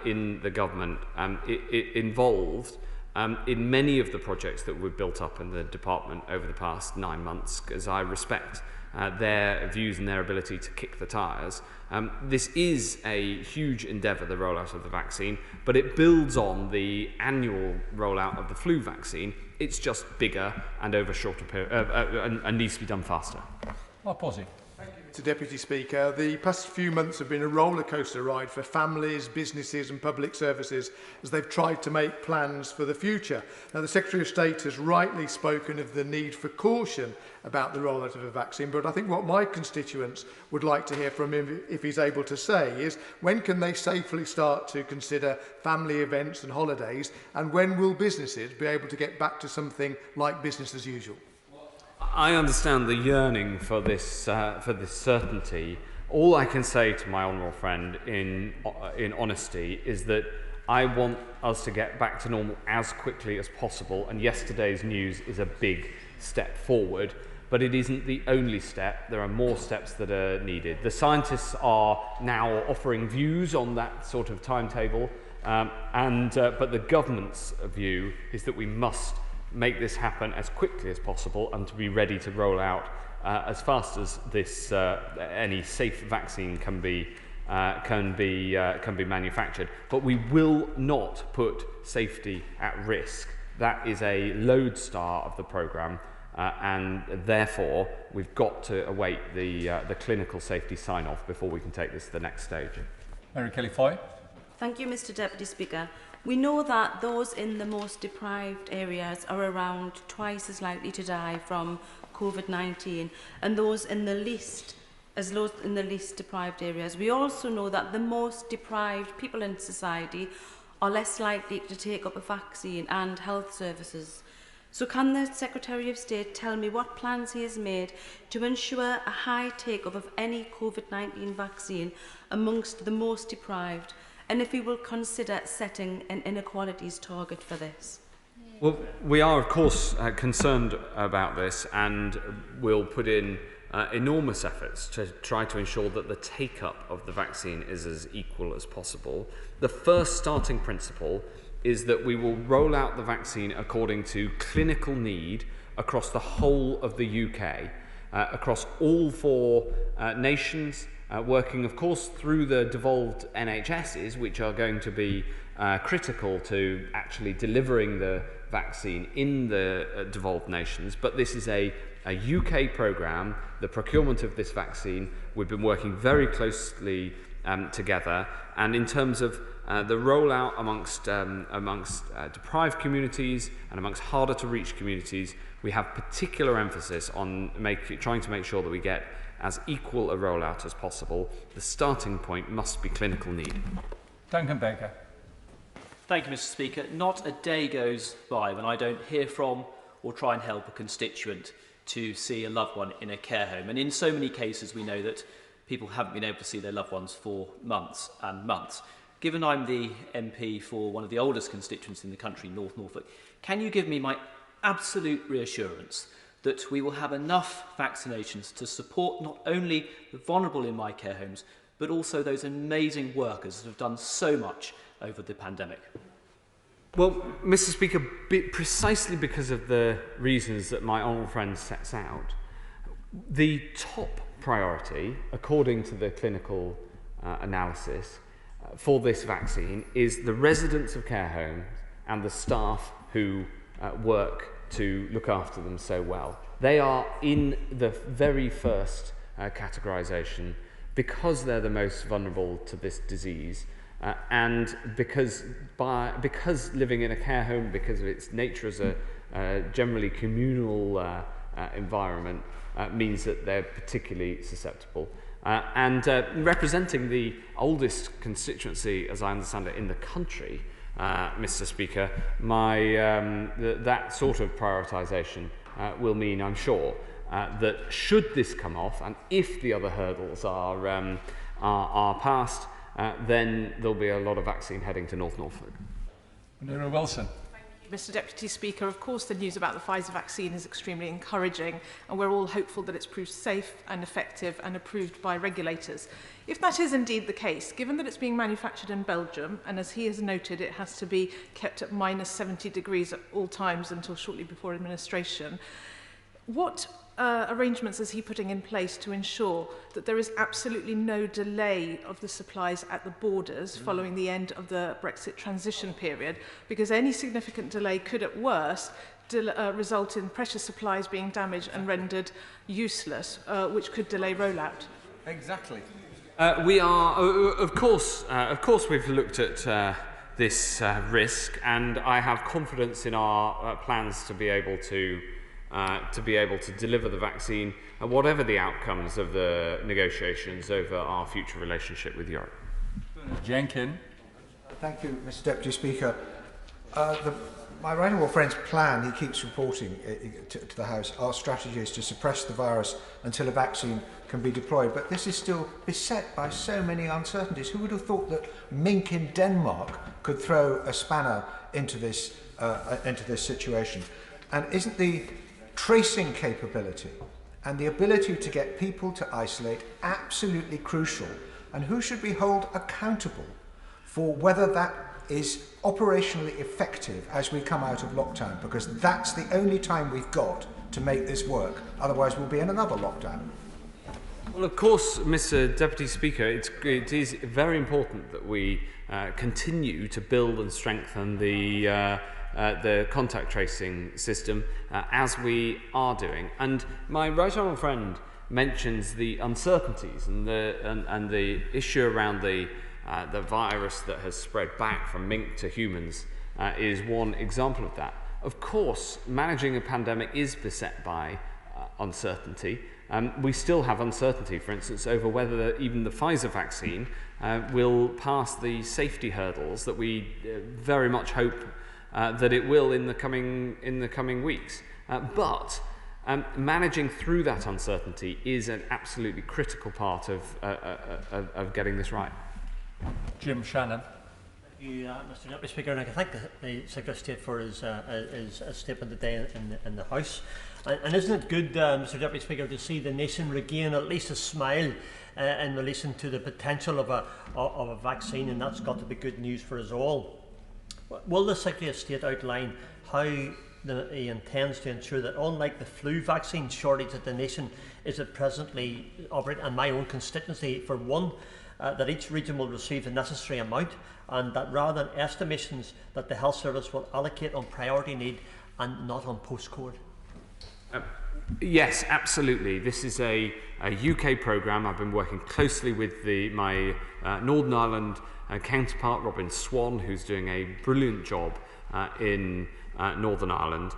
in the government involved in many of the projects that we've built up in the department over the past 9 months, because I respect their views and their ability to kick the tyres. This is a huge endeavour, the rollout of the vaccine, but it builds on the annual rollout of the flu vaccine. It's just bigger and over a shorter period, and needs to be done faster. Mark Posey. Mr Deputy Speaker, the past few months have been a rollercoaster ride for families, businesses and public services as they've tried to make plans for the future. Now, the Secretary of State has rightly spoken of the need for caution about the rollout of a vaccine, but I think what my constituents would like to hear from him, if he's able to say, is when can they safely start to consider family events and holidays, and when will businesses be able to get back to something like business as usual? I understand the yearning for this certainty. All I can say to my honourable friend in honesty is that I want us to get back to normal as quickly as possible, and yesterday's news is a big step forward, but it isn't the only step. There are more steps that are needed. The scientists are now offering views on that sort of timetable, but the government's view is that we must make this happen as quickly as possible and to be ready to roll out as fast as this any safe vaccine can be manufactured. But we will not put safety at risk. That is a lodestar of the programme, and therefore we've got to await the clinical safety sign-off before we can take this to the next stage. Mary Kelly-Foy. Thank you, Mr Deputy Speaker. We know that those in the most deprived areas are around twice as likely to die from COVID-19, and those in the least deprived areas. We also know that the most deprived people in society are less likely to take up a vaccine and health services. So can the Secretary of State tell me what plans he has made to ensure a high take-up of any COVID-19 vaccine amongst the most deprived, and if he will consider setting an inequalities target for this? Well, we are, of course, concerned about this, and will put in enormous efforts to try to ensure that the take-up of the vaccine is as equal as possible. The first starting principle is that we will roll out the vaccine according to clinical need across the whole of the UK, across all 4 nations, working, of course, through the devolved NHSs, which are going to be critical to actually delivering the vaccine in the devolved nations. But this is a UK programme. The procurement of this vaccine, we've been working very closely together, and in terms of the rollout amongst deprived communities and amongst harder to reach communities, we have particular emphasis on trying to make sure that we get as equal a rollout as possible. The starting point must be clinical need. Duncan Baker. Thank you, Mr Speaker. Not a day goes by when I don't hear from or try and help a constituent to see a loved one in a care home. And in so many cases, we know that people haven't been able to see their loved ones for months and months. Given I'm the MP for one of the oldest constituents in the country, North Norfolk, can you give me my absolute reassurance that we will have enough vaccinations to support not only the vulnerable in my care homes, but also those amazing workers that have done so much over the pandemic? Well, Mr Speaker, precisely because of the reasons that my honourable friend sets out, the top priority, according to the clinical analysis, for this vaccine is the residents of care homes and the staff who work to look after them so well. They are in the very first categorisation because they're the most vulnerable to this disease, and because living in a care home, because of its nature as a generally communal environment, means that they're particularly susceptible. Representing the oldest constituency, as I understand it, in the country, Mr Speaker, that sort of prioritisation will mean, I'm sure, that should this come off, and if the other hurdles are passed, then there'll be a lot of vaccine heading to North Norfolk. Munira Wilson. Mr Deputy Speaker, of course the news about the Pfizer vaccine is extremely encouraging, and we're all hopeful that it's proved safe and effective and approved by regulators. If that is indeed the case, given that it's being manufactured in Belgium, and as he has noted, it has to be kept at -70 degrees at all times until shortly before administration, what arrangements is he putting in place to ensure that there is absolutely no delay of the supplies at the borders following the end of the Brexit transition period? Because any significant delay could, at worst, result in precious supplies being damaged and rendered useless, which could delay rollout? Exactly. We are, of course, we've looked at this risk, and I have confidence in our plans to be able to deliver the vaccine, whatever the outcomes of the negotiations over our future relationship with Europe. Jenkin. Thank you, Mr. Deputy Speaker. My right honourable friend's plan, he keeps reporting to the House, our strategy is to suppress the virus until a vaccine can be deployed. But this is still beset by so many uncertainties. Who would have thought that mink in Denmark could throw a spanner into this situation? And isn't the tracing capability and the ability to get people to isolate absolutely crucial? And who should we hold accountable for whether that is operationally effective as we come out of lockdown? Because that's the only time we've got to make this work. Otherwise, we'll be in another lockdown. Well, of course, Mr. Deputy Speaker, it is very important that we continue to build and strengthen the contact tracing system as we are doing. And my right honourable friend mentions the uncertainties and the issue around the virus that has spread back from mink to humans is one example of that. Of course, managing a pandemic is beset by uncertainty. We still have uncertainty, for instance, over whether even the Pfizer vaccine will pass the safety hurdles that we very much hope that it will in the coming weeks. But managing through that uncertainty is an absolutely critical part of getting this right. Jim Shannon. Thank you, Mr. Deputy Speaker, and I can thank the Secretary of State for his statement today in the House. And isn't it good, Mr. Deputy Speaker, to see the nation regain at least a smile in relation to the potential of a vaccine, and that's got to be good news for us all. Will the Secretary of State outline how he intends to ensure that, unlike the flu vaccine shortage that the nation is at presently operating, and my own constituency for one, that each region will receive the necessary amount, and that rather than estimations that the health service will allocate on priority need and not on postcode? Yes, absolutely. This is a UK programme. I've been working closely with my Northern Ireland counterpart, Robin Swan, who's doing a brilliant job in Northern Ireland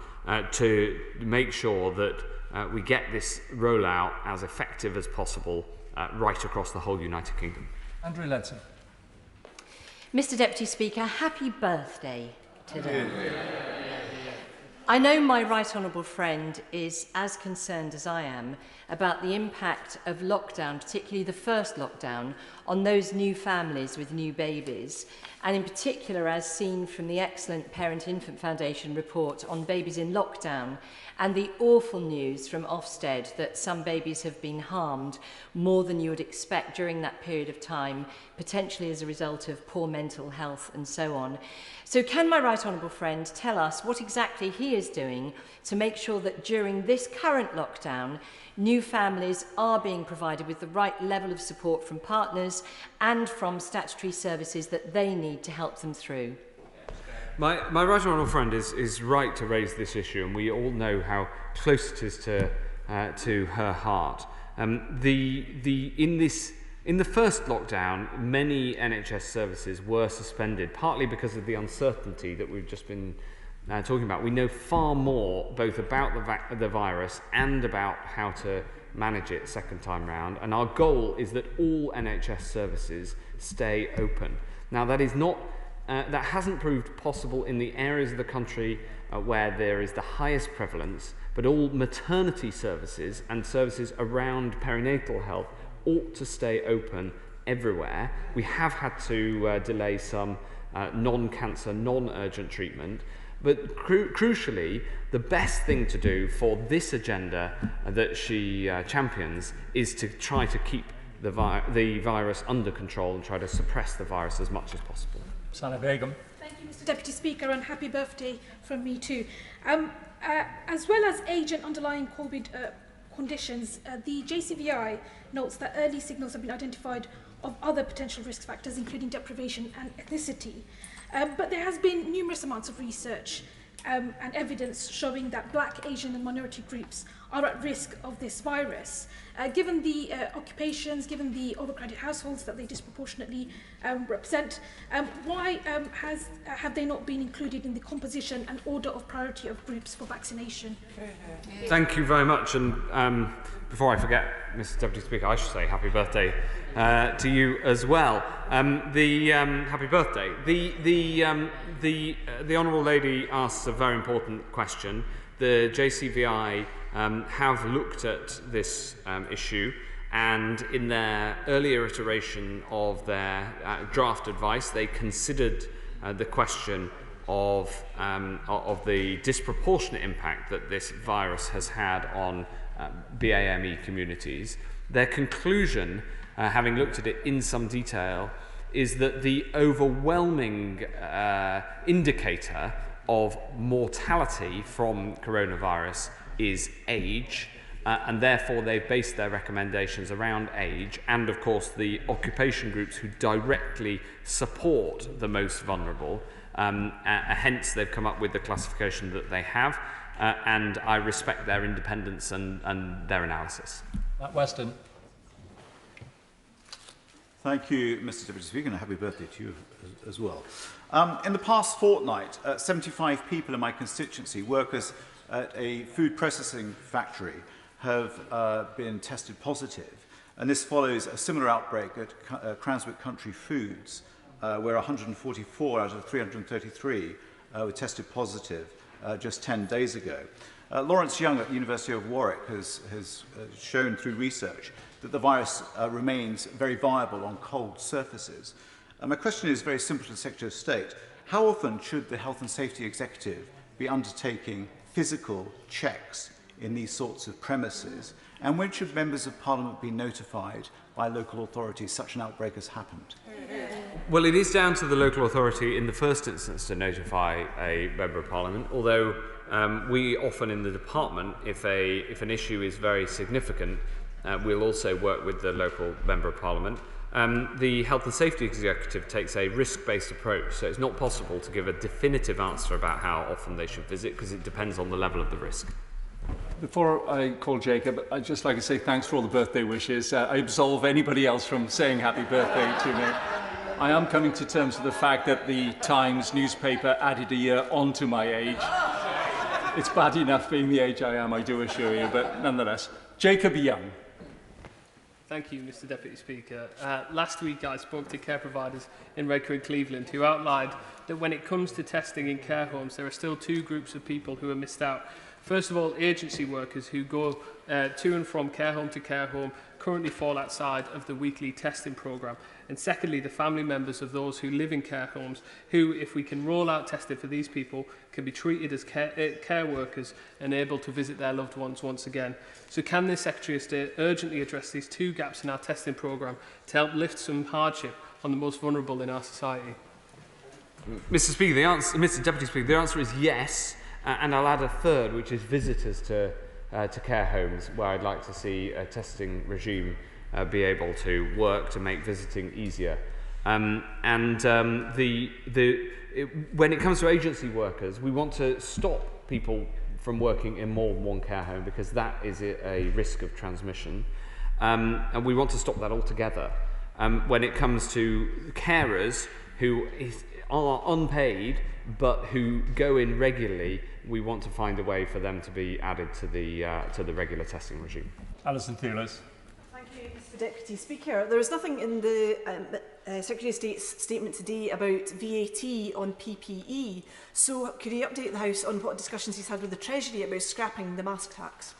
to make sure that we get this rollout as effective as possible right across the whole United Kingdom. Andrew Ledson. Mr. Deputy Speaker, happy birthday today. I know my right honourable friend is as concerned as I am about the impact of lockdown, particularly the first lockdown, on those new families with new babies, and in particular as seen from the excellent Parent Infant Foundation report on babies in lockdown and the awful news from Ofsted that some babies have been harmed more than you would expect during that period of time, potentially as a result of poor mental health and so on. So can my right honourable friend tell us what exactly he is doing to make sure that during this current lockdown, new families are being provided with the right level of support from partners and from statutory services that they need to help them through? My right honourable friend is right to raise this issue, and we all know how close it is to her heart. In the first lockdown, many NHS services were suspended, partly because of the uncertainty that we've just been talking about. We know far more both about the virus and about how to manage it second time round, and our goal is that all NHS services stay open. Now, that is not that hasn't proved possible in the areas of the country where there is the highest prevalence, but all maternity services and services around perinatal health ought to stay open everywhere. We have had to delay some non-cancer, non-urgent treatment, but crucially, the best thing to do for this agenda that she champions is to try to keep the virus under control and try to suppress the virus as much as possible. Sana Begum. Thank you, Mr. Deputy Speaker, and happy birthday from me too. As well as age and underlying COVID conditions, the JCVI notes that early signals have been identified of other potential risk factors, including deprivation and ethnicity. But there has been numerous amounts of research and evidence showing that Black, Asian and minority groups are at risk of this virus. Given the occupations, given the overcrowded households that they disproportionately represent, why have they not been included in the composition and order of priority of groups for vaccination? Thank you very much. And before I forget, Mr. Deputy Speaker, I should say happy birthday to you as well. Happy birthday. The Honourable Lady asks a very important question. The JCVI have looked at this issue, and in their earlier iteration of their draft advice, they considered the question of the disproportionate impact that this virus has had on BAME communities. Their conclusion, having looked at it in some detail, is that the overwhelming indicator of mortality from coronavirus is age, and therefore they've based their recommendations around age and, of course, the occupation groups who directly support the most vulnerable. Hence, they've come up with the classification that they have, and I respect their independence and their analysis. Matt Weston. Thank you, Mr. Deputy Speaker, and a happy birthday to you as well. In the past fortnight, 75 people in my constituency, workers at a food processing factory, have been tested positive. And this follows a similar outbreak at Cranswick Country Foods, where 144 out of 333 were tested positive just 10 days ago. Lawrence Young at the University of Warwick has shown through research that the virus remains very viable on cold surfaces. My question is very simple to the Secretary of State. How often should the Health and Safety Executive be undertaking physical checks in these sorts of premises? And when should members of Parliament be notified by local authorities such an outbreak has happened? Well, it is down to the local authority in the first instance to notify a Member of Parliament, although we often in the department, if an issue is very significant, we'll also work with the local Member of Parliament. The Health and Safety Executive takes a risk-based approach, so it's not possible to give a definitive answer about how often they should visit, because it depends on the level of the risk. Before I call Jacob, I'd just like to say thanks for all the birthday wishes. I absolve anybody else from saying happy birthday to me. I am coming to terms with the fact that the Times newspaper added a year onto my age. It's bad enough being the age I am, I do assure you, but nonetheless. Jacob Young. Thank you, Mr. Deputy Speaker. Last week I spoke to care providers in Redcar and Cleveland who outlined that when it comes to testing in care homes, there are still two groups of people who are missed out. First of all, agency workers who go to and from care home to care home currently fall outside of the weekly testing programme. And secondly, the family members of those who live in care homes who, if we can roll out testing for these people, can be treated as care workers and able to visit their loved ones once again. So can the Secretary of State urgently address these two gaps in our testing programme to help lift some hardship on the most vulnerable in our society? Mr. Deputy Speaker, the answer is yes, and I'll add a third, which is visitors to care homes, where I'd like to see a testing regime be able to work to make visiting easier. When it comes to agency workers, we want to stop people from working in more than one care home, because that is a risk of transmission, and we want to stop that altogether. When it comes to carers who are unpaid but who go in regularly, we want to find a way for them to be added to the regular testing regime. Alison Thewlis. Thank you, Mr. Deputy Speaker. There is nothing in the Secretary of State's statement today about VAT on PPE. So could he update the House on what discussions he's had with the Treasury about scrapping the mask tax?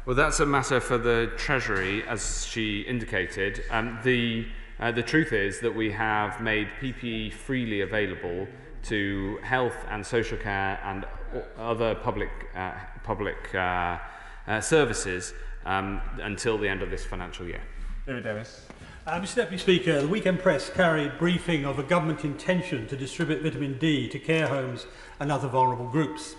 Well, that's a matter for the Treasury, as she indicated. The truth is that we have made PPE freely available to health and social care and other public services until the end of this financial year. David Davis. Mr. Deputy Speaker, the weekend press carried briefing of a government intention to distribute vitamin D to care homes and other vulnerable groups.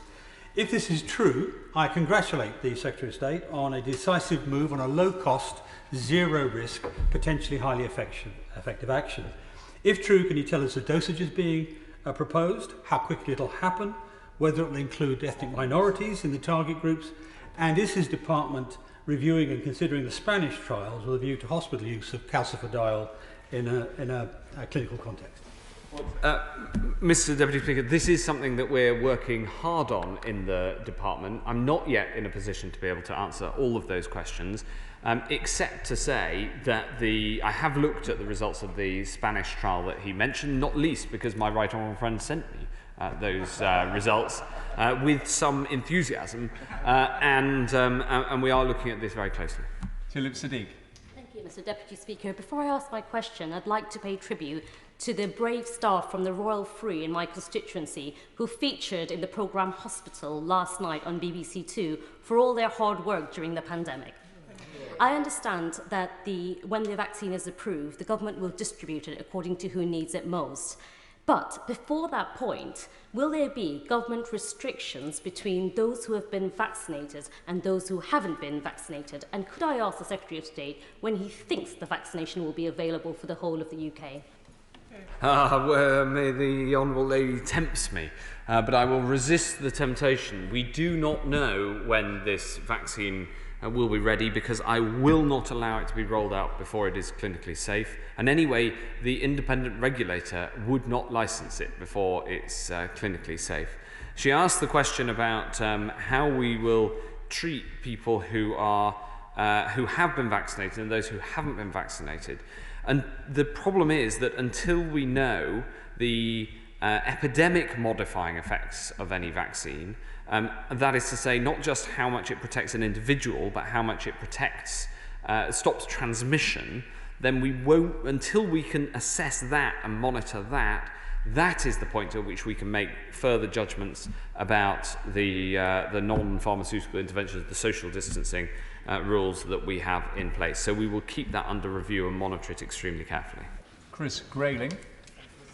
If this is true, I congratulate the Secretary of State on a decisive move on a low-cost, zero-risk, potentially highly effective action. If true, can you tell us the dosages being proposed, how quickly it'll happen, whether it will include ethnic minorities in the target groups, and is his department reviewing and considering the Spanish trials with a view to hospital use of calcifediol in a clinical context? Mr. Deputy Speaker, this is something that we're working hard on in the department. I'm not yet in a position to be able to answer all of those questions, except to say that I have looked at the results of the Spanish trial that he mentioned, not least because my right honourable friend sent me those results with some enthusiasm, and we are looking at this very closely. Tulip Sadiq. Thank you, Mr. Deputy Speaker. Before I ask my question, I'd like to pay tribute to the brave staff from the Royal Free in my constituency who featured in the programme Hospital last night on BBC Two for all their hard work during the pandemic. I understand that when the vaccine is approved, the government will distribute it according to who needs it most. But before that point, will there be government restrictions between those who have been vaccinated and those who haven't been vaccinated? And could I ask the Secretary of State when he thinks the vaccination will be available for the whole of the UK? May the Honourable Lady tempts me, but I will resist the temptation. We do not know when this vaccine will be ready because I will not allow it to be rolled out before it is clinically safe. And anyway, the independent regulator would not license it before it's clinically safe. She asked the question about how we will treat people who have been vaccinated and those who haven't been vaccinated. And the problem is that until we know the epidemic modifying effects of any vaccine, that is to say, not just how much it protects an individual, but how much it protects, stops transmission, then we won't, until we can assess that and monitor that, that is the point at which we can make further judgments about the non-pharmaceutical interventions, the social distancing rules that we have in place. So we will keep that under review and monitor it extremely carefully. Chris Grayling.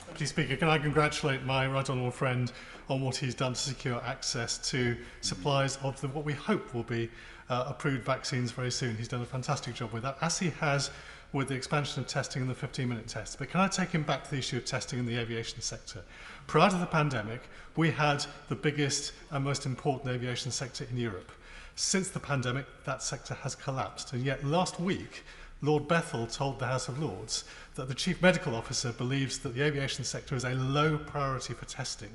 Deputy Speaker, can I congratulate my right honourable friend on what he's done to secure access to supplies of what we hope will be approved vaccines very soon. He's done a fantastic job with that, as he has with the expansion of testing and the 15-minute test. But can I take him back to the issue of testing in the aviation sector? Prior to the pandemic, we had the biggest and most important aviation sector in Europe. Since the pandemic, that sector has collapsed. And yet last week, Lord Bethell told the House of Lords that the Chief Medical Officer believes that the aviation sector is a low priority for testing.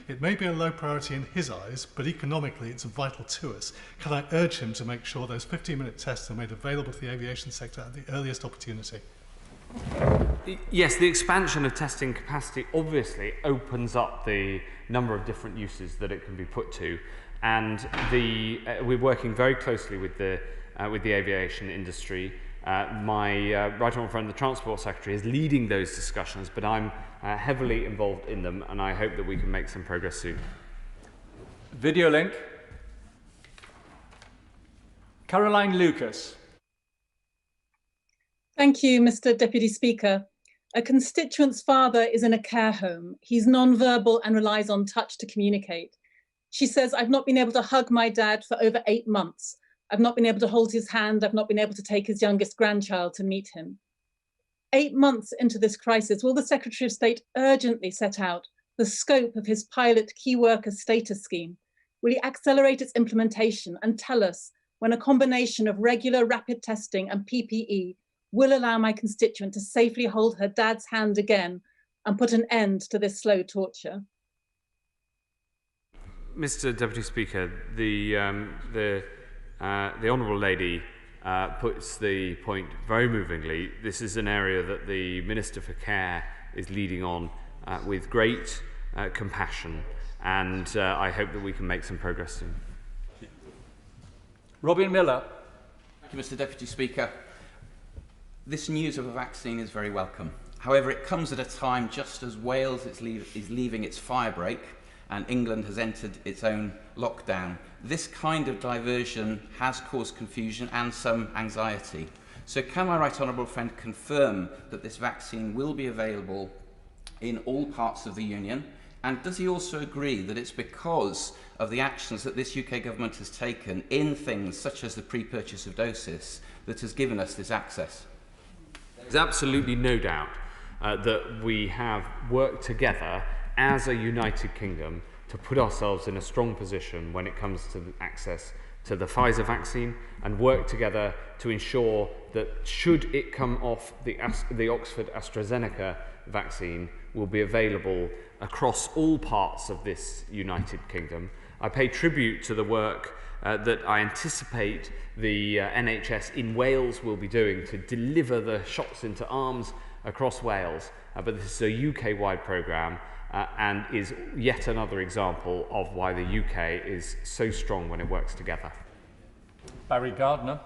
It may be a low priority in his eyes, but economically it's vital to us. Can I urge him to make sure those 15-minute tests are made available to the aviation sector at the earliest opportunity? Yes, the expansion of testing capacity obviously opens up the number of different uses that it can be put to, and we're working very closely with the aviation industry. My right honourable friend, the Transport Secretary, is leading those discussions, but I'm heavily involved in them, and I hope that we can make some progress soon. Video link. Caroline Lucas. Thank you, Mr. Deputy Speaker. A constituent's father is in a care home. He's non-verbal and relies on touch to communicate. She says, I've not been able to hug my dad for over 8 months. I've not been able to hold his hand. I've not been able to take his youngest grandchild to meet him. 8 months into this crisis, will the Secretary of State urgently set out the scope of his pilot key worker status scheme? Will he accelerate its implementation and tell us when a combination of regular rapid testing and PPE will allow my constituent to safely hold her dad's hand again and put an end to this slow torture? Mr. Deputy Speaker, the Honourable Lady puts the point very movingly. This is an area that the Minister for Care is leading on with great compassion, and I hope that we can make some progress soon. Robin Miller. Thank you, Mr. Deputy Speaker. This news of a vaccine is very welcome. However, it comes at a time just as Wales is leaving its firebreak and England has entered its own lockdown. This kind of diversion has caused confusion and some anxiety. So can my right honourable friend confirm that this vaccine will be available in all parts of the Union? And does he also agree that it's because of the actions that this UK government has taken in things such as the pre-purchase of doses that has given us this access? There's absolutely no doubt that we have worked together as a United Kingdom to put ourselves in a strong position when it comes to the access to the Pfizer vaccine, and work together to ensure that should it come off the Oxford AstraZeneca vaccine will be available across all parts of this United Kingdom. I pay tribute to the work that I anticipate the NHS in Wales will be doing to deliver the shots into arms across Wales, but this is a UK-wide programme and is yet another example of why the UK is so strong when it works together. Barry Gardner.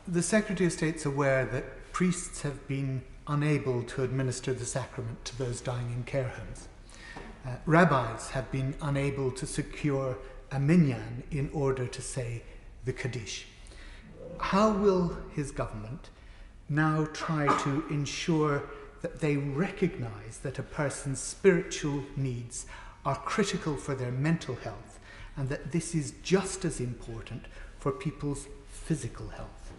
The Secretary of State's aware that priests have been unable to administer the sacrament to those dying in care homes. Rabbis have been unable to secure a minyan in order to say the Kaddish. How will his government now try to ensure that they recognise that a person's spiritual needs are critical for their mental health, and that this is just as important for people's physical health?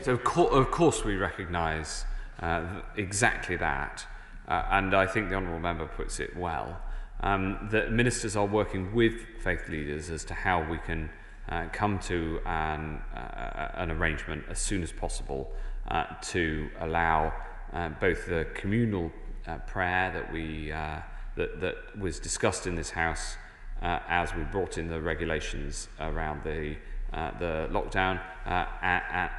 So of course we recognise exactly that, and I think the Honourable Member puts it well, that ministers are working with faith leaders as to how we can come to an arrangement as soon as possible to allow both the communal prayer that was discussed in this House as we brought in the regulations around the lockdown,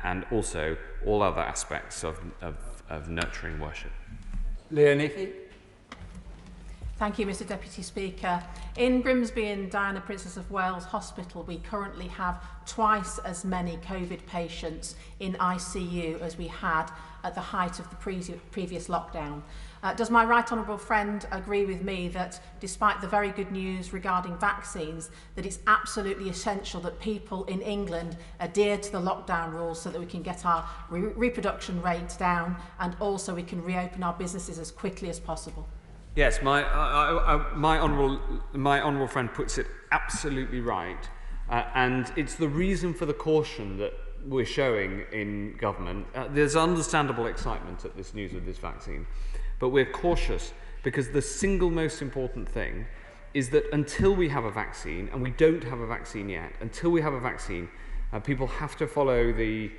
and also all other aspects of nurturing worship. Leonie. Thank you, Mr Deputy Speaker. In Grimsby and Diana Princess of Wales Hospital, we currently have twice as many COVID patients in ICU as we had at the height of the previous lockdown. Does my right honourable friend agree with me that despite the very good news regarding vaccines, that it's absolutely essential that people in England adhere to the lockdown rules so that we can get our reproduction rate down, and also we can reopen our businesses as quickly as possible? Yes, my honourable friend puts it absolutely right, and it's the reason for the caution that we're showing in government. There's understandable excitement at this news of this vaccine, but we're cautious because the single most important thing is that until we have a vaccine, and we don't have a vaccine yet, until we have a vaccine, people have to follow the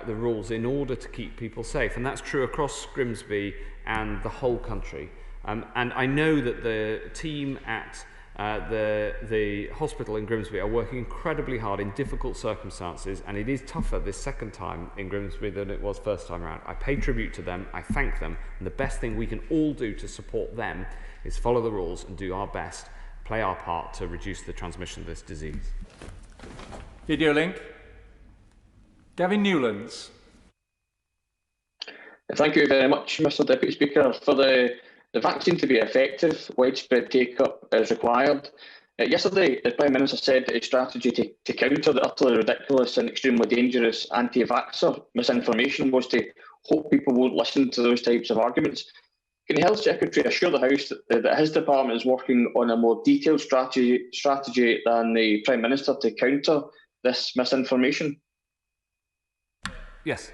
rules in order to keep people safe, and that's true across Grimsby and the whole country. And I know that the team at the hospital in Grimsby are working incredibly hard in difficult circumstances, and it is tougher this second time in Grimsby than it was first time around. I pay tribute to them, I thank them, and the best thing we can all do to support them is follow the rules and do our best, play our part to reduce the transmission of this disease. Video link. Gavin Newlands. Thank you very much, Mr Deputy Speaker. For the vaccine to be effective, widespread take-up is required. Yesterday, the Prime Minister said that his strategy to counter the utterly ridiculous and extremely dangerous anti-vaxxer misinformation was to hope people won't listen to those types of arguments. Can the Health Secretary assure the House that his department is working on a more detailed strategy than the Prime Minister to counter this misinformation? Yes.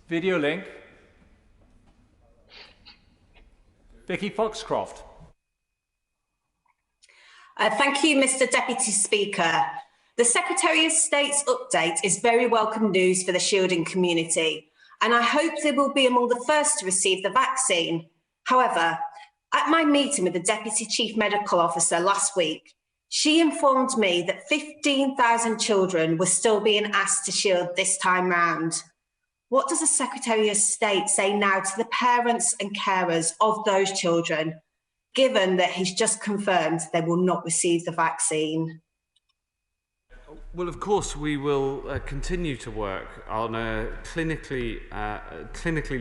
Video link. Vicky Foxcroft. Thank you, Mr Deputy Speaker. The Secretary of State's update is very welcome news for the shielding community, and I hope they will be among the first to receive the vaccine. However, at my meeting with the Deputy Chief Medical Officer last week, she informed me that 15,000 children were still being asked to shield this time round. What does the Secretary of State say now to the parents and carers of those children, given that he's just confirmed they will not receive the vaccine? Well, of course, we will continue to work on a clinically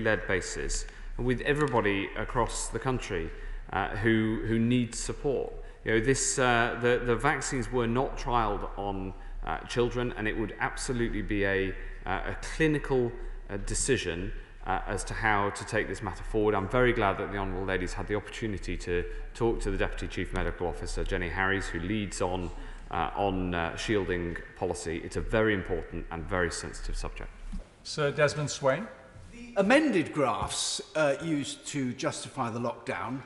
led basis with everybody across the country who needs support. You know, the vaccines were not trialled on children, and it would absolutely be a clinical decision as to how to take this matter forward. I'm very glad that the Honourable Ladies had the opportunity to talk to the Deputy Chief Medical Officer, Jenny Harries, who leads on shielding policy. It's a very important and very sensitive subject. Sir Desmond Swain. Amended graphs used to justify the lockdown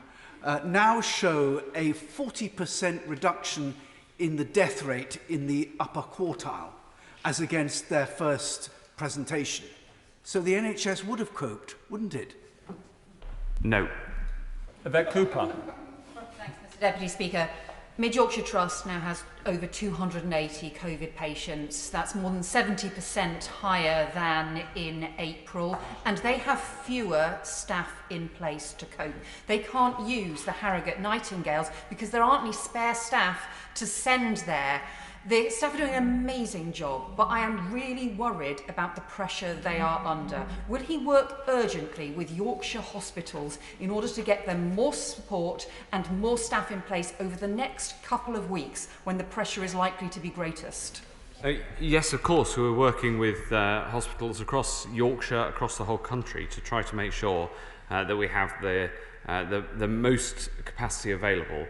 now show a 40% reduction in the death rate in the upper quartile as against their first presentation. So the NHS would have coped, wouldn't it? No. Yvette Cooper. Thanks, Mr Deputy Speaker. Mid Yorkshire Trust now has over 280 COVID patients. That's more than 70% higher than in April, and they have fewer staff in place to cope. They can't use the Harrogate Nightingales because there aren't any spare staff to send there. The staff are doing an amazing job, but I am really worried about the pressure they are under. Will he work urgently with Yorkshire hospitals in order to get them more support and more staff in place over the next couple of weeks when the pressure is likely to be greatest? Yes, of course. We're working with hospitals across Yorkshire, across the whole country, to try to make sure that we have the most capacity available.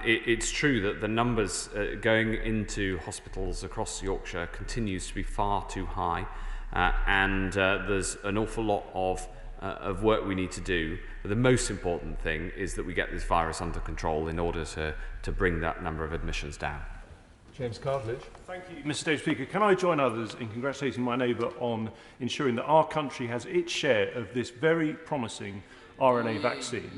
It's true that the numbers going into hospitals across Yorkshire continues to be far too high, and there's an awful lot of work we need to do. But the most important thing is that we get this virus under control in order to bring that number of admissions down. James Cartledge. Thank you, Mr Deputy Speaker. Can I join others in congratulating my neighbour on ensuring that our country has its share of this very promising RNA vaccine?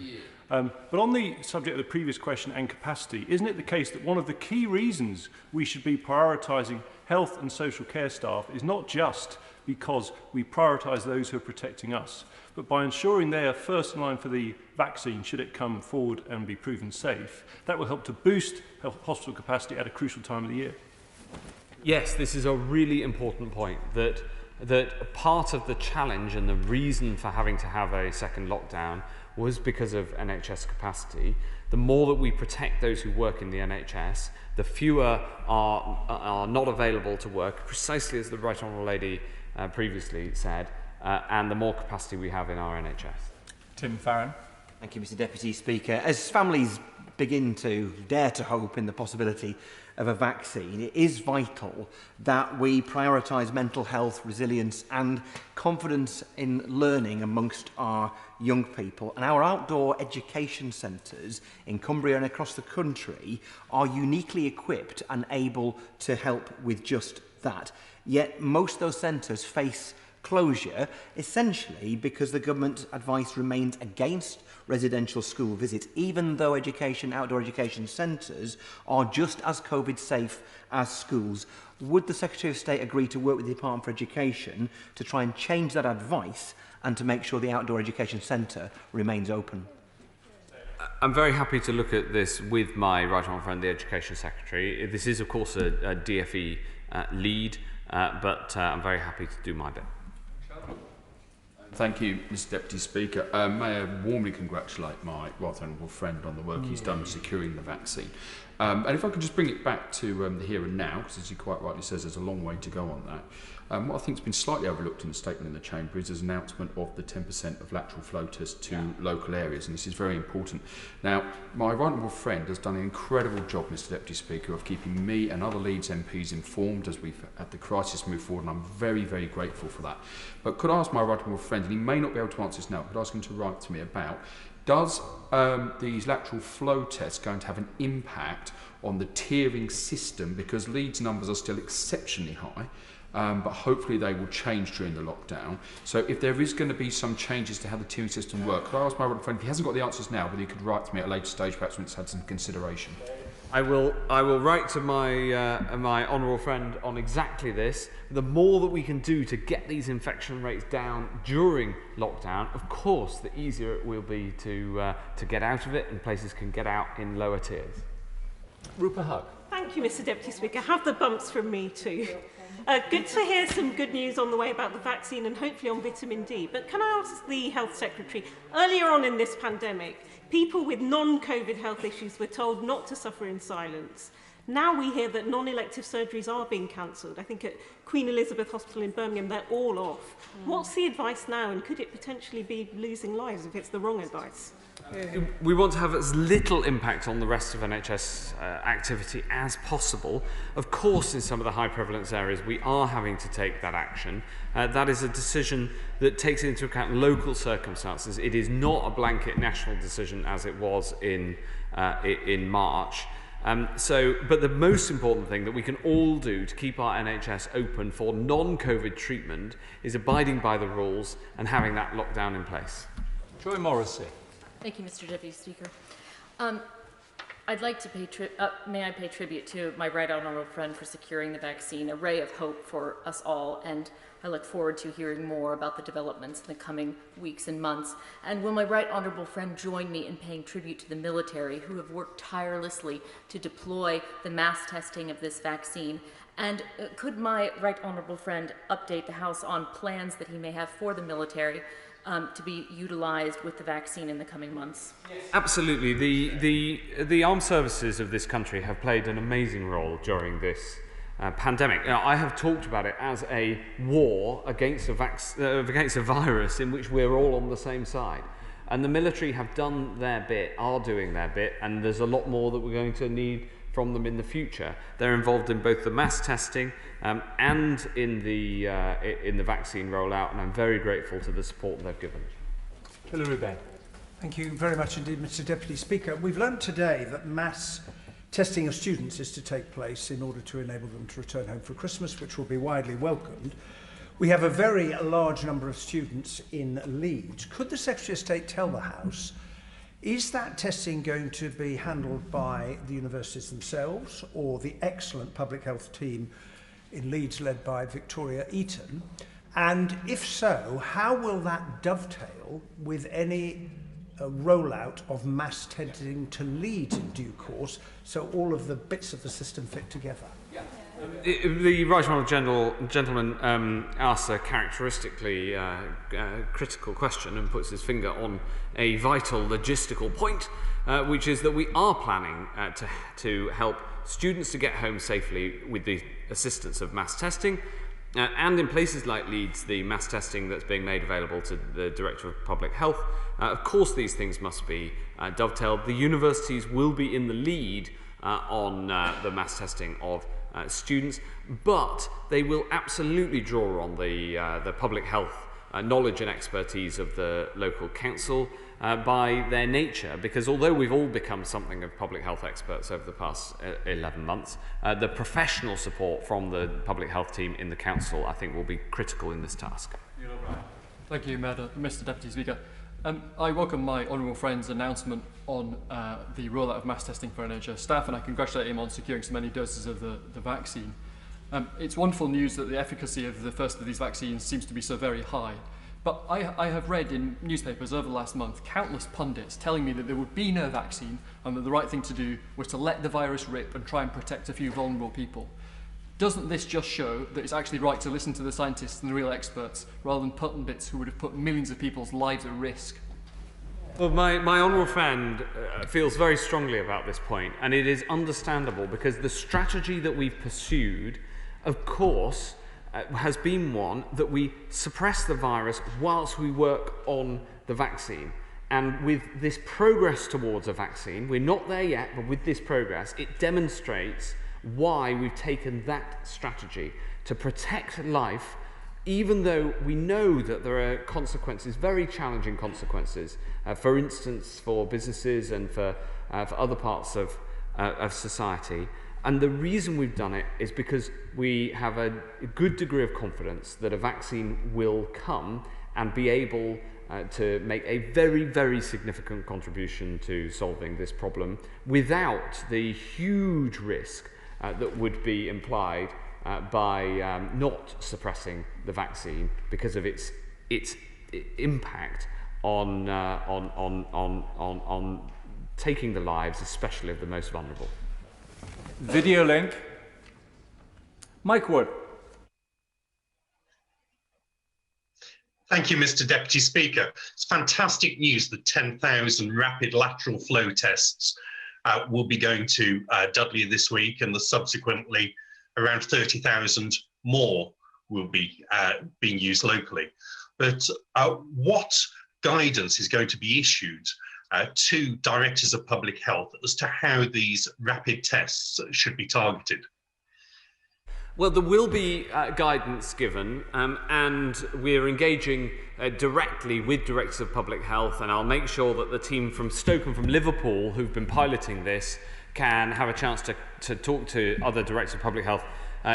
But on the subject of the previous question and capacity, isn't it the case that one of the key reasons we should be prioritising health and social care staff is not just because we prioritise those who are protecting us, but by ensuring they are first in line for the vaccine should it come forward and be proven safe? That will help to boost hospital capacity at a crucial time of the year. Yes, this is a really important point, that part of the challenge and the reason for having to have a second lockdown was because of NHS capacity. The more that we protect those who work in the NHS, the fewer are not available to work, precisely as the Right Honourable Lady previously said, and the more capacity we have in our NHS. Tim Farron. Thank you, Mr Deputy Speaker. As families begin to dare to hope in the possibility of a vaccine, it is vital that we prioritise mental health, resilience and confidence in learning amongst our young people. And our outdoor education centres in Cumbria and across the country are uniquely equipped and able to help with just that. Yet most of those centres face closure, essentially because the government advice remains against residential school visits, even though outdoor education centres are just as COVID safe as schools. Would the Secretary of State agree to work with the Department for Education to try and change that advice and to make sure the outdoor education centre remains open? I'm very happy to look at this with my right honourable friend, the Education Secretary. This is, of course, a DFE lead, but I'm very happy to do my bit. Thank you, Mr Deputy Speaker. May I warmly congratulate my right honourable friend on the work he's done securing the vaccine. And if I could just bring it back to the here and now, because as he quite rightly says, there's a long way to go on that. What I think has been slightly overlooked in the statement in the Chamber is his announcement of the 10% of lateral flow tests to local areas, and this is very important. Now, my right honourable friend has done an incredible job, Mr Deputy Speaker, of keeping me and other Leeds MPs informed as we've had the crisis move forward, and I'm very, very grateful for that. But could I ask my right honourable friend, and he may not be able to answer this now, but could I ask him to write to me about, does these lateral flow tests going to have an impact on the tiering system, because Leeds numbers are still exceptionally high, but hopefully they will change during the lockdown. So if there is going to be some changes to how the tiering system works, could I ask my friend, if he hasn't got the answers now, whether he could write to me at a later stage, perhaps when it's had some consideration? I will write to my honourable friend on exactly this. The more that we can do to get these infection rates down during lockdown, of course, the easier it will be to get out of it, and places can get out in lower tiers. Rupert Hug. Thank you, Mr Deputy Speaker. Have the bumps from me too. Good to hear some good news on the way about the vaccine and hopefully on vitamin D. But can I ask the Health Secretary, earlier on in this pandemic, people with non-COVID health issues were told not to suffer in silence. Now we hear that non-elective surgeries are being cancelled. I think at Queen Elizabeth Hospital in Birmingham, they're all off. What's the advice now, and could it potentially be losing lives if it's the wrong advice? We want to have as little impact on the rest of NHS activity as possible. Of course, in some of the high prevalence areas, we are having to take that action. That is a decision that takes into account local circumstances. It is not a blanket national decision as it was in March. But the most important thing that we can all do to keep our NHS open for non-COVID treatment is abiding by the rules and having that lockdown in place. Joy Morrissey. Thank you, Mr. Deputy Speaker. I'd like to may I pay tribute to my right honourable friend for securing the vaccine, a ray of hope for us all, and I look forward to hearing more about the developments in the coming weeks and months. And will my right honourable friend join me in paying tribute to the military who have worked tirelessly to deploy the mass testing of this vaccine? And could my right honourable friend update the House on plans that he may have for the military to be utilised with the vaccine in the coming months? Absolutely. The armed services of this country have played an amazing role during this pandemic. Now, I have talked about it as a war against a virus in which we're all on the same side. And the military have done their bit, are doing their bit, and there's a lot more that we're going to need from them in the future. They're involved in both the mass testing and in the vaccine rollout, and I'm very grateful to the support they've given. Hilary Benn. Thank you very much indeed, Mr. Deputy Speaker. We've learned today that mass testing of students is to take place in order to enable them to return home for Christmas, which will be widely welcomed. We have a very large number of students in Leeds. Could the Secretary of State tell the House, is that testing going to be handled by the universities themselves or the excellent public health team in Leeds led by Victoria Eaton? And if so, how will that dovetail with any rollout of mass testing to Leeds in due course, so all of the bits of the system fit together? The Right Honourable Gentleman asks a characteristically critical question and puts his finger on a vital logistical point, which is that we are planning to help students to get home safely with the assistance of mass testing. And in places like Leeds, the mass testing that's being made available to the Director of Public Health. Of course, these things must be dovetailed. The universities will be in the lead on the mass testing of students, but they will absolutely draw on the public health knowledge and expertise of the local council by their nature, because although we've all become something of public health experts over the past 11 months, the professional support from the public health team in the council, I think, will be critical in this task. Thank you, Mr. Deputy Speaker. I welcome my honourable friend's announcement on the rollout of mass testing for NHS staff, and I congratulate him on securing so many doses of the vaccine. It's wonderful news that the efficacy of the first of these vaccines seems to be so very high. But I have read in newspapers over the last month countless pundits telling me that there would be no vaccine and that the right thing to do was to let the virus rip and try and protect a few vulnerable people. Doesn't this just show that it's actually right to listen to the scientists and the real experts rather than pundits who would have put millions of people's lives at risk? Well, my honourable friend feels very strongly about this point, and it is understandable because the strategy that we've pursued, of course, has been one that we suppress the virus whilst we work on the vaccine. And with this progress towards a vaccine, we're not there yet, but with this progress, it demonstrates why we've taken that strategy to protect life, even though we know that there are consequences, very challenging consequences, for instance, for businesses and for other parts of society. And the reason we've done it is because we have a good degree of confidence that a vaccine will come and be able to make a very, very significant contribution to solving this problem without the huge risk that would be implied by not suppressing the vaccine because of its impact on taking the lives, especially of the most vulnerable. Video link. Mike Wood. Thank you, Mr. Deputy Speaker. It's fantastic news that 10,000 rapid lateral flow tests will be going to Dudley this week, and subsequently around 30,000 more will be being used locally. But what guidance is going to be issued to directors of public health as to how these rapid tests should be targeted? Well, there will be guidance given, and we're engaging directly with directors of public health, and I'll make sure that the team from Stoke and from Liverpool who've been piloting this can have a chance to talk to other directors of public health,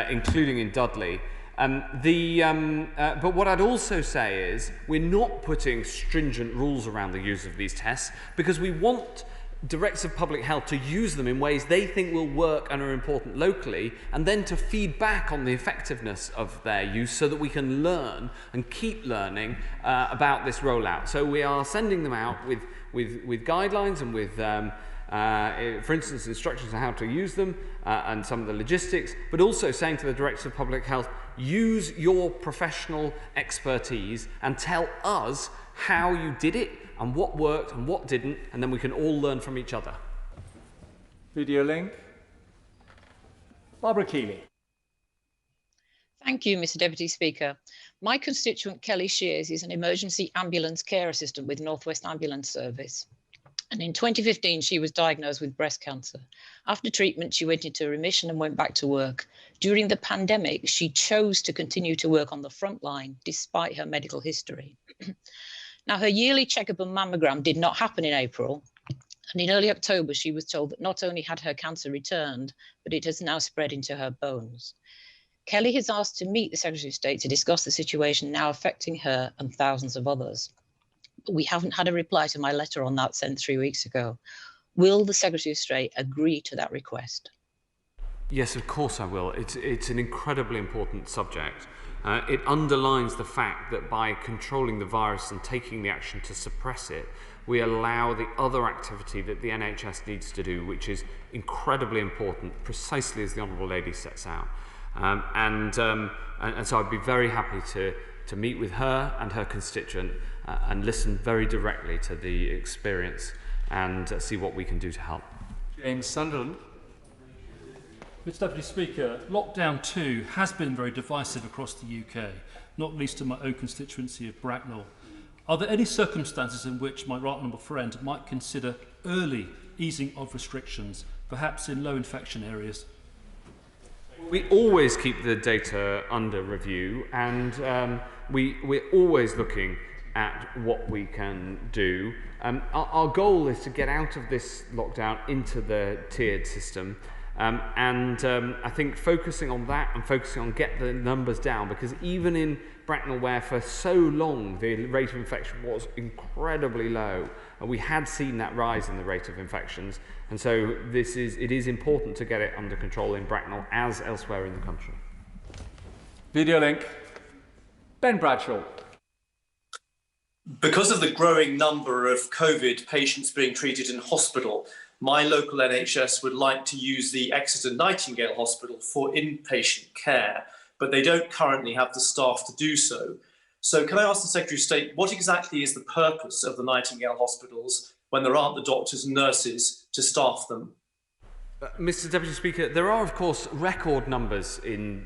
including in Dudley. But what I'd also say is we're not putting stringent rules around the use of these tests because we want directors of public health to use them in ways they think will work and are important locally, and then to feed back on the effectiveness of their use so that we can learn and keep learning about this rollout. So we are sending them out with guidelines and with for instance, instructions on how to use them and some of the logistics, but also saying to the directors of public health, use your professional expertise and tell us how you did it and what worked and what didn't, and then we can all learn from each other. Video link. Barbara Keeley. Thank you, Mr. Deputy Speaker. My constituent Kelly Shears is an emergency ambulance care assistant with North West Ambulance Service. And in 2015, she was diagnosed with breast cancer. After treatment, she went into remission and went back to work. During the pandemic, she chose to continue to work on the front line despite her medical history. Now, her yearly checkup and mammogram did not happen in April. And in early October, she was told that not only had her cancer returned, but it has now spread into her bones. Kelly has asked to meet the Secretary of State to discuss the situation now affecting her and thousands of others. But we haven't had a reply to my letter on that sent 3 weeks ago. Will the Secretary of State agree to that request? Yes, of course I will. It's an incredibly important subject. It underlines the fact that by controlling the virus and taking the action to suppress it, we allow the other activity that the NHS needs to do, which is incredibly important, precisely as the Honourable Lady sets out. And so I'd be very happy to meet with her and her constituent and listen very directly to the experience and see what we can do to help. James Sunderland. Mr. Deputy Speaker, Lockdown 2 has been very divisive across the UK, not least in my own constituency of Bracknell. Are there any circumstances in which my right honourable friend might consider early easing of restrictions, perhaps in low infection areas? We always keep the data under review, and we're always looking at what we can do. Our goal is to get out of this lockdown into the tiered system. I think focusing on that and focusing on get the numbers down, because even in Bracknell, where for so long the rate of infection was incredibly low, and we had seen that rise in the rate of infections, and so it is important to get it under control in Bracknell as elsewhere in the country. Video link. Ben Bradshaw. Because of the growing number of COVID patients being treated in hospital, my local NHS would like to use the Exeter Nightingale Hospital for inpatient care, but they don't currently have the staff to do so. So can I ask the Secretary of State, what exactly is the purpose of the Nightingale hospitals when there aren't the doctors and nurses to staff them? Mr. Deputy Speaker, there are of course record numbers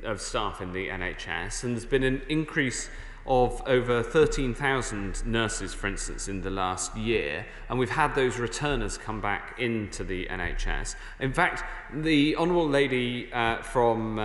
of staff in the NHS, and there's been an increase of over 13,000 nurses, for instance, in the last year, and we've had those returners come back into the NHS. In fact, the Honourable Lady from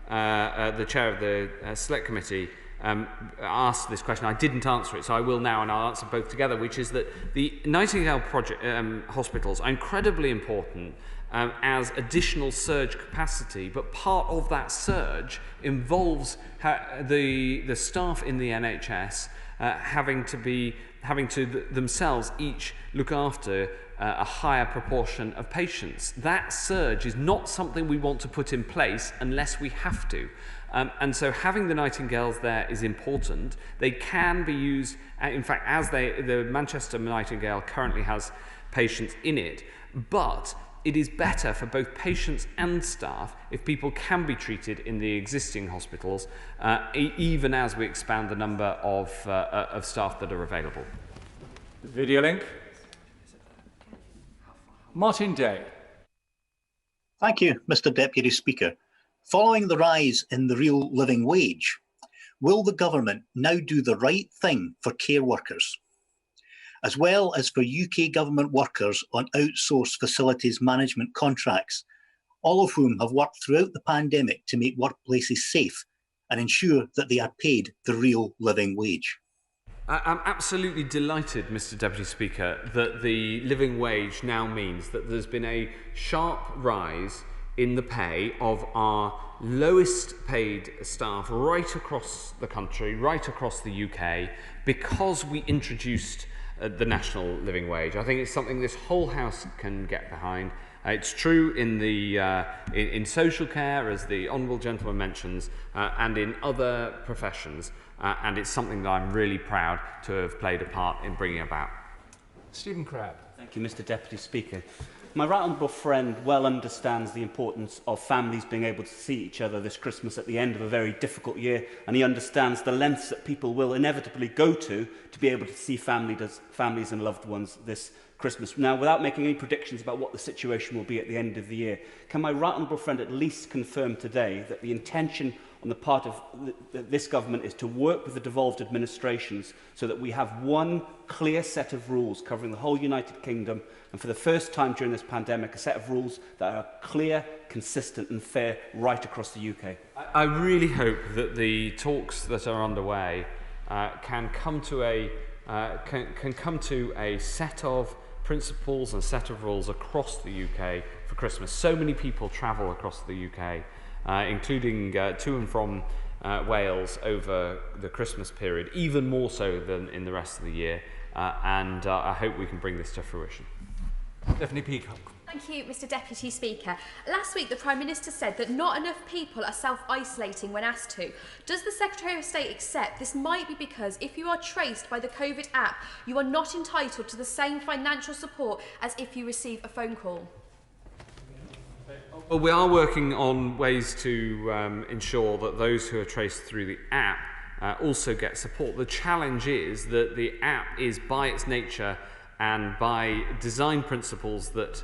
the chair of the Select Committee asked this question. I didn't answer it, so I will now, and I'll answer both together, which is that the Nightingale project, hospitals are incredibly important as additional surge capacity, but part of that surge involves the staff in the NHS having to themselves each look after a higher proportion of patients. That surge is not something we want to put in place unless we have to. And so having the Nightingales there is important. They can be used, in fact, as the Manchester Nightingale currently has patients in it, but it is better for both patients and staff if people can be treated in the existing hospitals, even as we expand the number of staff that are available. Video link. Martin Day. Thank you, Mr. Deputy Speaker. Following the rise in the real living wage, will the government now do the right thing for care workers? as well as for UK government workers on outsourced facilities management contracts, all of whom have worked throughout the pandemic to make workplaces safe and ensure that they are paid the real living wage. I'm absolutely delighted, Mr. Deputy Speaker, that the living wage now means that there's been a sharp rise in the pay of our lowest paid staff right across the country, right across the UK, because we introduced the national living wage. I think it's something this whole House can get behind. It's true in the in social care, as the Honourable Gentleman mentions, and in other professions, and it's something that I'm really proud to have played a part in bringing about. Stephen Crabb. Thank you, Mr. Deputy Speaker. My right honourable friend well understands the importance of families being able to see each other this Christmas at the end of a very difficult year, and he understands the lengths that people will inevitably go to be able to see families and loved ones this Christmas. Now, without making any predictions about what the situation will be at the end of the year, can my right honourable friend at least confirm today that the intention on the part of this government is to work with the devolved administrations so that we have one clear set of rules covering the whole United Kingdom, and for the first time during this pandemic, a set of rules that are clear, consistent and fair right across the UK? I really hope that the talks that are underway can come to a set of principles and set of rules across the UK for Christmas. So many people travel across the UK, including to and from Wales over the Christmas period, even more so than in the rest of the year, and I hope we can bring this to fruition. Stephanie Peacock. Thank you, Mr. Deputy Speaker. Last week, the Prime Minister said that not enough people are self-isolating when asked to. Does the Secretary of State accept this might be because if you are traced by the COVID app, you are not entitled to the same financial support as if you receive a phone call? Well, we are working on ways to ensure that those who are traced through the app also get support. The challenge is that the app is, by its nature and by design principles that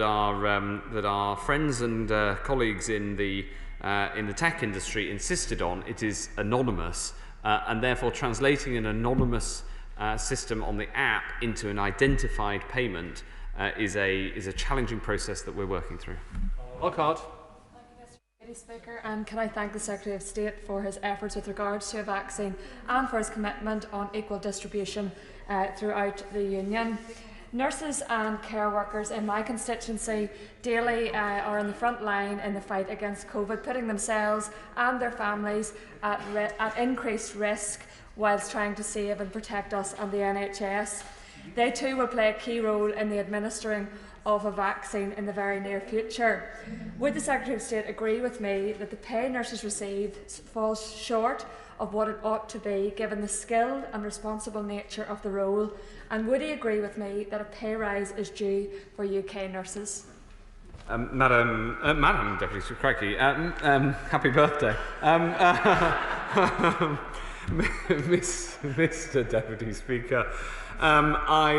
our friends and colleagues in the tech industry insisted on, it is anonymous, and therefore translating an anonymous system on the app into an identified payment is a challenging process that we're working through. Lockhart. Deputy Speaker, and can I thank the Secretary of State for his efforts with regards to a vaccine and for his commitment on equal distribution throughout the Union. Nurses and care workers in my constituency daily are in the front line in the fight against COVID, putting themselves and their families at increased risk whilst trying to save and protect us and the NHS. They too will play a key role in the administering of a vaccine in the very near future. Would the Secretary of State agree with me that the pay nurses receive falls short of what it ought to be given the skilled and responsible nature of the role? And would he agree with me that a pay rise is due for UK nurses? Madam Deputy Speaker, happy birthday. Mr. Deputy Speaker, I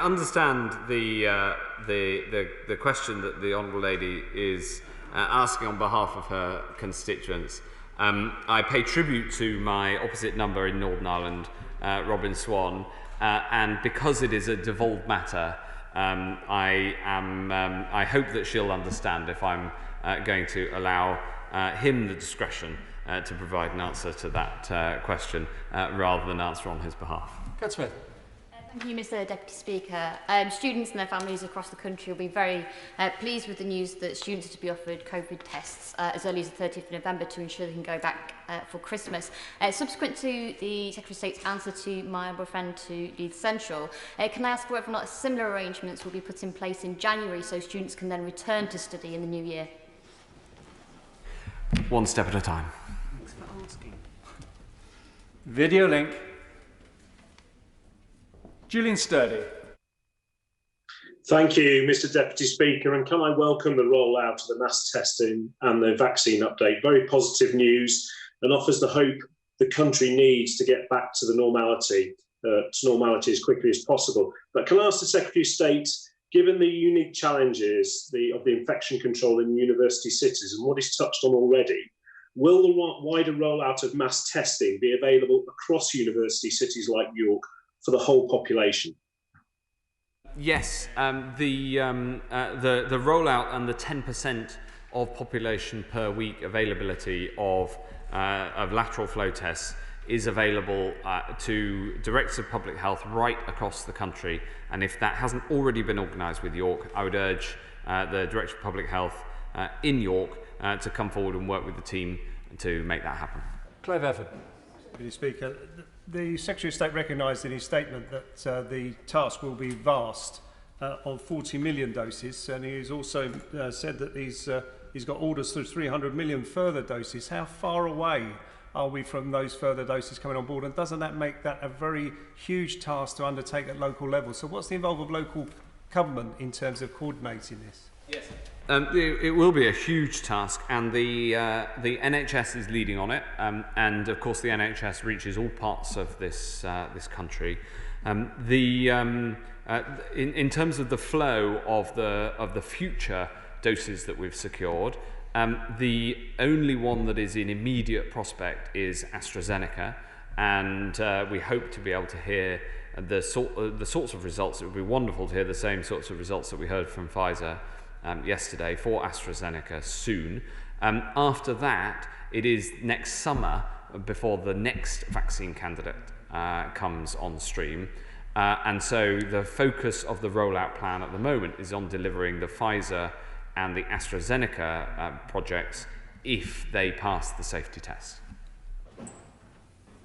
understand the question that the Honourable Lady is asking on behalf of her constituents. I pay tribute to my opposite number in Northern Ireland, Robin Swan, and because it is a devolved matter, I hope that she'll understand if I'm going to allow him the discretion to provide an answer to that question rather than answer on his behalf. Cat Smith. Thank you, Mr. Deputy Speaker. Students and their families across the country will be very pleased with the news that students are to be offered COVID tests as early as the 30th of November to ensure they can go back for Christmas. Subsequent to the Secretary of State's answer to my honourable friend to Leeds Central, can I ask whether or not similar arrangements will be put in place in January so students can then return to study in the new year? One step at a time. Thanks for asking. Video link. Julian Sturdy. Thank you, Mr. Deputy Speaker, and can I welcome the rollout of the mass testing and the vaccine update. Very positive news and offers the hope the country needs to get back to the normality as quickly as possible. But can I ask the Secretary of State, given the unique challenges of the infection control in university cities and what is touched on already, will the wider rollout of mass testing be available across university cities like York for the whole population? Yes, the rollout and the 10% of population per week availability of lateral flow tests is available to Directors of Public Health right across the country. And if that hasn't already been organised with York, I would urge the Director of Public Health in York to come forward and work with the team to make that happen. Clive Evan. Mr. Speaker, the Secretary of State recognised in his statement that the task will be vast of 40 million doses, and he has also said that he's got orders for 300 million further doses. How far away are we from those further doses coming on board, and doesn't that make that a very huge task to undertake at local level? So what's the involvement of local government in terms of coordinating this? Yes. It will be a huge task, and the NHS is leading on it, and of course the NHS reaches all parts of this country. In terms of the flow of the future doses that we've secured, the only one that is in immediate prospect is AstraZeneca, and we hope to be able to hear the sorts of results. It would be wonderful to hear the same sorts of results that we heard from Pfizer yesterday for AstraZeneca soon. After that, it is next summer before the next vaccine candidate comes on stream. And so the focus of the rollout plan at the moment is on delivering the Pfizer and the AstraZeneca projects if they pass the safety test.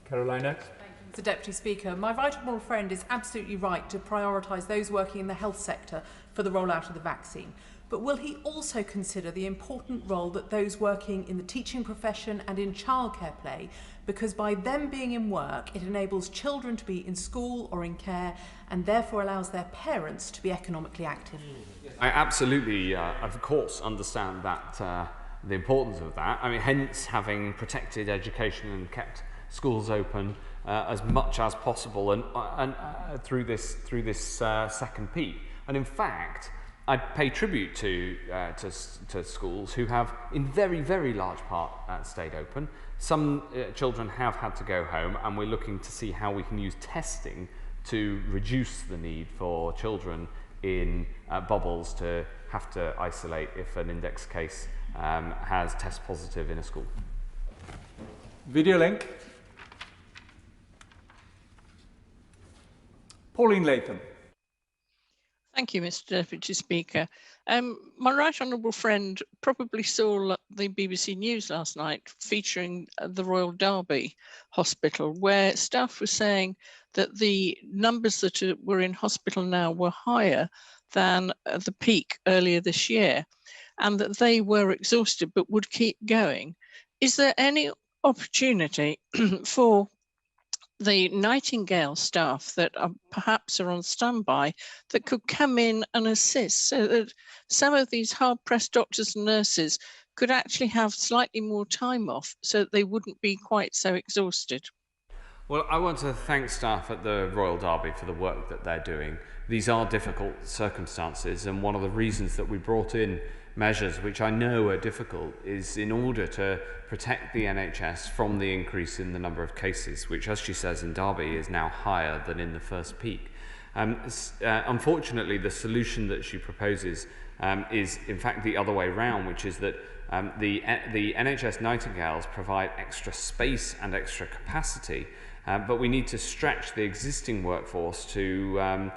Caroline next. Mr. Deputy Speaker, my right honourable friend is absolutely right to prioritise those working in the health sector for the rollout of the vaccine. But will he also consider the important role that those working in the teaching profession and in childcare play? Because by them being in work, it enables children to be in school or in care, and therefore allows their parents to be economically active. I absolutely, of course, understand that the importance of that. I mean, hence having protected education and kept schools open as much as possible, and through this second peak. And in fact, I pay tribute to schools who have, in very, very large part, stayed open. Some children have had to go home, and we're looking to see how we can use testing to reduce the need for children in bubbles to have to isolate if an index case has test positive in a school. Video link. Pauline Latham. Thank you, Mr. Deputy Speaker. My right honourable friend probably saw the BBC News last night featuring the Royal Derby Hospital, where staff were saying that the numbers that were in hospital now were higher than the peak earlier this year, and that they were exhausted but would keep going. Is there any opportunity for the Nightingale staff that perhaps are on standby that could come in and assist, so that some of these hard-pressed doctors and nurses could actually have slightly more time off so that they wouldn't be quite so exhausted? Well, I want to thank staff at the Royal Derby for the work that they're doing. These are difficult circumstances, and one of the reasons that we brought in measures which I know are difficult is in order to protect the NHS from the increase in the number of cases, which, as she says in Derby, is now higher than in the first peak. Unfortunately, the solution that she proposes is in fact the other way round, which is that the NHS Nightingales provide extra space and extra capacity, but we need to stretch the existing workforce to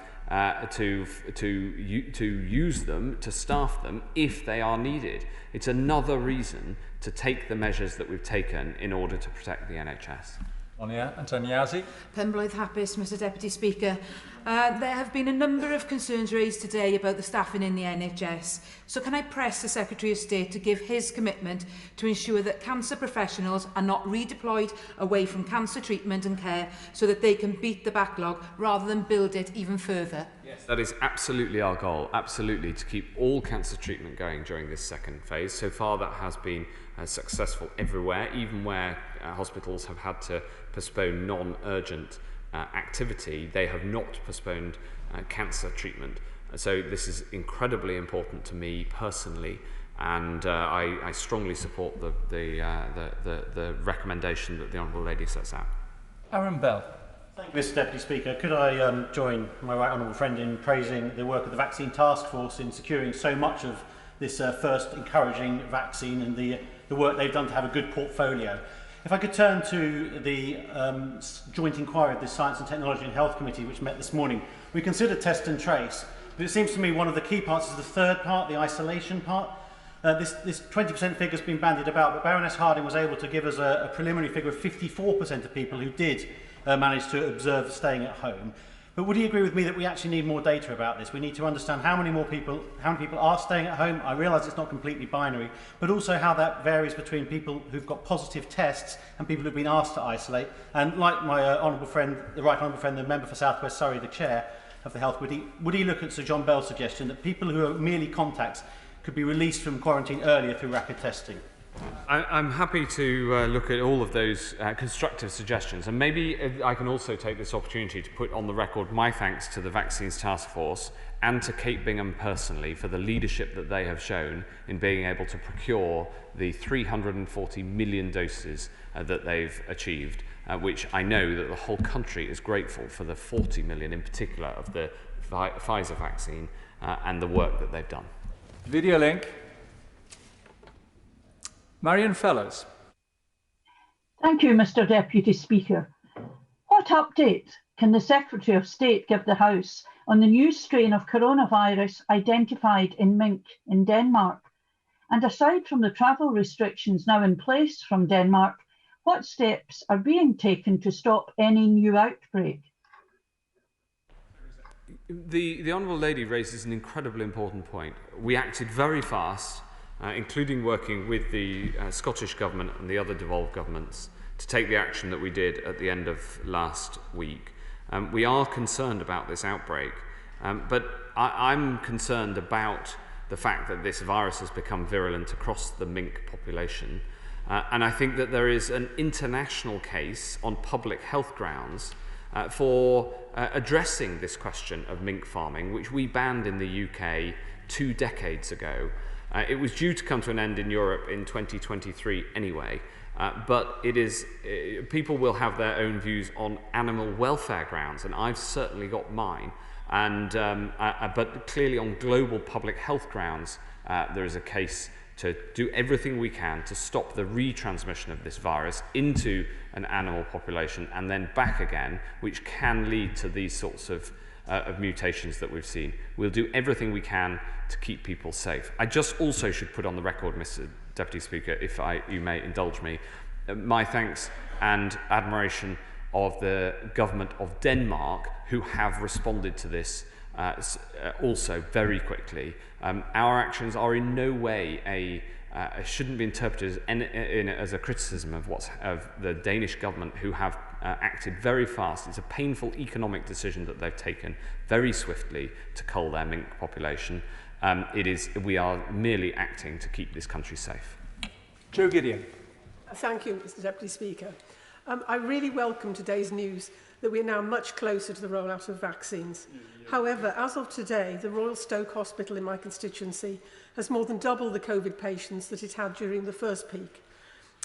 use them, to staff them if they are needed. It's another reason to take the measures that we've taken in order to protect the NHS. Antoniazzi. Pembroke Happis, Mr. Deputy Speaker. There have been a number of concerns raised today about the staffing in the NHS. So can I press the Secretary of State to give his commitment to ensure that cancer professionals are not redeployed away from cancer treatment and care so that they can beat the backlog rather than build it even further? Yes, that is absolutely our goal, absolutely, to keep all cancer treatment going during this second phase. So far that has been successful everywhere, even where hospitals have had to postpone non-urgent activity, they have not postponed cancer treatment. So this is incredibly important to me personally, and I strongly support the recommendation that the Honourable Lady sets out. Aaron Bell. Thank you, Mr Deputy Speaker. Could I join my right honourable friend in praising the work of the Vaccine Task Force in securing so much of this first encouraging vaccine and the work they've done to have a good portfolio. If I could turn to the joint inquiry of the Science and Technology and Health Committee, which met this morning. We considered test and trace, but it seems to me one of the key parts is the third part, the isolation part. This 20% figure has been bandied about, but Baroness Harding was able to give us a preliminary figure of 54% of people who did manage to observe staying at home. But would you agree with me that we actually need more data about this? We need to understand how many people are staying at home. I realise it's not completely binary, but also how that varies between people who've got positive tests and people who've been asked to isolate. And like my honourable friend, the right honourable friend, the member for South West Surrey, the chair of the Health, would he look at Sir John Bell's suggestion that people who are merely contacts could be released from quarantine earlier through rapid testing? I'm happy to look at all of those constructive suggestions, and maybe I can also take this opportunity to put on the record my thanks to the Vaccines Task Force and to Kate Bingham personally for the leadership that they have shown in being able to procure the 340 million doses that they've achieved, which I know that the whole country is grateful for, the 40 million in particular of the Pfizer vaccine and the work that they've done. Video link. Marion Fellows. Thank you, Mr Deputy Speaker. What update can the Secretary of State give the House on the new strain of coronavirus identified in mink in Denmark? And aside from the travel restrictions now in place from Denmark, what steps are being taken to stop any new outbreak? The Honourable Lady raises an incredibly important point. We acted very fast, including working with the Scottish Government and the other devolved governments, to take the action that we did at the end of last week. We are concerned about this outbreak, but I'm concerned about the fact that this virus has become virulent across the mink population. And I think that there is an international case on public health grounds for addressing this question of mink farming, which we banned in the UK 2 decades ago. It was due to come to an end in Europe in 2023 anyway, but people will have their own views on animal welfare grounds, and I've certainly got mine. But clearly on global public health grounds, there is a case to do everything we can to stop the retransmission of this virus into an animal population and then back again, which can lead to these sorts of mutations that we've seen. We'll do everything we can to keep people safe. I just also should put on the record, Mr Deputy Speaker, if you may indulge me, my thanks and admiration of the government of Denmark, who have responded to this also very quickly. Our actions are in no way shouldn't be interpreted as a criticism of the Danish government, who have acted very fast. It's a painful economic decision that they've taken very swiftly to cull their mink population. We are merely acting to keep this country safe. Joe Gideon. Thank you, Mr Deputy Speaker. I really welcome today's news that we are now much closer to the rollout of vaccines. However, as of today, the Royal Stoke Hospital in my constituency has more than double the COVID patients that it had during the first peak.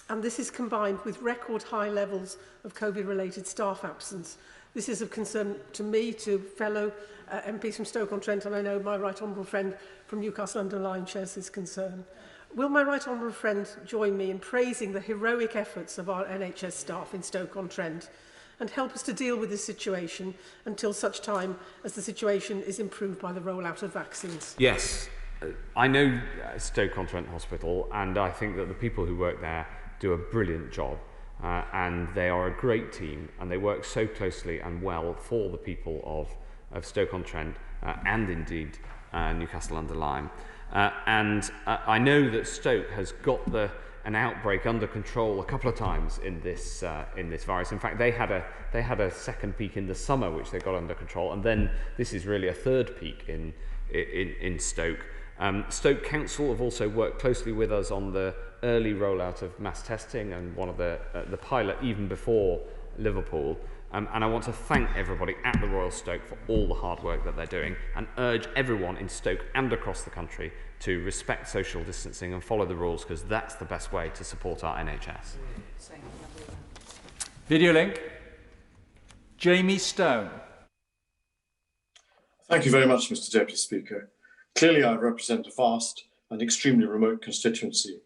And this is combined with record high levels of COVID-related staff absence. This is of concern to me, to fellow MPs from Stoke-on-Trent, and I know my right honourable friend from Newcastle-under-Lyme shares this concern. Will my right honourable friend join me in praising the heroic efforts of our NHS staff in Stoke-on-Trent and help us to deal with this situation until such time as the situation is improved by the rollout of vaccines? Yes, I know Stoke-on-Trent Hospital, and I think that the people who work there do a brilliant job, and they are a great team, and they work so closely and well for the people of Stoke-on-Trent and indeed Newcastle-under-Lyme. And I know that Stoke has got an outbreak under control a couple of times in this virus. In fact, they had a second peak in the summer, which they got under control, and then this is really a third peak in Stoke. Stoke Council have also worked closely with us on the early rollout of mass testing and one of the pilot even before Liverpool. And I want to thank everybody at the Royal Stoke for all the hard work that they're doing, and urge everyone in Stoke and across the country to respect social distancing and follow the rules, because that's the best way to support our NHS. Video link. Jamie Stone. Thank you very much, Mr. Deputy Speaker. Clearly, I represent a vast and extremely remote constituency.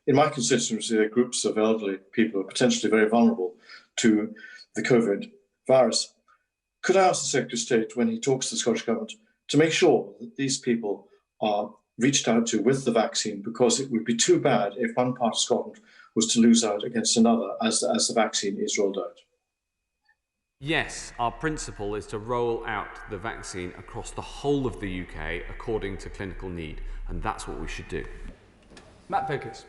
In my constituency, there are groups of elderly people who are potentially very vulnerable to the COVID virus. Could I ask the Secretary of State, when he talks to the Scottish Government, to make sure that these people are reached out to with the vaccine, because it would be too bad if one part of Scotland was to lose out against another as the vaccine is rolled out? Yes, our principle is to roll out the vaccine across the whole of the UK according to clinical need, and that's what we should do. Matt Vickers.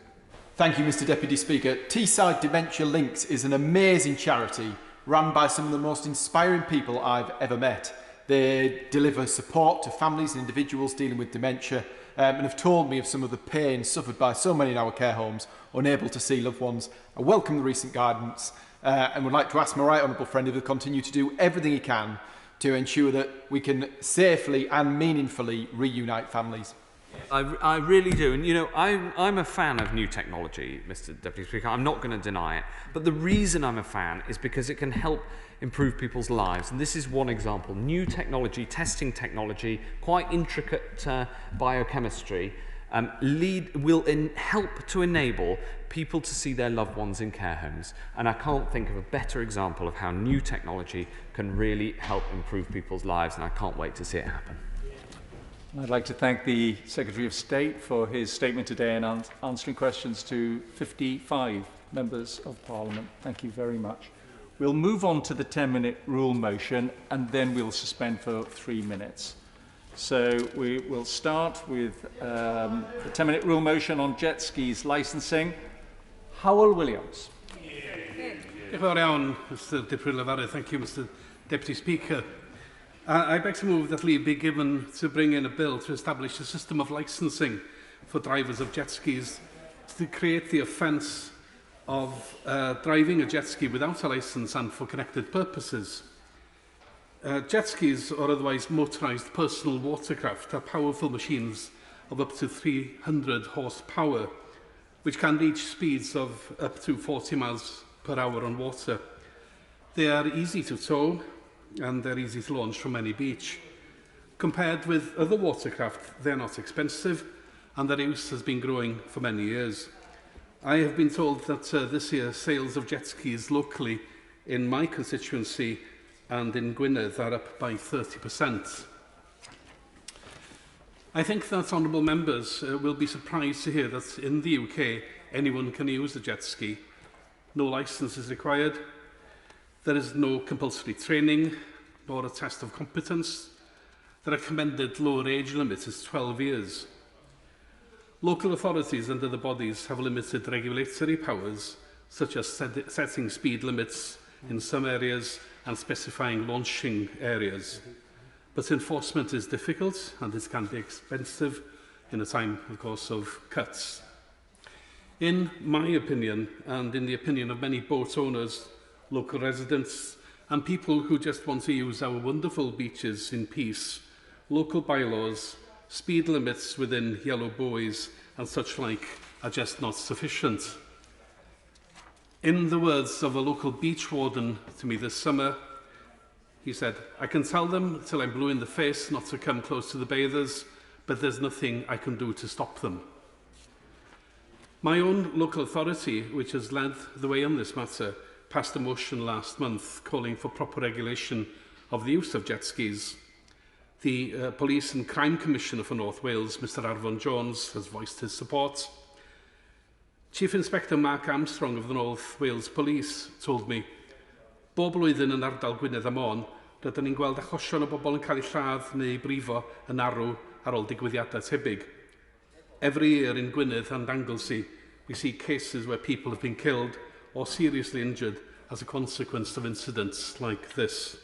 Thank you, Mr. Deputy Speaker. Teesside Dementia Links is an amazing charity run by some of the most inspiring people I've ever met. They deliver support to families and individuals dealing with dementia and have told me of some of the pain suffered by so many in our care homes, unable to see loved ones. I welcome the recent guidance and would like to ask my right honourable friend if he'll continue to do everything he can to ensure that we can safely and meaningfully reunite families. I really do. And, you know, I'm a fan of new technology, Mr. Deputy Speaker. I'm not going to deny it. But the reason I'm a fan is because it can help improve people's lives. And this is one example. New technology, testing technology, quite intricate biochemistry, will help to enable people to see their loved ones in care homes. And I can't think of a better example of how new technology can really help improve people's lives. And I can't wait to see it happen. I'd like to thank the Secretary of State for his statement today and answering questions to 55 members of Parliament. Thank you very much. We'll move on to the 10-minute rule motion and then we'll suspend for 3 minutes. So we will start with the 10-minute rule motion on jet skis licensing. Howell Williams. Diolch yn fawr iawn, Mr. Deputy Lefarydd. Thank you, Mr. Deputy Speaker. I beg to move that leave be given to bring in a bill to establish a system of licensing for drivers of jet skis to create the offence of driving a jet ski without a licence and for connected purposes. Jet skis, or otherwise motorised personal watercraft, are powerful machines of up to 300 horsepower, which can reach speeds of up to 40 miles per hour on water. They are easy to tow, and they're easy to launch from any beach. Compared with other watercraft, they're not expensive, and their use has been growing for many years. I have been told that this year sales of jet skis locally in my constituency and in Gwynedd are up by 30%. I think that honourable members will be surprised to hear that in the UK anyone can use a jet ski. No licence is required. There is no compulsory training nor a test of competence. The recommended lower age limit is 12 years. Local authorities and other bodies have limited regulatory powers, such as setting speed limits in some areas and specifying launching areas. But enforcement is difficult and it can be expensive in a time, of course, of cuts. In my opinion, and in the opinion of many boat owners, local residents and people who just want to use our wonderful beaches in peace, local bylaws, speed limits within yellow buoys and such like are just not sufficient. In the words of a local beach warden to me this summer, he said, "I can tell them till I'm blue in the face not to come close to the bathers, but there's nothing I can do to stop them." My own local authority, which has led the way on this matter, passed a motion last month calling for proper regulation of the use of jet skis. The Police and Crime Commissioner for North Wales, Mr Arfon Jones, has voiced his support. Chief Inspector Mark Armstrong of the North Wales Police told me, "Bob blwyddyn yn ardal Gwynedd a Môn, rydyn ni'n gweld achosion o bobl yn cael eu lladd neu brifo yn arw ar ôl digwyddiadau tebyg. Every year in Gwynedd and Anglesey, we see cases where people have been killed or seriously injured as a consequence of incidents like this.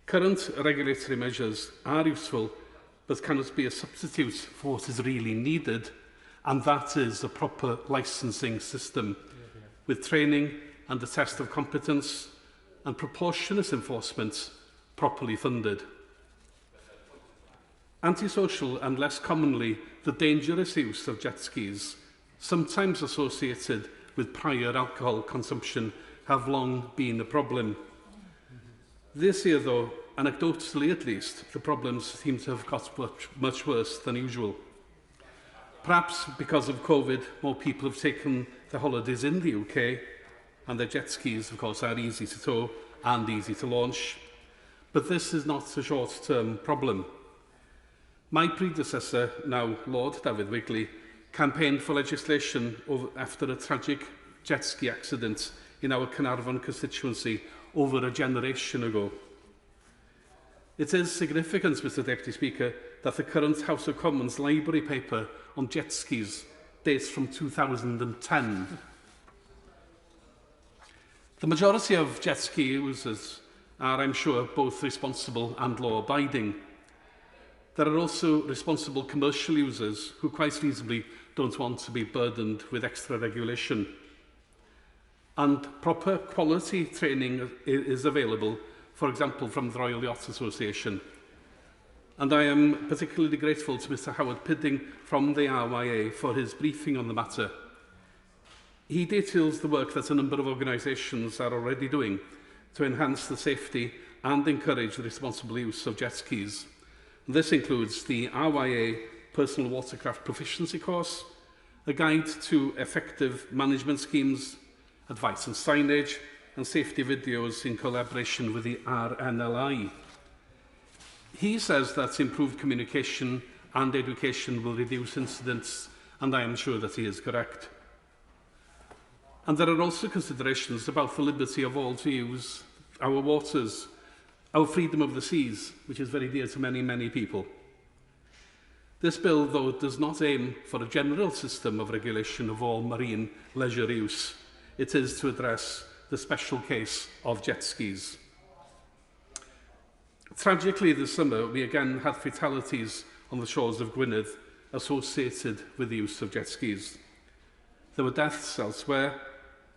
Current regulatory measures are useful, but cannot be a substitute for what is really needed, and that is a proper licensing system with training and a test of competence and proportionate enforcement properly funded. Antisocial and less commonly the dangerous use of jet skis, sometimes associated with prior alcohol consumption, have long been a problem. This year, though, anecdotally at least, the problems seem to have got much worse than usual. Perhaps because of COVID, more people have taken their holidays in the UK, and their jet skis, of course, are easy to tow and easy to launch. But this is not a short-term problem. My predecessor, now Lord David Wigley, campaigned for legislation after a tragic jet ski accident in our Carnarvon constituency over a generation ago. It is significant, Mr Deputy Speaker, that the current House of Commons library paper on jet skis dates from 2010. The majority of jet ski users are, I'm sure, both responsible and law-abiding. There are also responsible commercial users who quite reasonably don't want to be burdened with extra regulation. And proper quality training is available, for example, from the Royal Yacht Association. And I am particularly grateful to Mr Howard Pidding from the RYA for his briefing on the matter. He details the work that a number of organisations are already doing to enhance the safety and encourage the responsible use of jet skis. This includes the RYA Personal Watercraft Proficiency Course, a guide to effective management schemes, advice and signage, and safety videos in collaboration with the RNLI. He says that improved communication and education will reduce incidents, and I am sure that he is correct. And there are also considerations about the liberty of all to use our waters, our freedom of the seas, which is very dear to many, many people. This bill, though, does not aim for a general system of regulation of all marine leisure use. It is to address the special case of jet skis. Tragically, this summer, we again had fatalities on the shores of Gwynedd associated with the use of jet skis. There were deaths elsewhere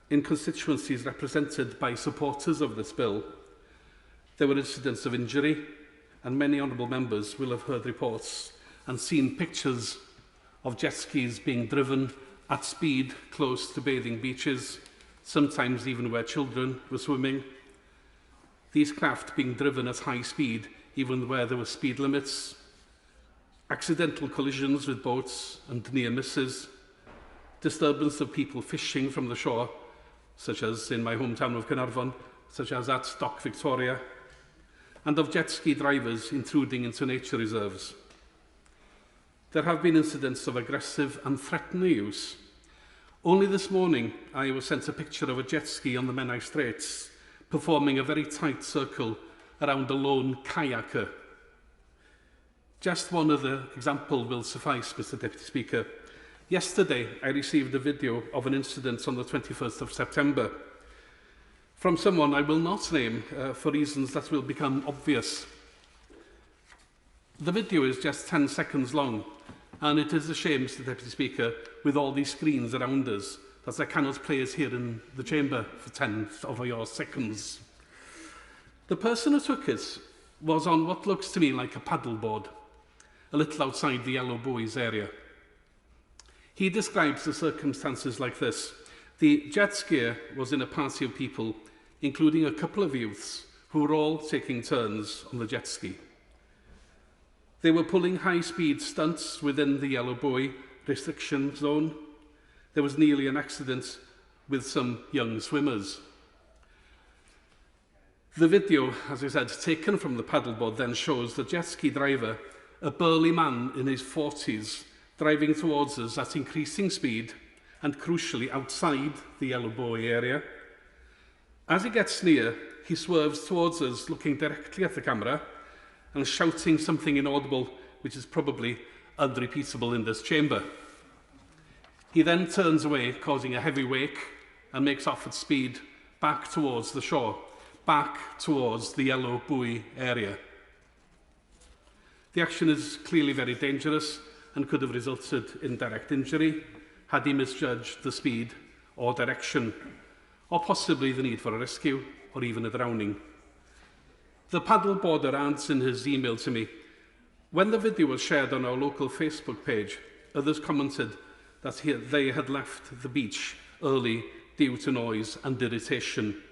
in constituencies represented by supporters of this bill. There were incidents of injury, and many honourable members will have heard reports and seen pictures of jet skis being driven at speed close to bathing beaches, sometimes even where children were swimming. These craft being driven at high speed, even where there were speed limits. Accidental collisions with boats and near misses. Disturbance of people fishing from the shore, such as in my hometown of Carnarvon, such as at Dock Victoria, and of jet ski drivers intruding into nature reserves. There have been incidents of aggressive and threatening use. Only this morning, I was sent a picture of a jet ski on the Menai Straits, performing a very tight circle around a lone kayaker. Just one other example will suffice, Mr Deputy Speaker. Yesterday, I received a video of an incident on the 21st of September from someone I will not name for reasons that will become obvious. The video is just 10 seconds long, and it is a shame, Mr Deputy Speaker, with all these screens around us, that I cannot play it here in the chamber for 10 of your seconds. The person who took it was on what looks to me like a paddleboard, a little outside the Yellow Buoys area. He describes the circumstances like this. The jet skier was in a party of people, including a couple of youths, who were all taking turns on the jet ski. They were pulling high-speed stunts within the Yellow Buoy restriction zone. There was nearly an accident with some young swimmers. The video, as I said, taken from the paddleboard, then shows the jet ski driver, a burly man in his 40s, driving towards us at increasing speed and, crucially, outside the Yellow Buoy area. As he gets near, he swerves towards us, looking directly at the camera and shouting something inaudible, which is probably unrepeatable in this chamber. He then turns away, causing a heavy wake, and makes off at speed back towards the shore, back towards the Yellow Buoy area. The action is clearly very dangerous and could have resulted in direct injury had he misjudged the speed or direction, or possibly the need for a rescue or even a drowning. The paddleboarder adds in his email to me, when the video was shared on our local Facebook page, others commented that they had left the beach early due to noise and irritation.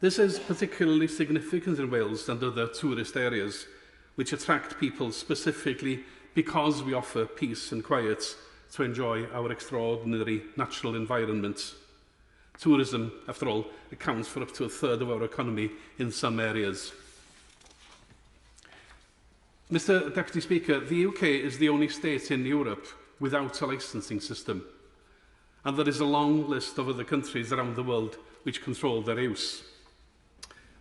This is particularly significant in Wales and other tourist areas, which attract people specifically because we offer peace and quiet to enjoy our extraordinary natural environment. Tourism, after all, accounts for up to a third of our economy in some areas. Mr. Deputy Speaker, the UK is the only state in Europe without a licensing system, and there is a long list of other countries around the world which control their use.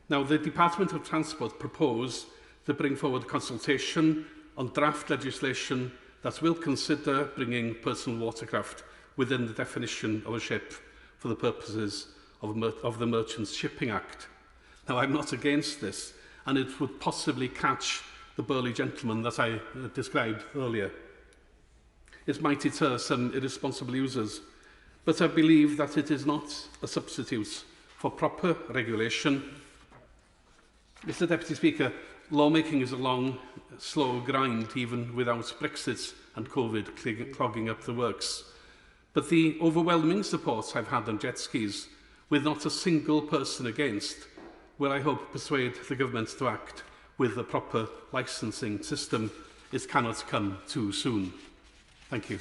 Now, the Department of Transport propose to bring forward consultation on draft legislation that will consider bringing personal watercraft within the definition of a ship for the purposes of the Merchant Shipping Act. Now, I'm not against this, and it would possibly catch the burly gentleman that I described earlier. It might deter some irresponsible users, but I believe that it is not a substitute for proper regulation. Mr. Deputy Speaker, lawmaking is a long, slow grind, even without Brexit and COVID clogging up the works. But the overwhelming support I've had on jet skis, with not a single person against, will, I hope, persuade the government to act with a proper licensing system. It cannot come too soon. Thank you.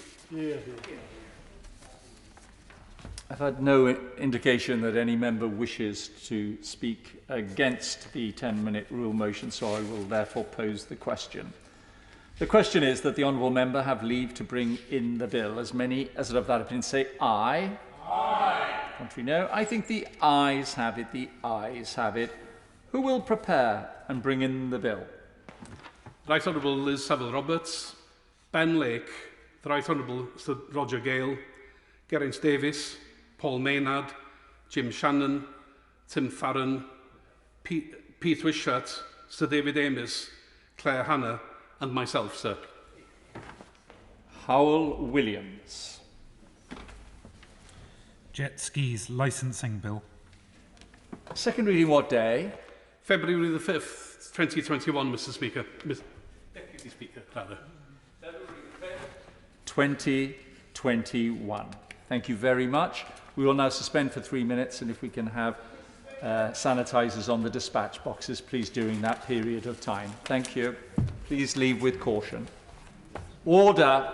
I've had no indication that any member wishes to speak against the 10-minute rule motion, so I will therefore pose the question. The question is that the honourable member have leave to bring in the bill. As many as of that opinion say aye. Aye. Contrary no. I think the ayes have it. The ayes have it. Who will prepare and bring in the bill? Right Honourable Liz Saville-Roberts, Ben Lake, the Right Honourable Sir Roger Gale, Geraint Davies, Paul Maynard, Jim Shannon, Tim Farron, Pete Wishart, Sir David Amis, Claire Hanna, and myself, sir. Howell Williams. Jet skis licensing bill. Second reading what day? February the 5th, 2021, Mr. Speaker. Deputy Speaker, rather. 2021. Thank you very much. We will now suspend for 3 minutes, and if we can have sanitisers on the dispatch boxes, please, during that period of time. Thank you. Please leave with caution. Order.